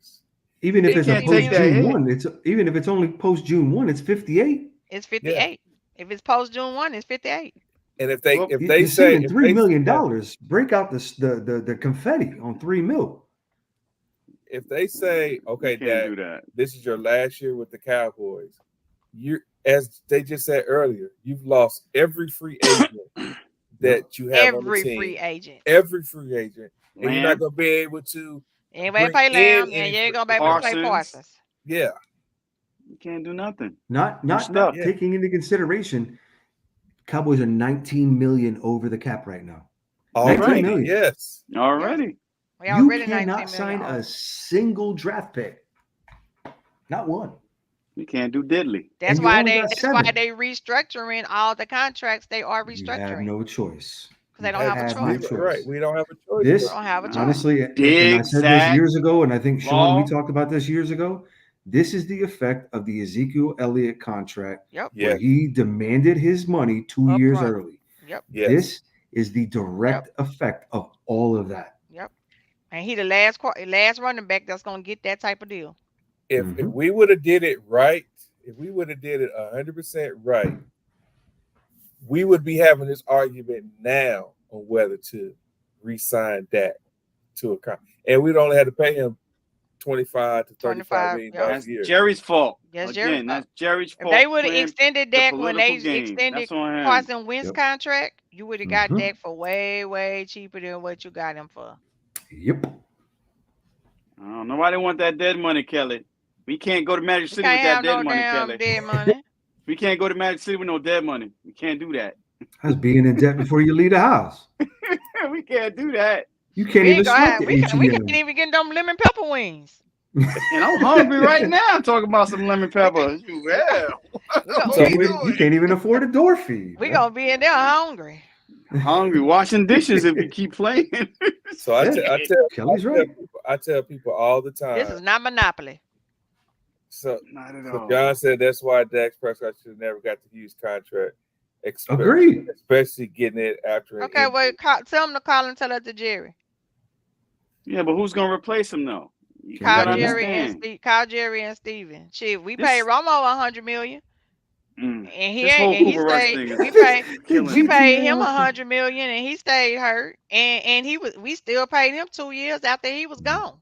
Even if They it's a can't take post that June hit. 1, even if it's only post June 1, it's 58. It's 58. If it's post June 1, it's 58. And if they Well, if You're they say saving $3 million. yeah, Break out the confetti on $3 million. if they say, okay, You can't do Dad, that. this is your last year with the Cowboys, you, as they just said earlier, you've lost every free agent that you have on the Every team. free agent. Every free agent. And you're Lamb, not going to be able to Anybody bring pay in Lamb, any and you ain't free- gonna be able to play Parsons. Parsons. Yeah. you can't do nothing. Not stuck. Yeah. taking into consideration, Cowboys are $19 million over the cap right now. Already, 19 million. yes. Already. We You already 19 cannot million sign over. a single draft pick. Not one. You can't do diddly. That's and you why only they got that's why 7. they restructuring all the contracts. They are You have restructuring no choice. because they You don't have a no choice. choice. Right. We don't have a choice. This, We don't have a choice. honestly, and I Dig, said Zach, this years ago, and I think Sean, we Law. talked about this years ago. This is the effect of the Ezekiel Elliott contract, Yep. Yeah. where he demanded his money 2 Up years front. early. Yep. Yes. This is the direct effect of all of that. Yep. And he the last running back that's gonna get that type of deal. If Mhm. we would have did it right, if we would have did it 100% right, we would be having this argument now on whether to re-sign Dak to a contract, and we'd only have to pay him $25 to $35 million yeah. That's a year. Jerry's fault. That's Again, Jerry's that's fault. Jerry's If fault. they would have playing extended the Dak when they political game. extended That's on him. Carson Wentz Yep. contract, you would have got Mhm. Dak for way cheaper than what you got him for. Yep. Nobody want that dead money, Kelly. We can't go to Magic You City can't with that have dead no money, damn Kelly. dead money. We can't go to Magic City with no dead money. We can't do that. That's being in debt before you leave the house. We can't do that. You can't We even ain't gonna sweat have, the we ATM. can't even get them lemon pepper wings. And I'm hungry right now talking about some lemon pepper. Yeah. We gonna, So we you doing? can't even afford a door fee. we man. gonna be in there hungry. Hungry, washing dishes if we keep playing. So I Kelly's right. tell people all the time. This is not Monopoly. So, Not at so all. John said that's why Dak Prescott should have never got the huge contract. Agreed. Especially getting it after an Okay, well, injury. tell him to call and tell that to Jerry. Yeah, but who's gonna replace him though? You Call gotta Jerry understand. call Jerry and Steven. Shit, we This- paid Romo $100 million, Mm. and he This whole ain't. And he Cooper Rush stayed. thing is We paid him GTA. $100 million, and he stayed hurt. And we still paid him 2 years after he was gone.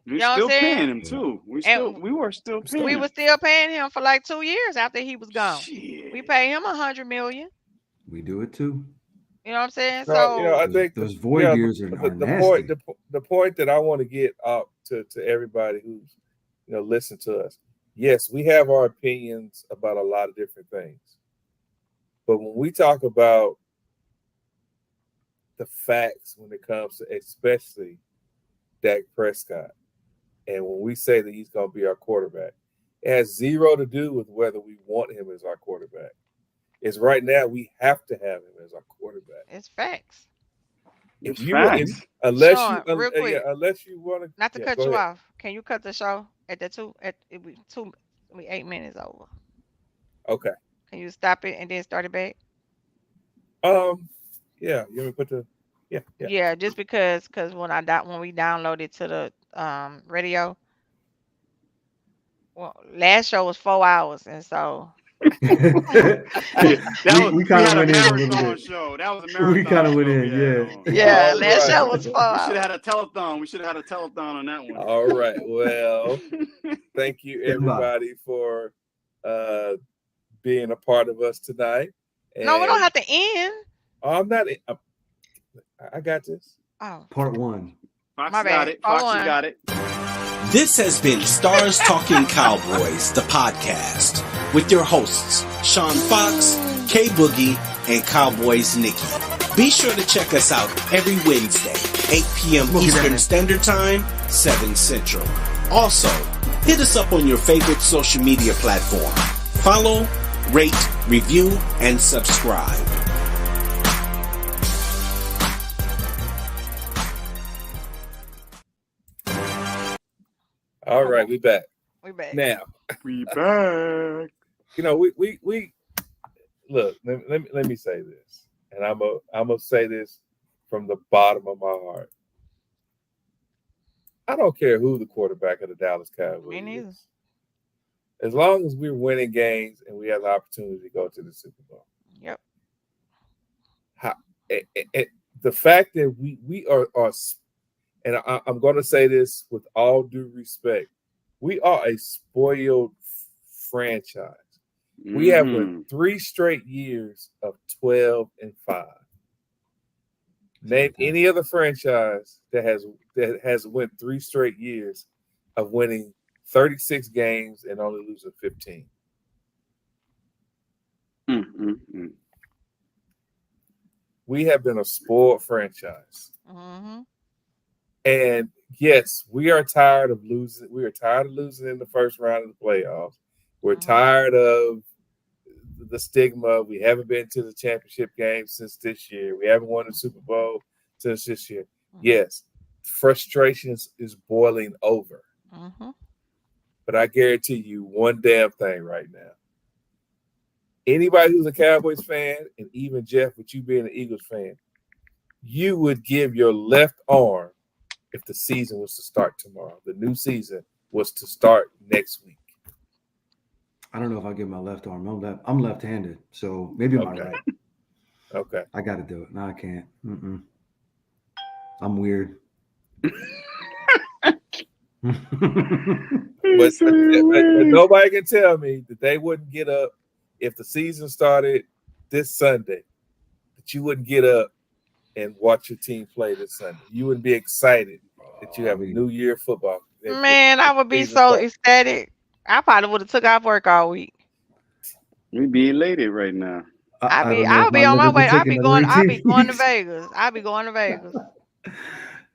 We You know what still I'm saying? paying him too. We were still paying. We him. were still paying him for like 2 years after he was gone. Shit. We paid him $100 million. We do it too. You know what I'm saying? No, So you know, I think Those void years are nasty. the point that I want to get out to everybody who's listen to us. Yes, we have our opinions about a lot of different things, but when we talk about the facts, when it comes to especially Dak Prescott, and when we say that he's going to be our quarterback, it has zero to do with whether we want him as our quarterback. It's right now we have to have him as our quarterback. it's facts. If It's you facts. unless Sean, you real quick. unless you want to Not to cut go you ahead. off. Can you cut the show at the 8 minutes over? Okay. Can you stop it and then start it back? Yeah, you want me to put the yeah. Yeah, just because when we downloaded to the radio, well, last show was 4 hours, and so we kind of went in a little bit. Show. That was a marathon. We kind of went show in, we had on. yeah, All last right. show was 4 We should hours. have had a telethon. We should have had a telethon on that one. All right. Well, thank you everybody for being a part of us tonight. No, we don't And- have to end. I'm not. I got this. Oh, Part 1. Fox My got bad. it. Hold Foxy on. got it. This has been Stars Talking Cowboys, the podcast, with your hosts, Sean Fox, K Boogie, and Cowboys Nikki. Be sure to check us out every Wednesday, 8 p.m. Eastern Standard Time, 7 Central. Also, hit us up on your favorite social media platform. Follow, rate, review, and subscribe. All right, we back We back. now. We back. You know, we look. Let me say this, and I'm gonna say this from the bottom of my heart. I don't care who the quarterback of the Dallas Cowboys Me neither. is. As long as we're winning games and we have the opportunity to go to the Super Bowl. Yep. The fact that we are and I'm going to say this with all due respect, we are a spoiled franchise. We have won 3 straight years of 12-5. Name any other franchise that has won 3 straight years of winning 36 games and only losing 15. We have been a spoiled franchise. Mm-hmm. And yes, we are tired of losing. We are tired of losing in the first round of the playoffs. We're tired of the stigma. We haven't been to the championship game since this year. We haven't won the Super Bowl since this year. Yes, frustration is boiling over. Mm-hmm. But I guarantee you one damn thing right now. Anybody who's a Cowboys fan, and even Jeff, with you being an Eagles fan, you would give your left arm if the season was to start tomorrow. The new season was to start next week. I don't know if I'll give my left arm. I'm left-handed, so maybe my right. Okay. I got to do it. No, I can't. I'm weird. But nobody can tell me that they wouldn't get up if the season started this Sunday, that you wouldn't get up and watch your team play this Sunday. You wouldn't be excited that you have a new year of football. Man, I would be so ecstatic. I probably would have took off work all week. We be elated right now. I'll be on my way. I'll be going to Vegas. I'll be going to Vegas.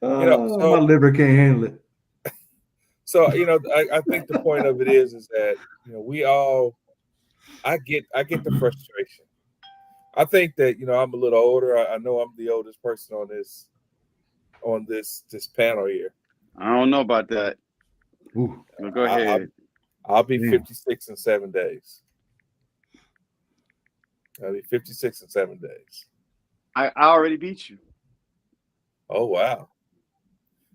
My liver can't handle it. So, I think the point of it is that, we all, I get the frustration. I think that, I'm a little older. I know I'm the oldest person on this panel here. I don't know about that. Ooh. Well, go ahead. I'll be 56 in 7 days. I'll be 56 in 7 days. I already beat you. Oh, wow.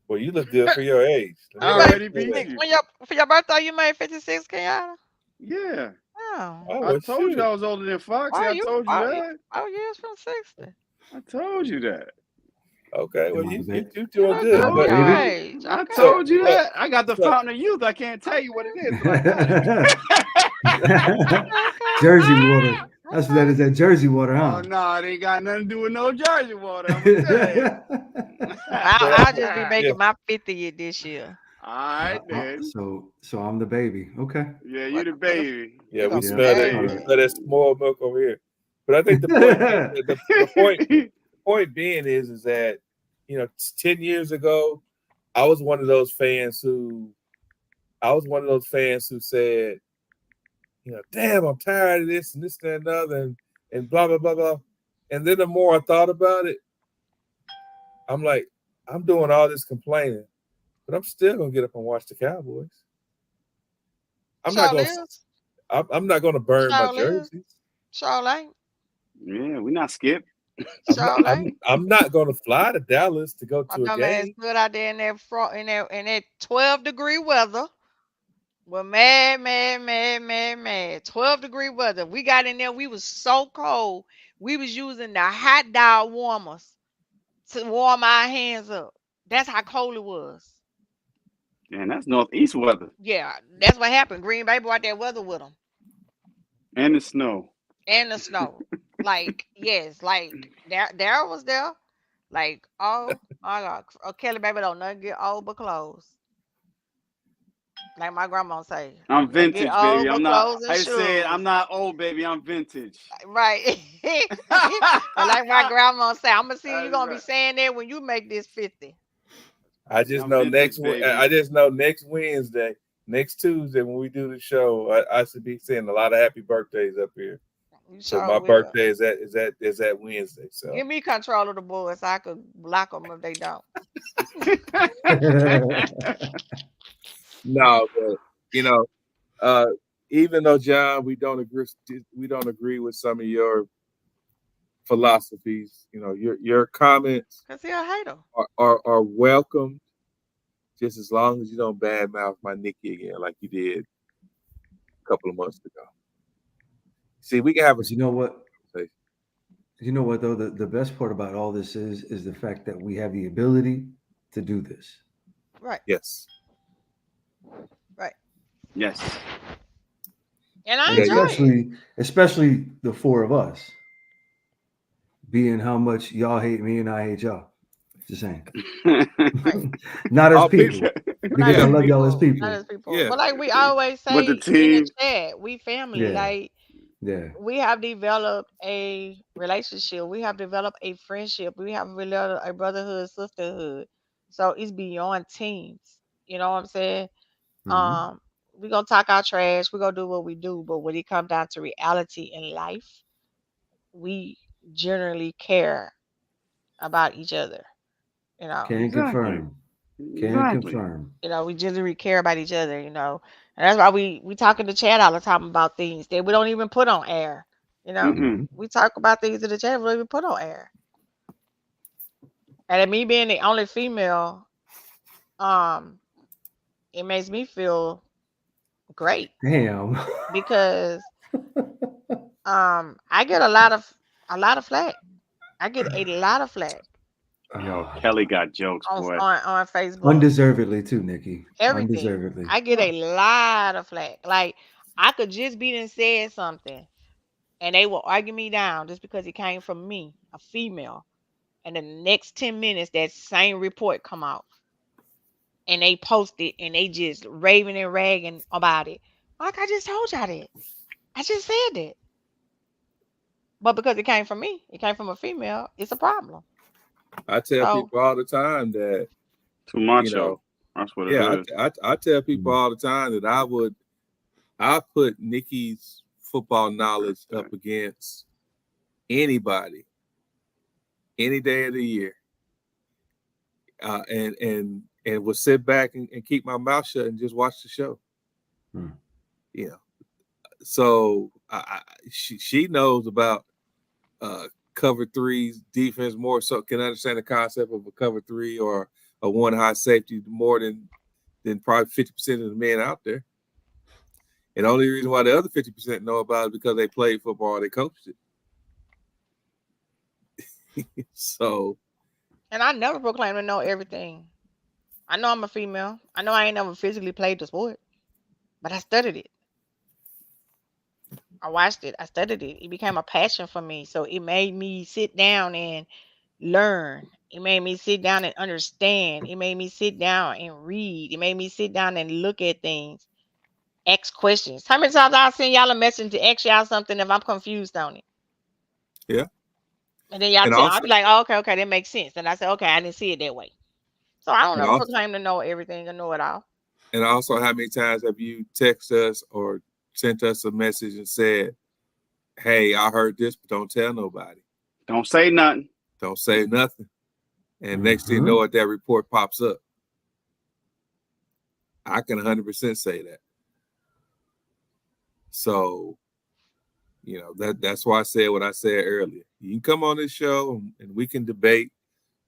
Well, you look good for your age. I already beat you. For your birthday, you made 56, Kenyatta? Yeah. Oh. I told you I was older than Fox. I told you that. Oh, you was from 60. I told you that. Okay, well, you're doing good. I told you that. I got the fountain of youth. I can't tell you what it is. Jersey water. That's what that is, that Jersey water, huh? Oh, no, it ain't got nothing to do with no Jersey water. I'm gonna tell you. I'll just be making my 50th this year. All right, then. So I'm the baby. Okay. Yeah, you the baby. Yeah, we smell that. We smell that small milk over here. But I think the point being is that 10 years ago, I was one of those fans who said, damn, I'm tired of this and this and another and blah blah blah blah. And then the more I thought about it, I'm like, I'm doing all this complaining, but I'm still gonna get up and watch the Cowboys. I'm not gonna burn my jerseys. Charlotte. Yeah, we're not Skip. I'm not gonna fly to Dallas to go to a game. Good out there in that 12-degree weather. Well, mad. 12-degree weather. We got in there. We was so cold. We was using the hot dog warmers to warm our hands up. That's how cold it was. And that's northeast weather. Yeah, that's what happened. Green Bay brought that weather with them. And the snow. Yes, like Daryl was there. Like all My God, Kelly baby don't nothing get old but clothes. Like my grandma say, I'm they get vintage, old baby. I'm but not. clothes and I said I'm shoes. not old, baby. I'm vintage. Right. But like my grandma say, I'm gonna see you That's gonna be right. saying that when you make this 50. I just I'm know vintage, baby. I just know next Wednesday, next Tuesday when we do the show, I should be seeing a lot of happy birthdays up here. You So sure my will. birthday is that Wednesday. So Give me control of the boys so I could block them if they don't. no, but you know, even though John, we don't agree with some of your philosophies. You know, your comments Cause he a hater. are welcome, just as long as you don't badmouth my Nikki again like you did a couple of months ago. See, we can have a You know what? conversation. You know what though? The best part about all this is the fact that we have the ability to do this. Right. Yes. Right. Yes. And I And enjoy it. especially the four of us. Being how much y'all hate me and I hate y'all. Just saying. Right. Not as All people. people. Because I love y'all as Not people. as people. Yeah. But like we always With the say in the team. chat, we family. Yeah. Like Yeah. we have developed a relationship. We have developed a friendship. We have developed a brotherhood, sisterhood. So it's beyond teams. You know what I'm saying? Mhm. We're gonna talk our trash, we're gonna do what we do, but when it comes down to reality in life, we generally care about each other. You know. Can Exactly. confirm. Can Exactly. confirm. You know, we generally care about each other, you know. And that's why we talk in the chat all the time about things that we don't even put on air. You know, Mm-mm. we talk about things in the chat we don't even put on air. And me being the only female, um, it makes me feel great Damn. because I get a lot of flack. I get a lot of flack Yo, Kelly got jokes, boy. on Facebook. Undeservedly too, Nikki. Everything. Undeservedly. I get a lot of flack. Like I could just be done said something and they will argue me down just because it came from me, a female. And the next 10 minutes that same report come out and they post it and they just raving and ragging about it. Like I just told y'all that. I just said that. But because it came from me, it came from a female, it's a problem. I tell So people all the time that, Too macho. you know, That's what it yeah, is. I tell people all the time that I put Nikki's football knowledge up against anybody, any day of the year, and will sit back and keep my mouth shut and just watch the show. Hmm. You know, so she knows about cover threes defense more, so can understand the concept of a cover three or a one high safety more than probably 50% of the men out there. And the only reason why the other 50% know about it is because they played football, they coached it. So, and I never proclaim to know everything. I know I'm a female. I know I ain't never physically played the sport, but I studied it. I watched it. I studied it. It became a passion for me. So it made me sit down and learn. It made me sit down and understand. It made me sit down and read. It made me sit down and look at things, ask questions. How many times I send y'all a message to ask y'all something if I'm confused on it? yeah. And then y'all And tell also, I'll be like, oh, okay, that makes sense. And I say, okay, I didn't see it that way. So I don't and ever also, proclaim to know everything and know it all. and also, how many times have you texted us or sent us a message and said, hey, I heard this, but don't tell nobody. Don't say nothing. Don't say nothing. And next thing you know, that report pops up. I can 100% say that. So, you know, that's why I said what I said earlier. You can come on this show and we can debate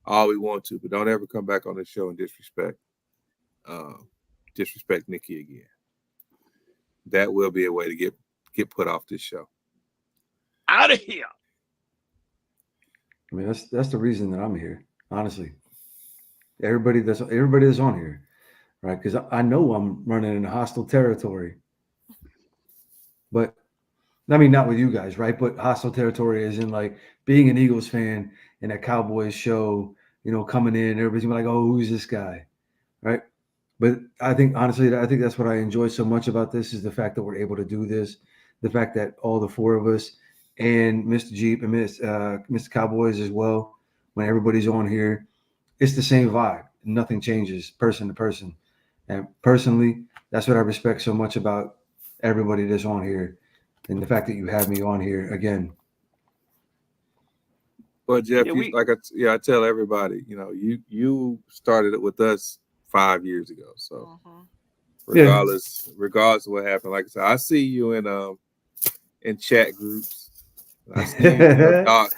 all we want to, but don't ever come back on this show and disrespect Nikki again. That will be a way to get put off this show. Out of here. I mean, that's the reason that I'm here, honestly. Everybody that's on here, right? Because I know I'm running in hostile territory. But I mean, not with you guys, right? But hostile territory is in like being an Eagles fan and a Cowboys show, coming in, everybody's gonna be like, oh, who's this guy, right? But I think honestly, that's what I enjoy so much about this is the fact that we're able to do this, the fact that all the four of us and Mr. Jeep and Mr. Cowboys as well, when everybody's on here, it's the same vibe. Nothing changes person to person. And personally, that's what I respect so much about everybody that's on here and the fact that you have me on here again. Well, Jeff, Yeah, I tell everybody, you started it with us 5 years ago. So regardless of what happened, like I said, I see you in chat groups. I see you, Doc.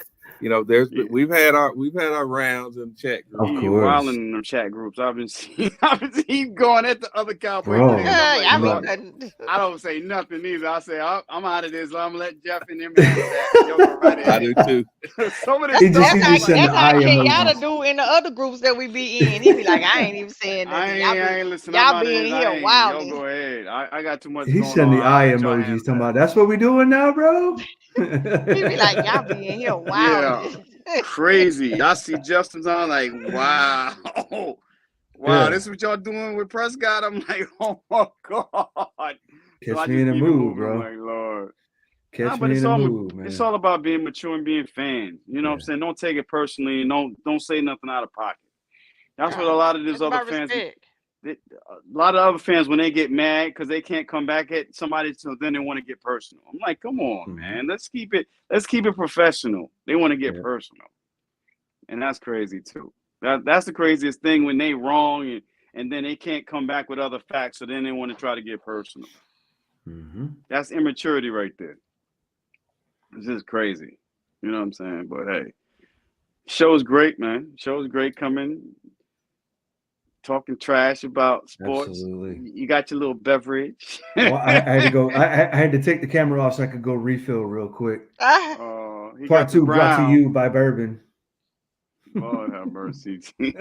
We've had our rounds in chat groups. Of He course. wilding in them chat groups. I've been seeing going at the other Cowboys. Bro. Niggas. I'm Yeah, like, I don't say nothing either. I say I'm out of this. I'm gonna let Jeff and him handle that. Yo, go right I do too. Some of this He just- stuff, he I'm just send like, the that's how eye Kenyatta emojis. do in the other groups that we be in. He be like, I ain't even saying I nothing. ain't listening. y'all I'm be out of in this. here I ain't- wilding. Yo, go ahead. I got too much He going sent on. the eye I'll let y'all emojis handle talking that. about that's what we doing now, bro. He be like, y'all be in here wilding. Crazy. I see Justin's on like, wow. Yeah. This is what y'all doing with Prescott. I'm like, oh my God. Catch I me just in the keep it mood, moving. bro. I'm like, Lord. Catch but me it's in the all mood, man. it's all about being mature and being fans. You know what I'm Yeah. saying? Don't take it personally and don't say nothing out of pocket. That's what a lot of these It's other about fans respect. a lot of other fans when they get mad because they can't come back at somebody, so then they want to get personal. I'm like, come on, man, let's keep it professional. They want to get personal, and that's crazy too. That's the craziest thing when they wrong and then they can't come back with other facts, so then they want to try to get personal. That's immaturity right there. It's just crazy, you know what I'm saying? But hey, show's great, man. Show's great coming. Talking trash about sports. Absolutely. You got your little beverage. Well, I had to go. I had to take the camera off so I could go refill real quick. He Part got 2 the brought to brown. you by bourbon. Lord have mercy. Hey,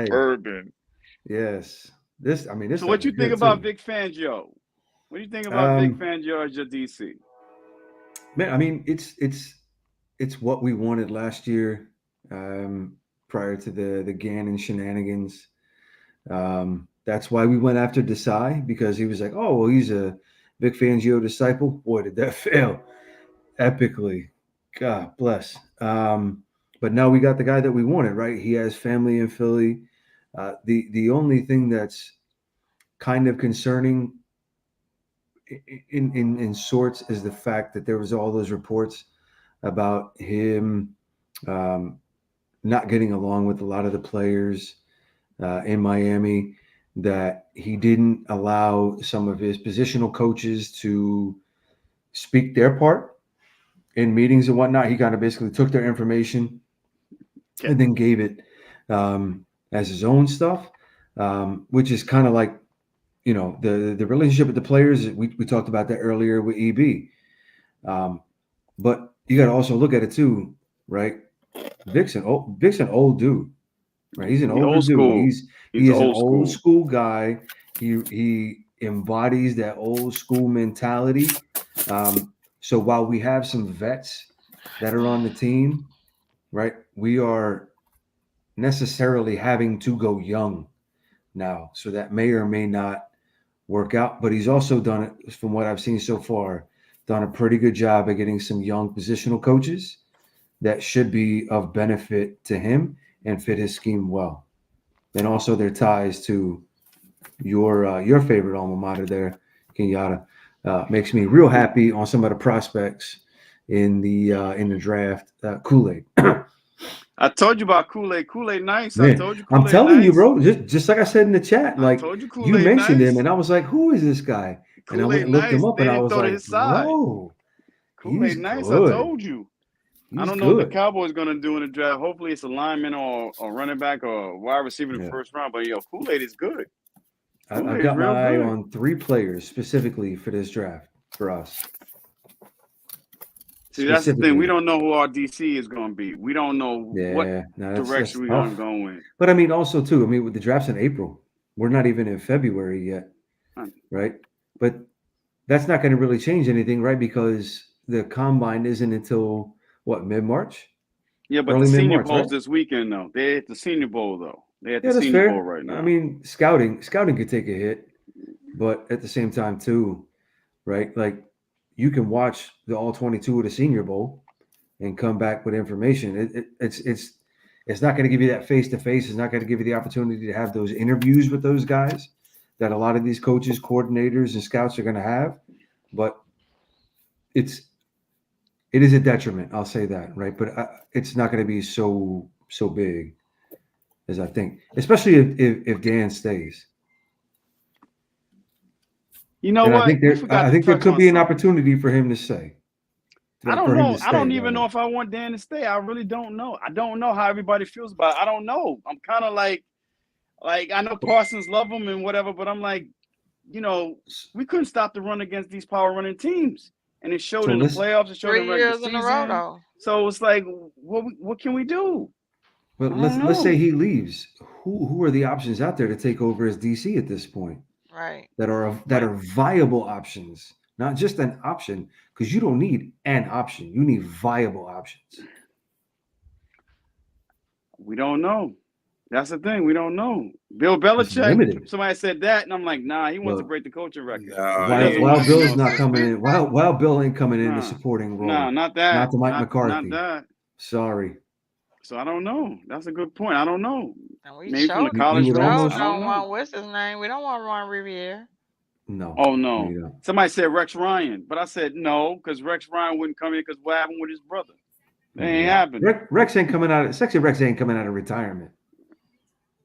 Bourbon. Yes. This. So what you think about Vic Fangio? What do you think about Vic Fangio as your DC? Man, I mean, it's what we wanted last year. Prior to the Gannon shenanigans. That's why we went after Desai, because he was like, oh, well, he's a Vic Fangio disciple. Boy, did that fail epically. God bless. But now we got the guy that we wanted, right? He has family in Philly. The only thing that's kind of concerning in sorts is the fact that there was all those reports about him not getting along with a lot of the players in Miami, that he didn't allow some of his positional coaches to speak their part in meetings and whatnot. He kind of basically took their information and then gave it as his own stuff, which is kind of like, the relationship with the players. We talked about that earlier with EB. But you got to also look at it too, right? Vic's an old dude, right? He's an older dude. He's an old school guy. He embodies that old school mentality. So while we have some vets that are on the team, right, we are necessarily having to go young now. So that may or may not work out. But he's also done it, from what I've seen so far, done a pretty good job of getting some young positional coaches that should be of benefit to him and fit his scheme well. And also their ties to your favorite alma mater there, Kenyatta, makes me real happy on some of the prospects in the draft. Kool-Aid. I told you about Kool-Aid. Kool-Aid nice. Man, I told you Kool-Aid I'm telling nice. you, bro. Just like I said in the chat, like I told you, you mentioned nice. him, and I was like, "Who is this guy?" And I went and looked him up, They and I didn't was throw to like, his side. "Whoa, Kool-Aid nice. good. I told you. I don't know good. what the Cowboys going to do in the draft. Hopefully, it's a lineman or a running back or a wide receiver in the first round. But Kool-Aid is good. I've got my eye on 3 players specifically for this draft for us. See, that's the thing. We don't know who our DC is going to be. We don't know what direction we're going to go in. But I mean, also too, with the draft's in April. We're not even in February yet, right? But that's not going to really change anything, right? Because the combine isn't until what, mid-March? Yeah, but Early the Senior mid-March, Bowl's right? this weekend though. They're at the Senior Bowl though. They're at Yeah, the that's Senior fair. Bowl right now. I mean, scouting could take a hit, but at the same time too, right? Like you can watch the all 22 of the Senior Bowl and come back with information. It's not going to give you that face to face. It's not going to give you the opportunity to have those interviews with those guys that a lot of these coaches, coordinators, and scouts are going to have. But it is a detriment. I'll say that, right? But it's not going to be so big as I think, especially if Dan stays. You know And what? I think there could be an opportunity for him to say. I don't know. I don't even know if I want Dan to stay. I really don't know. I don't know how everybody feels about it. I don't know. I'm kind of like I know Parsons love him and whatever, but I'm like, you know, we couldn't stop the run against these power running teams, and it showed in the playoffs. It showed in the regular season. 3 years in a row, though. So it's like, what can we do? But let's say he leaves. Who are the options out there to take over as DC at this point? Right. That are viable options, not just an option, because you don't need an option. You need viable options. We don't know. That's the thing. We don't know. Bill Belichick. Somebody said that, and I'm like, nah. He wants to break the coaching record. While Bill's not coming in, while Bill ain't coming in the supporting role. No, not that. Not to Mike McCarthy. Not that. Sorry. So I don't know. That's a good point. I don't know. Maybe from the college draft. Don't want what's his name? We don't want Ron Rivera. No. Oh no. Somebody said Rex Ryan, but I said no because Rex Ryan wouldn't come in because what happened with his brother? That ain't happening. Rex ain't coming out. Sexy Rex ain't coming out of retirement.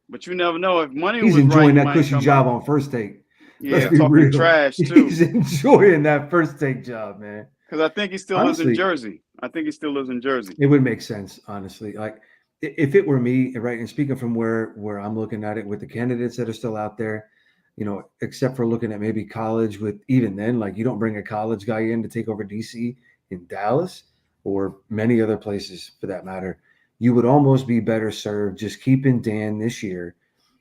But you never know if money He's was enjoying right, that cushy job on First Take. Yeah, talking trash too. He's enjoying that First Take job, man. Because I think he still lives in Jersey. It would make sense, honestly. Like if it were me, right? And speaking from where I'm looking at it with the candidates that are still out there, you know, except for looking at maybe college. With even then, like you don't bring a college guy in to take over DC in Dallas or many other places for that matter. You would almost be better served just keeping Dan this year,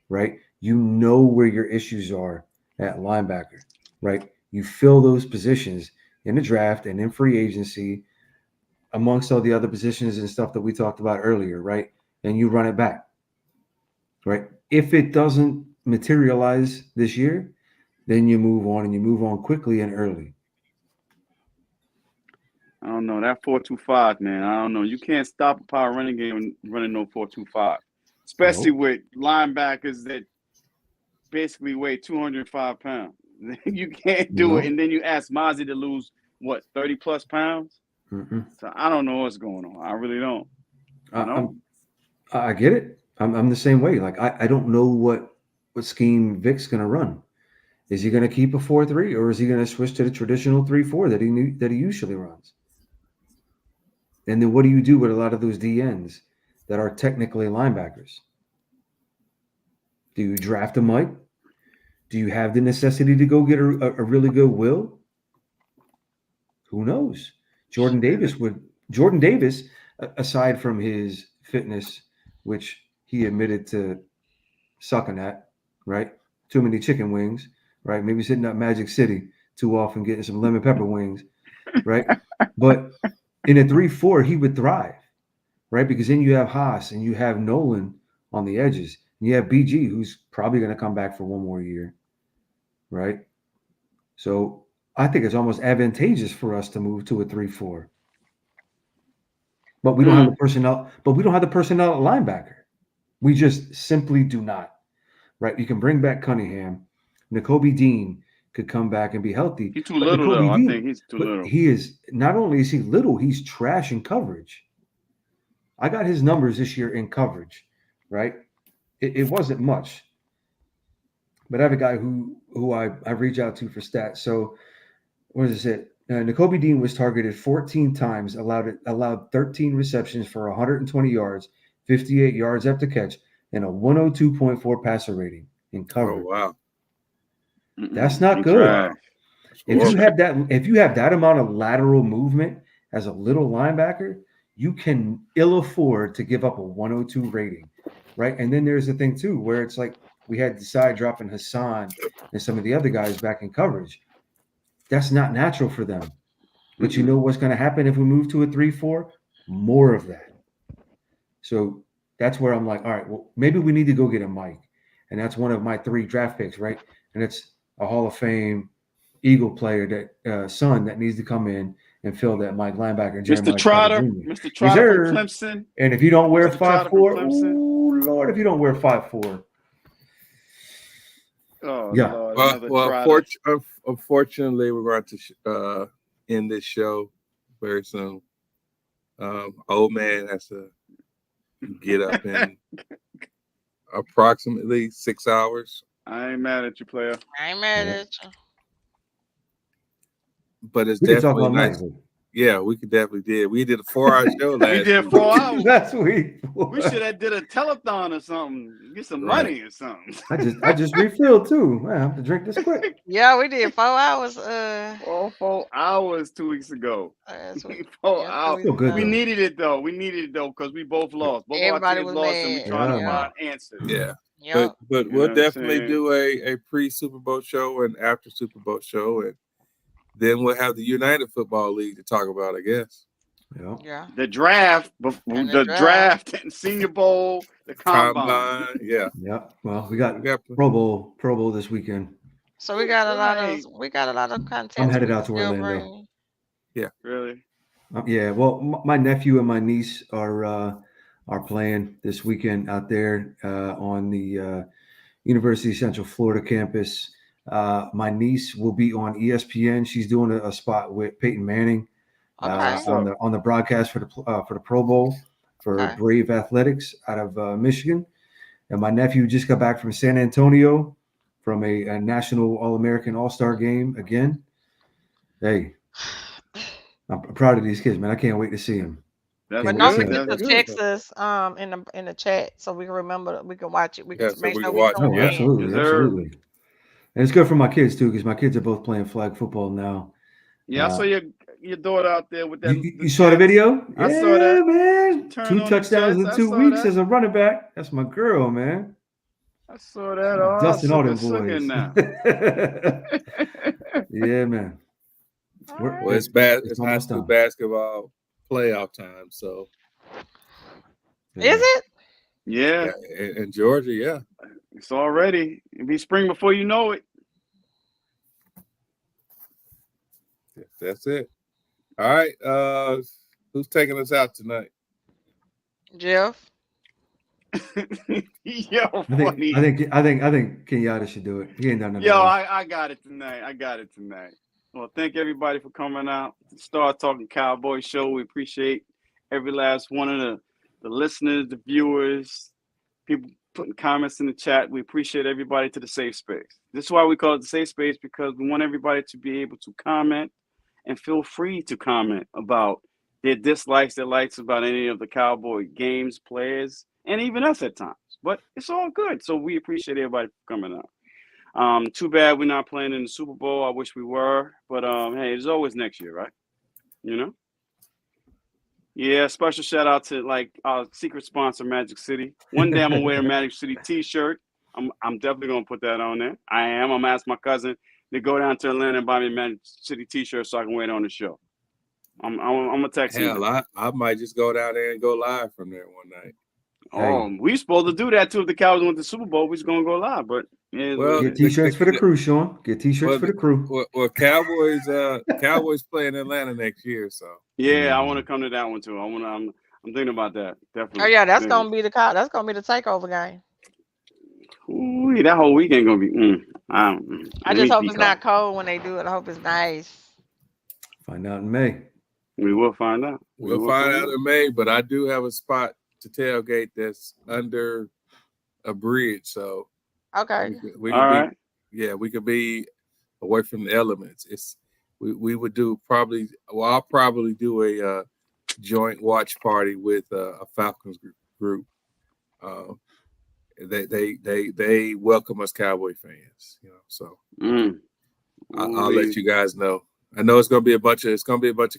right? You know where your issues are at linebacker, right? You fill those positions in the draft and in free agency amongst all the other positions and stuff that we talked about earlier, right? And you run it back, right? If it doesn't materialize this year, then you move on and you move on quickly and early. I don't know. That 4.25, man. I don't know. You can't stop a power running game running no 4.25, especially with linebackers that basically weigh 205 pounds. You can't do it. And then you ask Mozzie to lose, 30 plus pounds? So I don't know what's going on. I really don't. I get it. I'm the same way. Like I don't know what scheme Vic's going to run. Is he going to keep a 4-3 or is he going to switch to the traditional 3-4 that he usually runs? And then what do you do with a lot of those DNs that are technically linebackers? Do you draft them, Mike? Do you have the necessity to go get a really good Will? Who knows? Jordan Davis, aside from his fitness, which he admitted to sucking at, right? Too many chicken wings, right? Maybe sitting up Magic City too often getting some lemon pepper wings, right? But in a 3-4, he would thrive, right? Because then you have Haas and you have Nolan on the edges. And you have BG, who's probably going to come back for one more year, right? So I think it's almost advantageous for us to move to a 3-4. But we don't have the personnel. But we don't have the personnel at linebacker. We just simply do not, right? You can bring back Cunningham. Nakobe Dean could come back and be healthy. He's too little, though. I think he's too little. He is not only is he little, he's trash in coverage. I got his numbers this year in coverage, right? It wasn't much. But I have a guy who I reach out to for stats. So what does it say? Nakobe Dean was targeted 14 times, allowed 13 receptions for 120 yards, 58 yards after catch, and a 102.4 passer rating in coverage. Oh, wow. That's not good. If you have that amount of lateral movement as a little linebacker, you can ill afford to give up a 102 rating, right? And then there's the thing too, where it's like we had Desai dropping Hassan and some of the other guys back in coverage. That's not natural for them. But you know what's going to happen if we move to a 3-4? More of that. So that's where I'm like, all right, well, maybe we need to go get a Mike. And that's one of my 3 draft picks, right? And it's a Hall of Fame Eagle player that son that needs to come in and fill that Mike linebacker. Mr. Jeremiah Trotter, Jr. Mr. Yes, Trotter sir. from Clemson. And if you don't wear Mr. Trotter from 5'4", Clemson. ooh, Lord, if you don't wear 5'4". Oh, Yeah. Lord, Well, another Trotter. unfortunately, we're going to end this show very soon. Old man has to get up in approximately 6 hours. I ain't mad at you, player. I ain't mad Yeah. at you. But it's We can talk definitely all nice. night. Yeah, we could definitely did. We did a 4-hour show last We did week. 4 hours. Last week. We should have did a telethon or something. Get some Right. money or something. I just refilled too. Man, I have to drink this quick. Yeah, we did 4 hours. 4 hours 2 weeks ago. Last week. 4 Yeah, 2 hours. weeks Feel good, ago. We though. needed it though. We needed it though because we both lost. Both Everybody our teams was lost, and we mad. trying to Yeah. find answers. Yeah. Yep. But You we'll know what I'm definitely saying? do a pre-Super Bowl show and after Super Bowl show, and then we'll have the United Football League to talk about, I guess. Yeah. Yeah. The draft, And the the draft. draft, and Senior Bowl, the combine. Yeah. Yeah. Well, we got We got Pro Bowl this weekend. So we got a lot Right. of content. I'm headed we out to can still Orlando. bring. Really? Yeah. Well, my nephew and my niece are playing this weekend out there on the University of Central Florida campus. My niece will be on ESPN. She's doing a spot with Peyton Manning Okay. on the broadcast for the Pro Bowl for Okay. Brave Athletics out of Michigan. And my nephew just got back from San Antonio from a National All-American All-Star game again. Hey, I'm proud of these kids, man. I can't wait to see them. That's But Can't don't wait to see forget them. to good. text us in the chat so we can remember, we can watch it. We can Yeah, so make we sure can we watch tune Oh, it. in. absolutely, Yes, sir. absolutely. And it's good for my kids too, because my kids are both playing flag football now. Yeah, I saw your daughter out there with that. You saw the video? I Yeah, saw that. man. Turned 2 on the touchdowns jets. in I 2 saw weeks that. as a running back. That's my girl, man. I saw that. Oh, Dusting all them sugar boys. now. Yeah, man. Well, it's high almost school done. basketball playoff time, so Is it? Yeah, yeah, in Georgia, yeah. it's already. It'll be spring before you know it. That's it. All right. Who's taking us out tonight? Jeff. Yo, I funny. think Kenyatta should do it. He ain't done nothing. Yo, wrong. I got it tonight. Well, thank everybody for coming out. Start Talking Cowboy Show. We appreciate every last one of the listeners, the viewers, people putting comments in the chat. We appreciate everybody to the safe space. This is why we call it the safe space, because we want everybody to be able to comment and feel free to comment about their dislikes, their likes about any of the Cowboy games, players, and even us at times. But it's all good. So we appreciate everybody for coming out. Too bad we're not playing in the Super Bowl. I wish we were. But hey, there's always next year, right? You know? Yeah, special shout out to like our secret sponsor, Magic City. One day I'm gonna wear a Magic City t-shirt. I'm definitely gonna put that on there. I'm gonna ask my cousin to go down to Atlanta and buy me a Magic City t-shirt so I can wear it on the show. I'm gonna text him. Hell, I might just go down there and go live from there one night. We supposed to do that too. If the Cowboys went to the Super Bowl, we was gonna go live. But Well, Get t-shirts for the crew, Sean. Get t-shirts for the crew. Well, Cowboys play in Atlanta next year, so yeah, I want to come to that one too. I'm thinking about that. Definitely. Oh yeah, that's gonna be the takeover game. Ooh, that whole weekend gonna be. I just hope it's not cold when they do it. I hope it's nice. Find out in May. We will find out. we'll find out in May. But I do have a spot to tailgate that's under a bridge, so Okay. we All could right. we could be away from the elements. We would do probably. Well, I'll probably do a joint watch party with a Falcons group. They welcome us Cowboy fans, so I'll let you guys know. I know it's gonna be a bunch of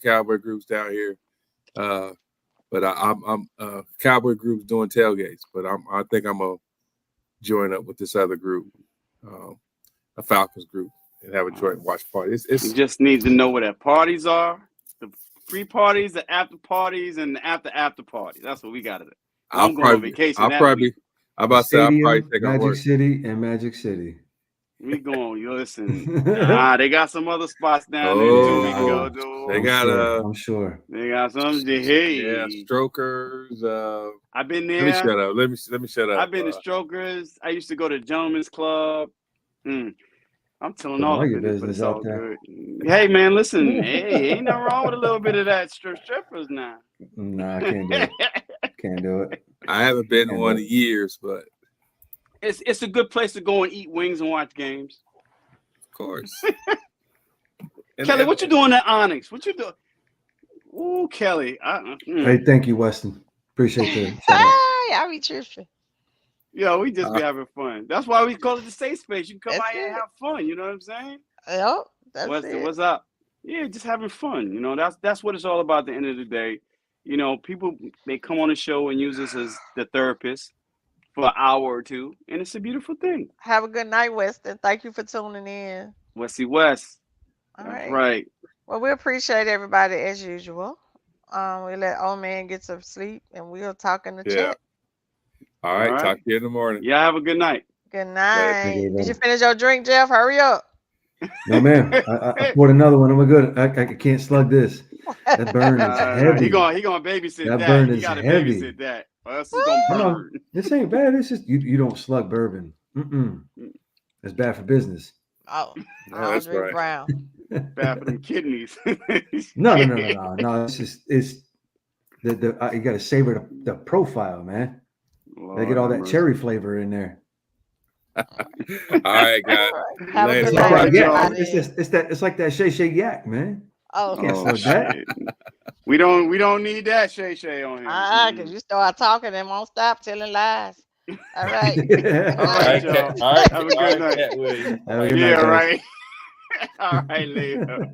Cowboy groups down here, but I'm Cowboy groups doing tailgates. But I think I'm gonna join up with this other group, a Falcons group, and have a joint watch party. You just need to know where their parties are, the pre-parties, the after parties, and the after parties. That's what we got to do. I'm going on vacation. I'm about to say I'll probably take Magic work. City and Magic City. We going. You listen. They got some other spots down there too. We can go to. They got I'm sure. They got some. Hey, yeah, Strokers. I've been there. Let me shut up. Let me shut up. I've been to Strokers. I used to go to Gentlemen's Club. I'm telling all the business out there. Good. Hey man, listen. Hey, ain't nothing wrong with a little bit of that strippers now. Nah, I can't do it. Can't do it. I haven't been to one in years, but it's a good place to go and eat wings and watch games. Of course. Kelly, what you doing at Onyx? What you doing? Ooh, Kelly. Hey, thank you, Weston. Appreciate the shout out. Y'all be tripping. Yeah, we just be having fun. That's why we call it the safe space. You can come out here and have fun. You know what I'm saying? Yep. That's it. What's up? Yeah, just having fun. You know, that's what it's all about at the end of the day. You know, people, they come on the show and use us as the therapist for an hour or two, and it's a beautiful thing. Have a good night, Weston. Thank you for tuning in. Westy West. All That's right. right. Well, we appreciate everybody as usual. We let old man get some sleep, and we'll talk in the chat. All right. Talk to you in the morning. Yeah, have a good night. Good night. Did you finish your drink, Jeff? Hurry up. No, man. I poured another one. I'm good. I can't slug this. That burn is heavy. He gonna babysit that. Burn He is gotta heavy. babysit that. Or else it's gonna burn. No, this ain't bad. It's just you don't slug bourbon. It's bad for business. Oh, that's Andre right. Brown. Bad for them kidneys. No. It's just the you got to savor the profile, man. Lord They get all that mercy. cherry flavor in there. All right, guys. Have a Later. good It's, night, like, yeah, everybody. it's like that Shay Yak, man. Oh, Can't slug that. shit. We don't need that Shay on here. because you start talking and won't stop telling lies. All right. All right, y'all. All right. Have a good night. Cat Williams. Have a good Yeah, night, guys. right. All right, later.